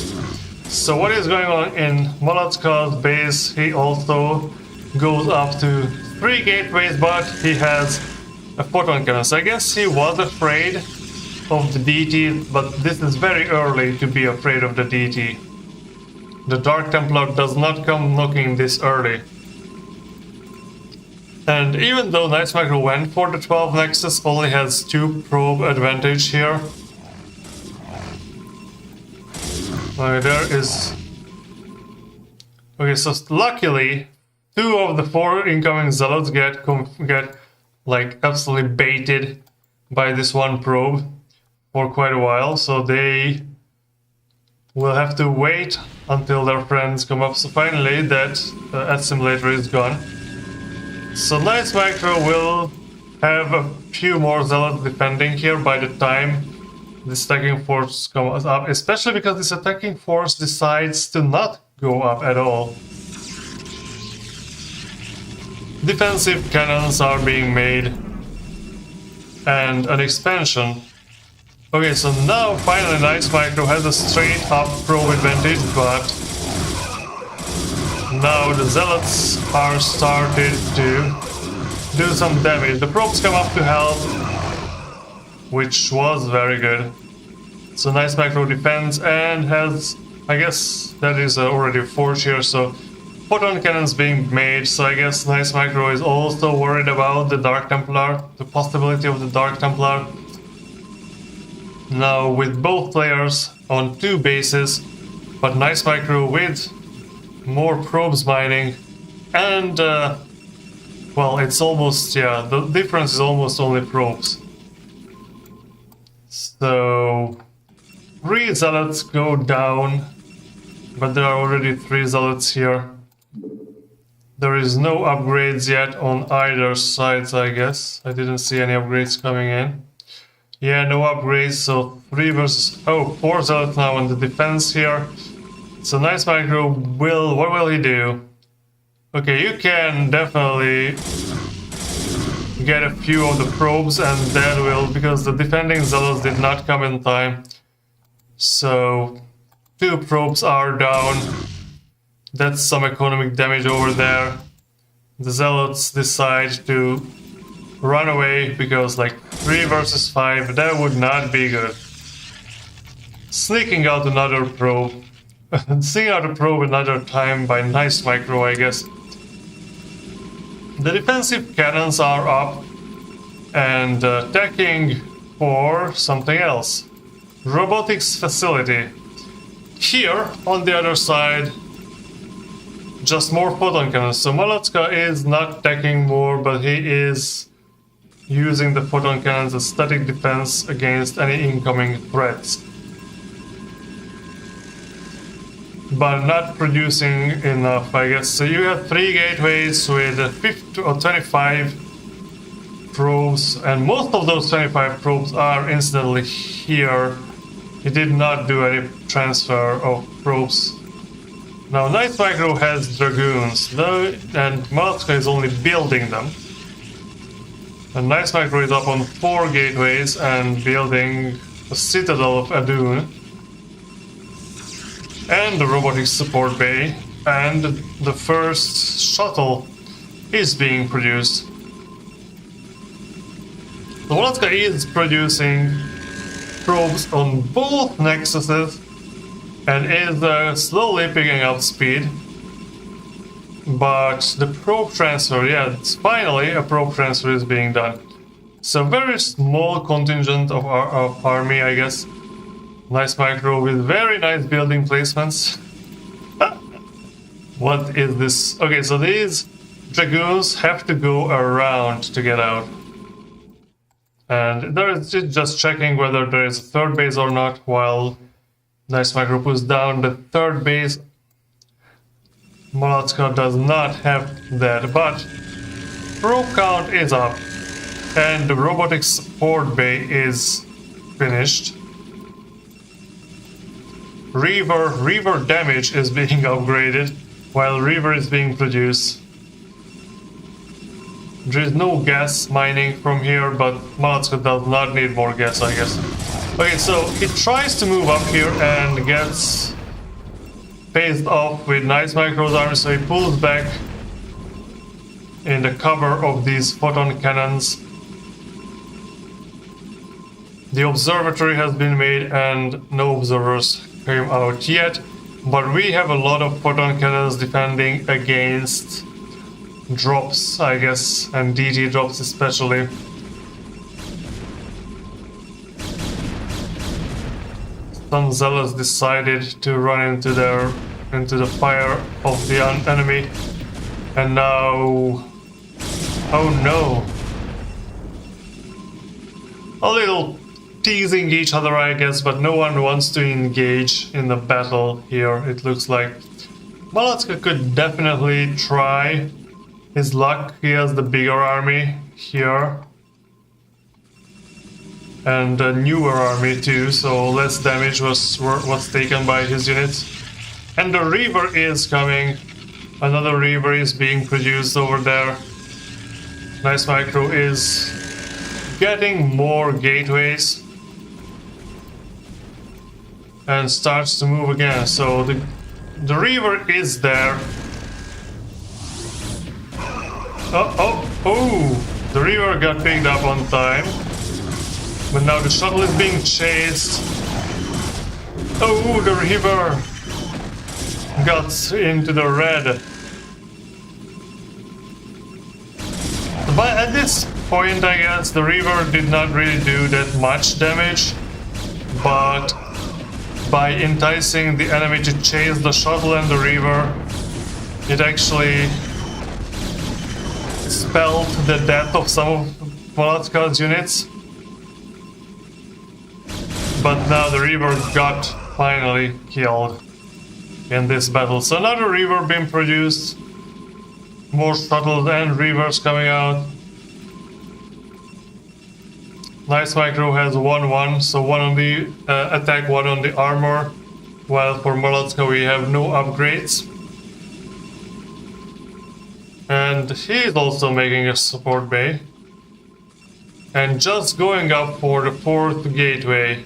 So what is going on in Molotka's base? He also goes up to 3 gateways, but he has a photon cannon. So I guess he was afraid of the DT, but this is very early to be afraid of the DT. The Dark Templar does not come knocking this early. And even though Nice Micro went for the 12 Nexus, only has 2 probe advantage here. There is... Okay, so luckily 2 of the 4 incoming zealots get like absolutely baited by this 1 probe for quite a while, so they will have to wait until their friends come up. So finally that assimilator is gone. So Nice Micro will have a few more zealots defending here by the time this attacking force comes up, especially because this attacking force decides to not go up at all. Defensive cannons are being made, and an expansion. Okay, so now finally Nice Micro has a straight up probe advantage, but now the zealots are started to do some damage. The probes come up to help, which was very good. So Nice Micro defends and has, I guess that is already a forge here, so photon cannons being made. So I guess Nice Micro is also worried about the Dark Templar, the possibility of the Dark Templar. Now with both players on 2 bases, but Nice Micro with more probes mining, and well, it's almost, yeah, the difference is almost only probes. So 3 zealots go down, but there are already 3 zealots here. There is no upgrades yet on either side, I guess. I didn't see any upgrades coming in. Yeah, no upgrades, so 3 versus... Oh, 4 zealots now on the defense here. So Nice Micro will... What will he do? Okay, you can definitely get a few of the probes, and that will... Because the defending zealots did not come in time. So 2 probes are down. That's some economic damage over there. The zealots decide to run away, because like 3 versus 5, that would not be good. Sneaking out another probe. Seeing out a probe another time by Nice Micro, I guess. The defensive cannons are up. and attacking for something else. Robotics facility. Here, on the other side, just more photon cannons. So Molotka is not attacking more, but he is using the photon cannons as static defense against any incoming threats. But not producing enough, I guess. So you have 3 gateways with 50 or 25 probes, and most of those 25 probes are incidentally here. He did not do any transfer of probes. Now Night Micro has dragoons, though, and Molotka is only building them. And Night Micro is up on 4 gateways and building a citadel of Adun. And the robotics support bay, and the first shuttle is being produced. The Molotka is producing probes on both nexuses and is slowly picking up speed. But the probe transfer, yeah, it's finally a probe transfer is being done. So very small contingent of our army, I guess. Nice micro with very nice building placements. What is this? Okay, so these dragoons have to go around to get out. And they're just checking whether there is a third base or not, while Nice micro puts down the third base. Molotka does not have that, but probe count is up. And the robotics support bay is finished. Reaver damage is being upgraded while Reaver is being produced. There is no gas mining from here, but Molotka does not need more gas, I guess. Okay, so he tries to move up here and gets phased off with Nice Micro's army, so he pulls back in the cover of these photon cannons. The observatory has been made and no observers came out yet, but we have a lot of photon cannons defending against drops, I guess, and DT drops especially. Some zealots decided to run into the fire of the enemy, and now, oh no, a little teasing each other, I guess, but no one wants to engage in the battle here, it looks like. Molotka could definitely try his luck. He has the bigger army here. And a newer army too, so less damage was taken by his units. And the Reaver is coming. Another Reaver is being produced over there. Nice Micro is getting more gateways and starts to move again. So the Reaver is there. Oh! The Reaver got picked up on time. But now the shuttle is being chased. Oh, the Reaver got into the red. But at this point, I guess, the Reaver did not really do that much damage. But by enticing the enemy to chase the shuttle and the Reaver, it actually spelled the death of some of Molotka's units. But now the Reaver got finally killed in this battle. So another Reaver being produced. More shuttles and Reavers coming out. Nice Micro has 1-1, so 1 on the attack, 1 on the armor. While for Molotka we have no upgrades. And he is also making a support bay. And just going up for the 4th gateway.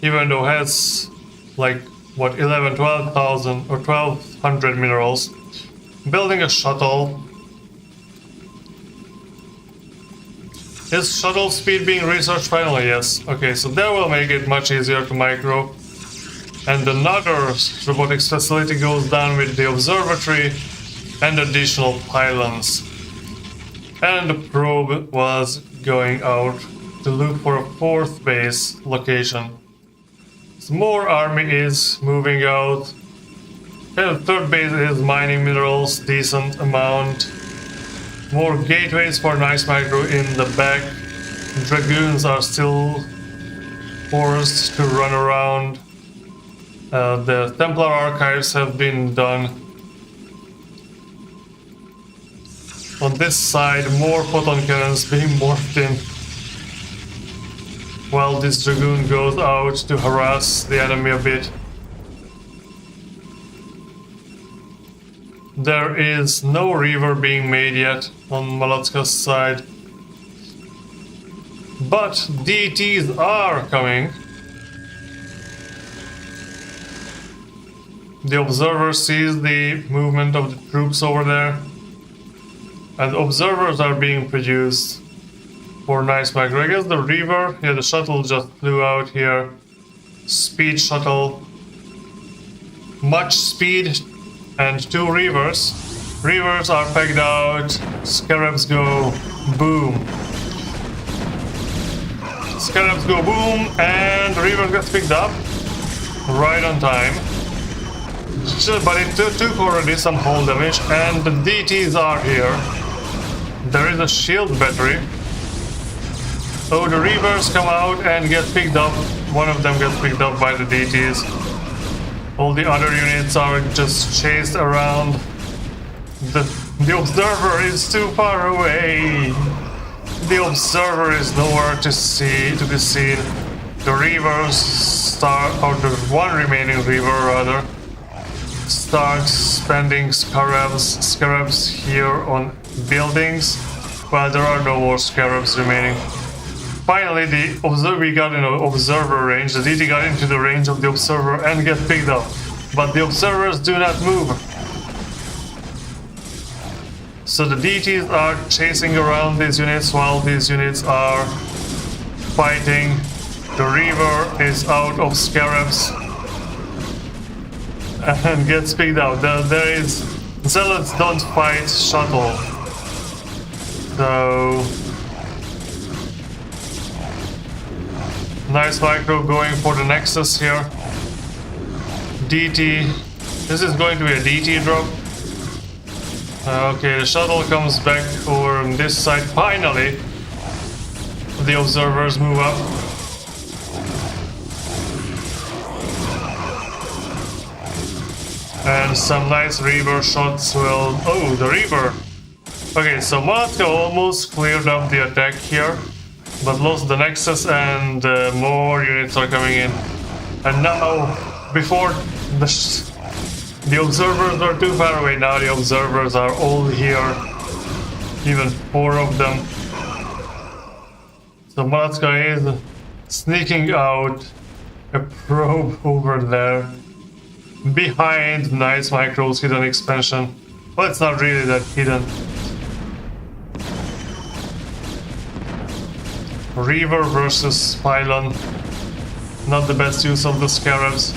Even though it has like what 12,000 or 1,200 minerals, building a shuttle. Is shuttle speed being researched finally? Yes. Okay, so that will make it much easier to micro. And another robotics facility goes down with the observatory and additional pylons. And the probe was going out to look for a fourth base location. So more army is moving out. And the third base is mining minerals, decent amount. More gateways for nice micro in the back. Dragoons are still forced to run around. The Templar archives have been done. On this side, more photon cannons being morphed in. While this Dragoon goes out to harass the enemy a bit. There is no river being made yet on Malotska's side. But DTs are coming. The observer sees the movement of the troops over there. And observers are being produced for nice micro. I guess the river, yeah, the shuttle just flew out here. Speed shuttle. Much speed and 2 rivers. Rivers are pegged out. Scarabs go boom. Scarabs go boom, and the river gets picked up right on time. But it took already some hull damage, and the DTs are here. There is a shield battery. So the Reavers come out and get picked up. One of them gets picked up by the DTs. All the other units are just chased around. The observer is too far away. The observer is nowhere to be seen. The Reavers or the one remaining Reaver rather, starts spending scarabs here on buildings, while there are no more scarabs remaining. Finally, we got in observer range. The DT got into the range of the observer and get picked up, but the observers do not move. So the DTs are chasing around these units while these units are fighting. The Reaver is out of scarabs and gets picked up. There is Zealots don't fight shuttle. So nice micro going for the Nexus here. DT. This is going to be a DT drop. Okay, the shuttle comes back over on this side. Finally, the observers move up. And some nice Reaver shots will... Oh, the Reaver! Okay, so Malatka almost cleared up the attack here, but lost the Nexus, and more units are coming in. And now, before the observers are too far away, now the observers are all here. Even 4 of them. So Malatka is sneaking out a probe over there. Behind nice micro's hidden expansion. Well, it's not really that hidden. Reaver versus Pylon. Not the best use of the scarabs.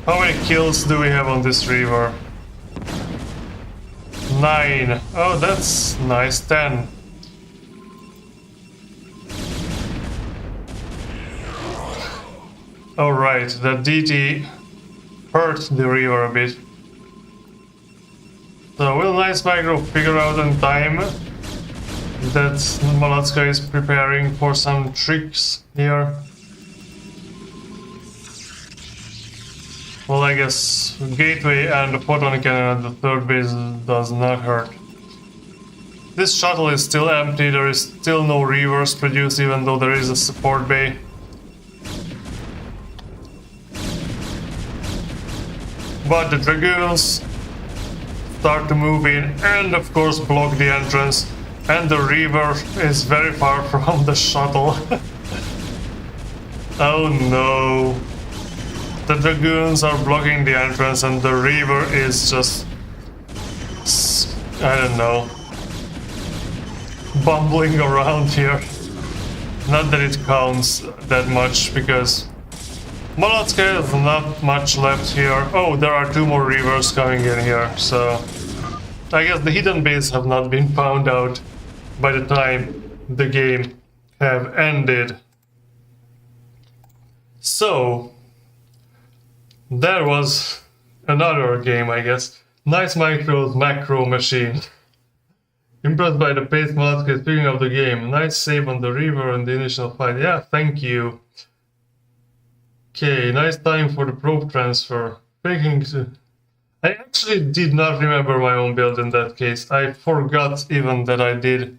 How many kills do we have on this Reaver? 9. Oh, that's nice. 10. Alright, that DT hurt the Reaver a bit. So will Nice Micro figure out in time that Malatka is preparing for some tricks here? Well, I guess Gateway and the Photon Cannon at the third base does not hurt. This shuttle is still empty, there is still no Reavers produced even though there is a support bay. But the Dragoons start to move in and of course block the entrance, and the Reaver is very far from the shuttle. Oh no. The Dragoons are blocking the entrance and the Reaver is just... I don't know. Bumbling around here. Not that it counts that much because Malatka has not much left here. Oh, there are 2 more Reavers coming in here, so I guess the hidden base have not been found out by the time the game have ended. So there was another game, I guess. Nice Micro's Macro Machine. Impressed by the pace Malatka is picking up the game. Nice save on the river in the initial fight. Yeah, thank you. Okay, nice time for the probe transfer. I actually did not remember my own build in that case. I forgot even that I did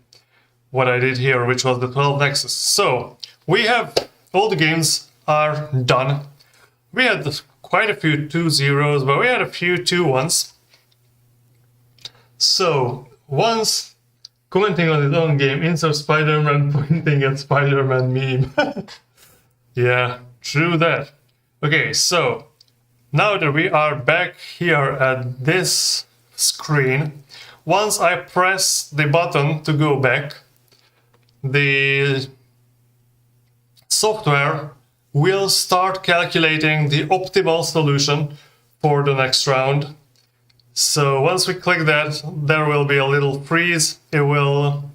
what I did here, which was the 12 Nexus. So, we have all the games are done. We had quite a few 2-0s, but we had a few 2-1s. So, once commenting on his own game, insert Spider-Man pointing at Spider-Man meme. Yeah, true that. Okay, so now that we are back here at this screen, once I press the button to go back, the software will start calculating the optimal solution for the next round. So once we click that, there will be a little freeze. It will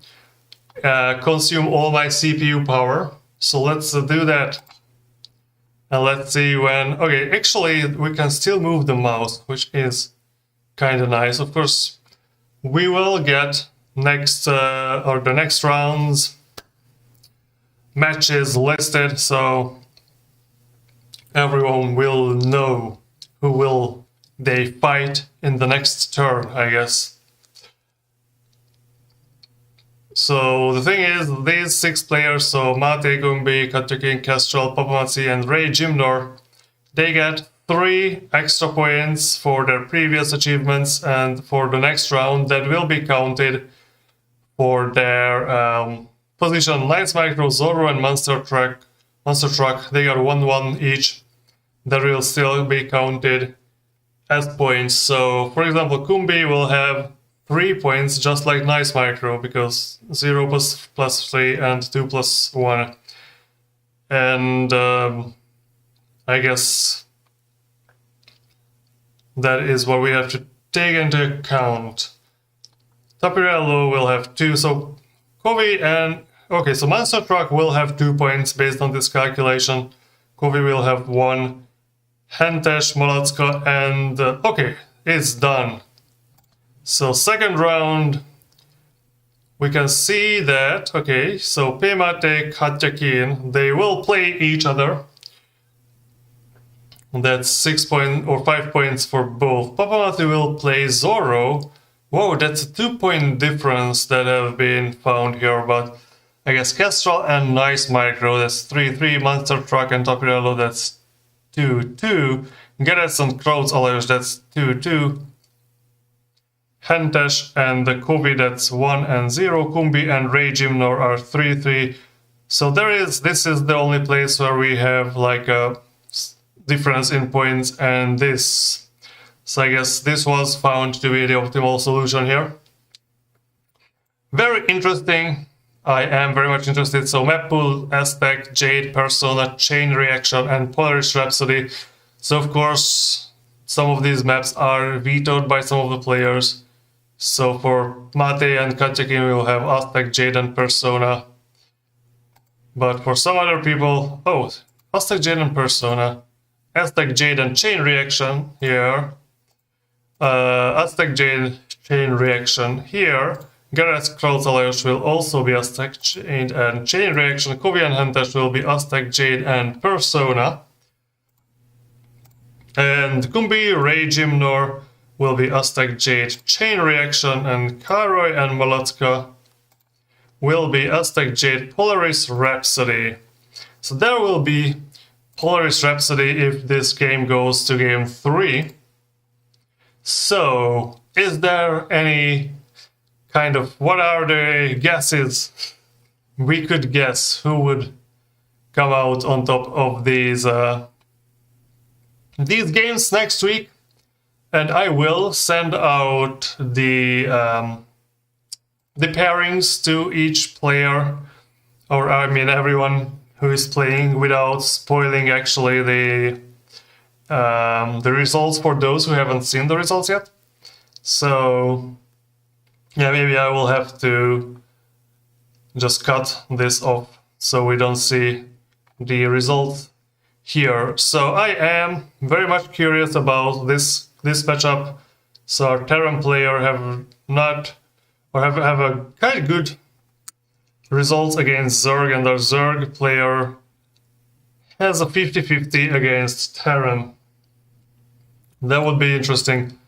consume all my CPU power. So let's do that. And let's see when... Okay, actually, we can still move the mouse, which is kind of nice. Of course, we will get the next round's matches listed, so everyone will know who will they fight in the next turn, I guess. So the thing is, these 6 players, so Mate, Gumbi, Katja, Kean, Khestral, Papamatsi, and Ray Jimnor, they get 3 extra points for their previous achievements, and for the next round that will be counted for their position. Lights Micro, Zorro, and Monster Truck, they got 1-1 each. That will still be counted as points. So, for example, Kumbi will have 3 points, just like Nice Micro, because 0 plus 3 and 2 plus 1. And I guess that is what we have to take into account. Tapirello will have 2, so Kovi and... Okay, so Monster Truck will have 2 points based on this calculation. Kovi will have 1. Hentes, Molotska, and... okay, it's done. So second round, we can see that, okay, so Pemate, Katja, Kean, they will play each other. That's 6 points or 5 points for both. Papamati will play Zorro. Whoa, that's a 2-point difference that have been found here, but I guess Khestral and Nice Micro, that's 3-3, Monster Truck and Tapirello, that's 2-2. Geresz and Krauts Alers, that's 2-2. Hentes and the Kovi, that's 1-0. Kumbi and Ray Jimnor are 3-3. So this is the only place where we have like a difference in points, and this. So I guess this was found to be the optimal solution here. Very interesting. I am very much interested. So Map Pool, Aztec, Jade, Persona, Chain Reaction, and Polaris Rhapsody. So of course, some of these maps are vetoed by some of the players. So for Mate and Katja, we will have Aztec, Jade, and Persona. But for some other people, oh, Aztec, Jade, and Persona. Aztec, Jade, and Chain Reaction here. Aztec, Jade, Chain Reaction here. Geresz, Krauts Alliance will also be Aztec, Jade, and Chain Reaction. Kovi and Hentes will be Aztec, Jade, and Persona. And Kumbi, Ray, Jimnor will be Aztec, Jade, Chain Reaction, and Karoi and Molotska will be Aztec, Jade, Polaris Rhapsody. So there will be Polaris Rhapsody if this game goes to game 3. So, is there any kind of... what are the guesses we could guess who would come out on top of these games next week? And I will send out the pairings to each player, or I mean everyone who is playing, without spoiling actually the results for those who haven't seen the results yet. So Yeah, maybe I will have to just cut this off so we don't see the result here. So I am very much curious about this matchup. So our Terran player have a kind of good results against Zerg, and our Zerg player has a 50-50 against Terran. That would be interesting.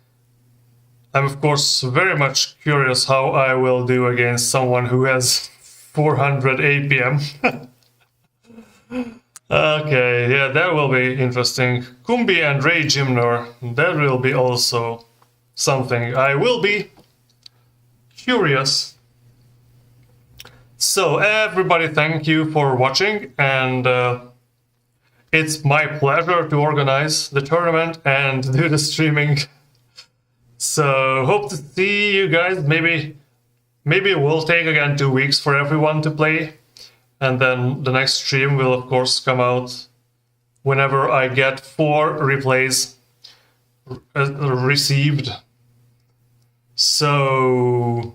I'm of course very much curious how I will do against someone who has 400 APM. Okay, yeah, that will be interesting. Kumbi and Ray Gymnor, that will be also something. I will be curious. So everybody, thank you for watching, and it's my pleasure to organize the tournament and do the streaming. So hope to see you guys. Maybe it will take again 2 weeks for everyone to play, and then the next stream will of course come out whenever I get 4 replays received. So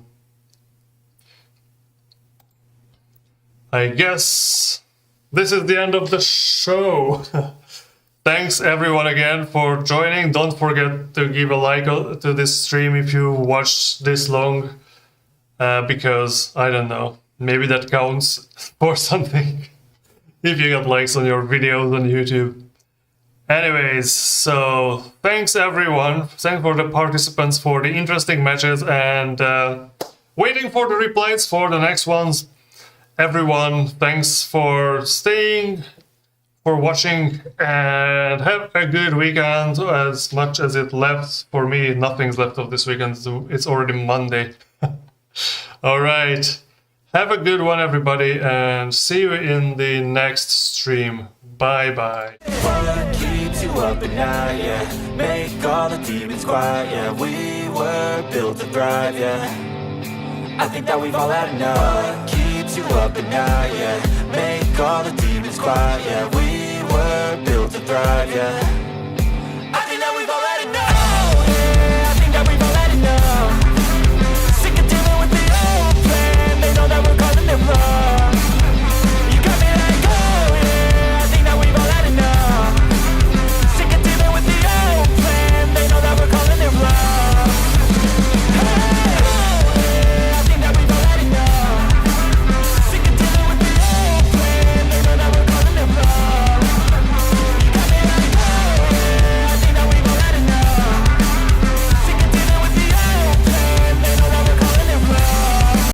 I guess this is the end of the show. Thanks everyone again for joining. Don't forget to give a like to this stream if you watched this long, because I don't know, maybe that counts for something if you get likes on your videos on YouTube. Anyways, so thanks everyone. Thanks for the participants for the interesting matches, and waiting for the replies for the next ones. Everyone, thanks for staying, for watching, and have a good weekend. As much as it left for me, nothing's left of this weekend, so it's already Monday. All right, have a good one everybody, and see you in the next stream. Bye bye. What keeps you up at night, yeah? Make all the demons quiet, yeah. We were built to thrive, yeah. I think that we've all had enough. What keeps you up at night, yeah? Make all the demons quiet, yeah. We were built to thrive, yeah.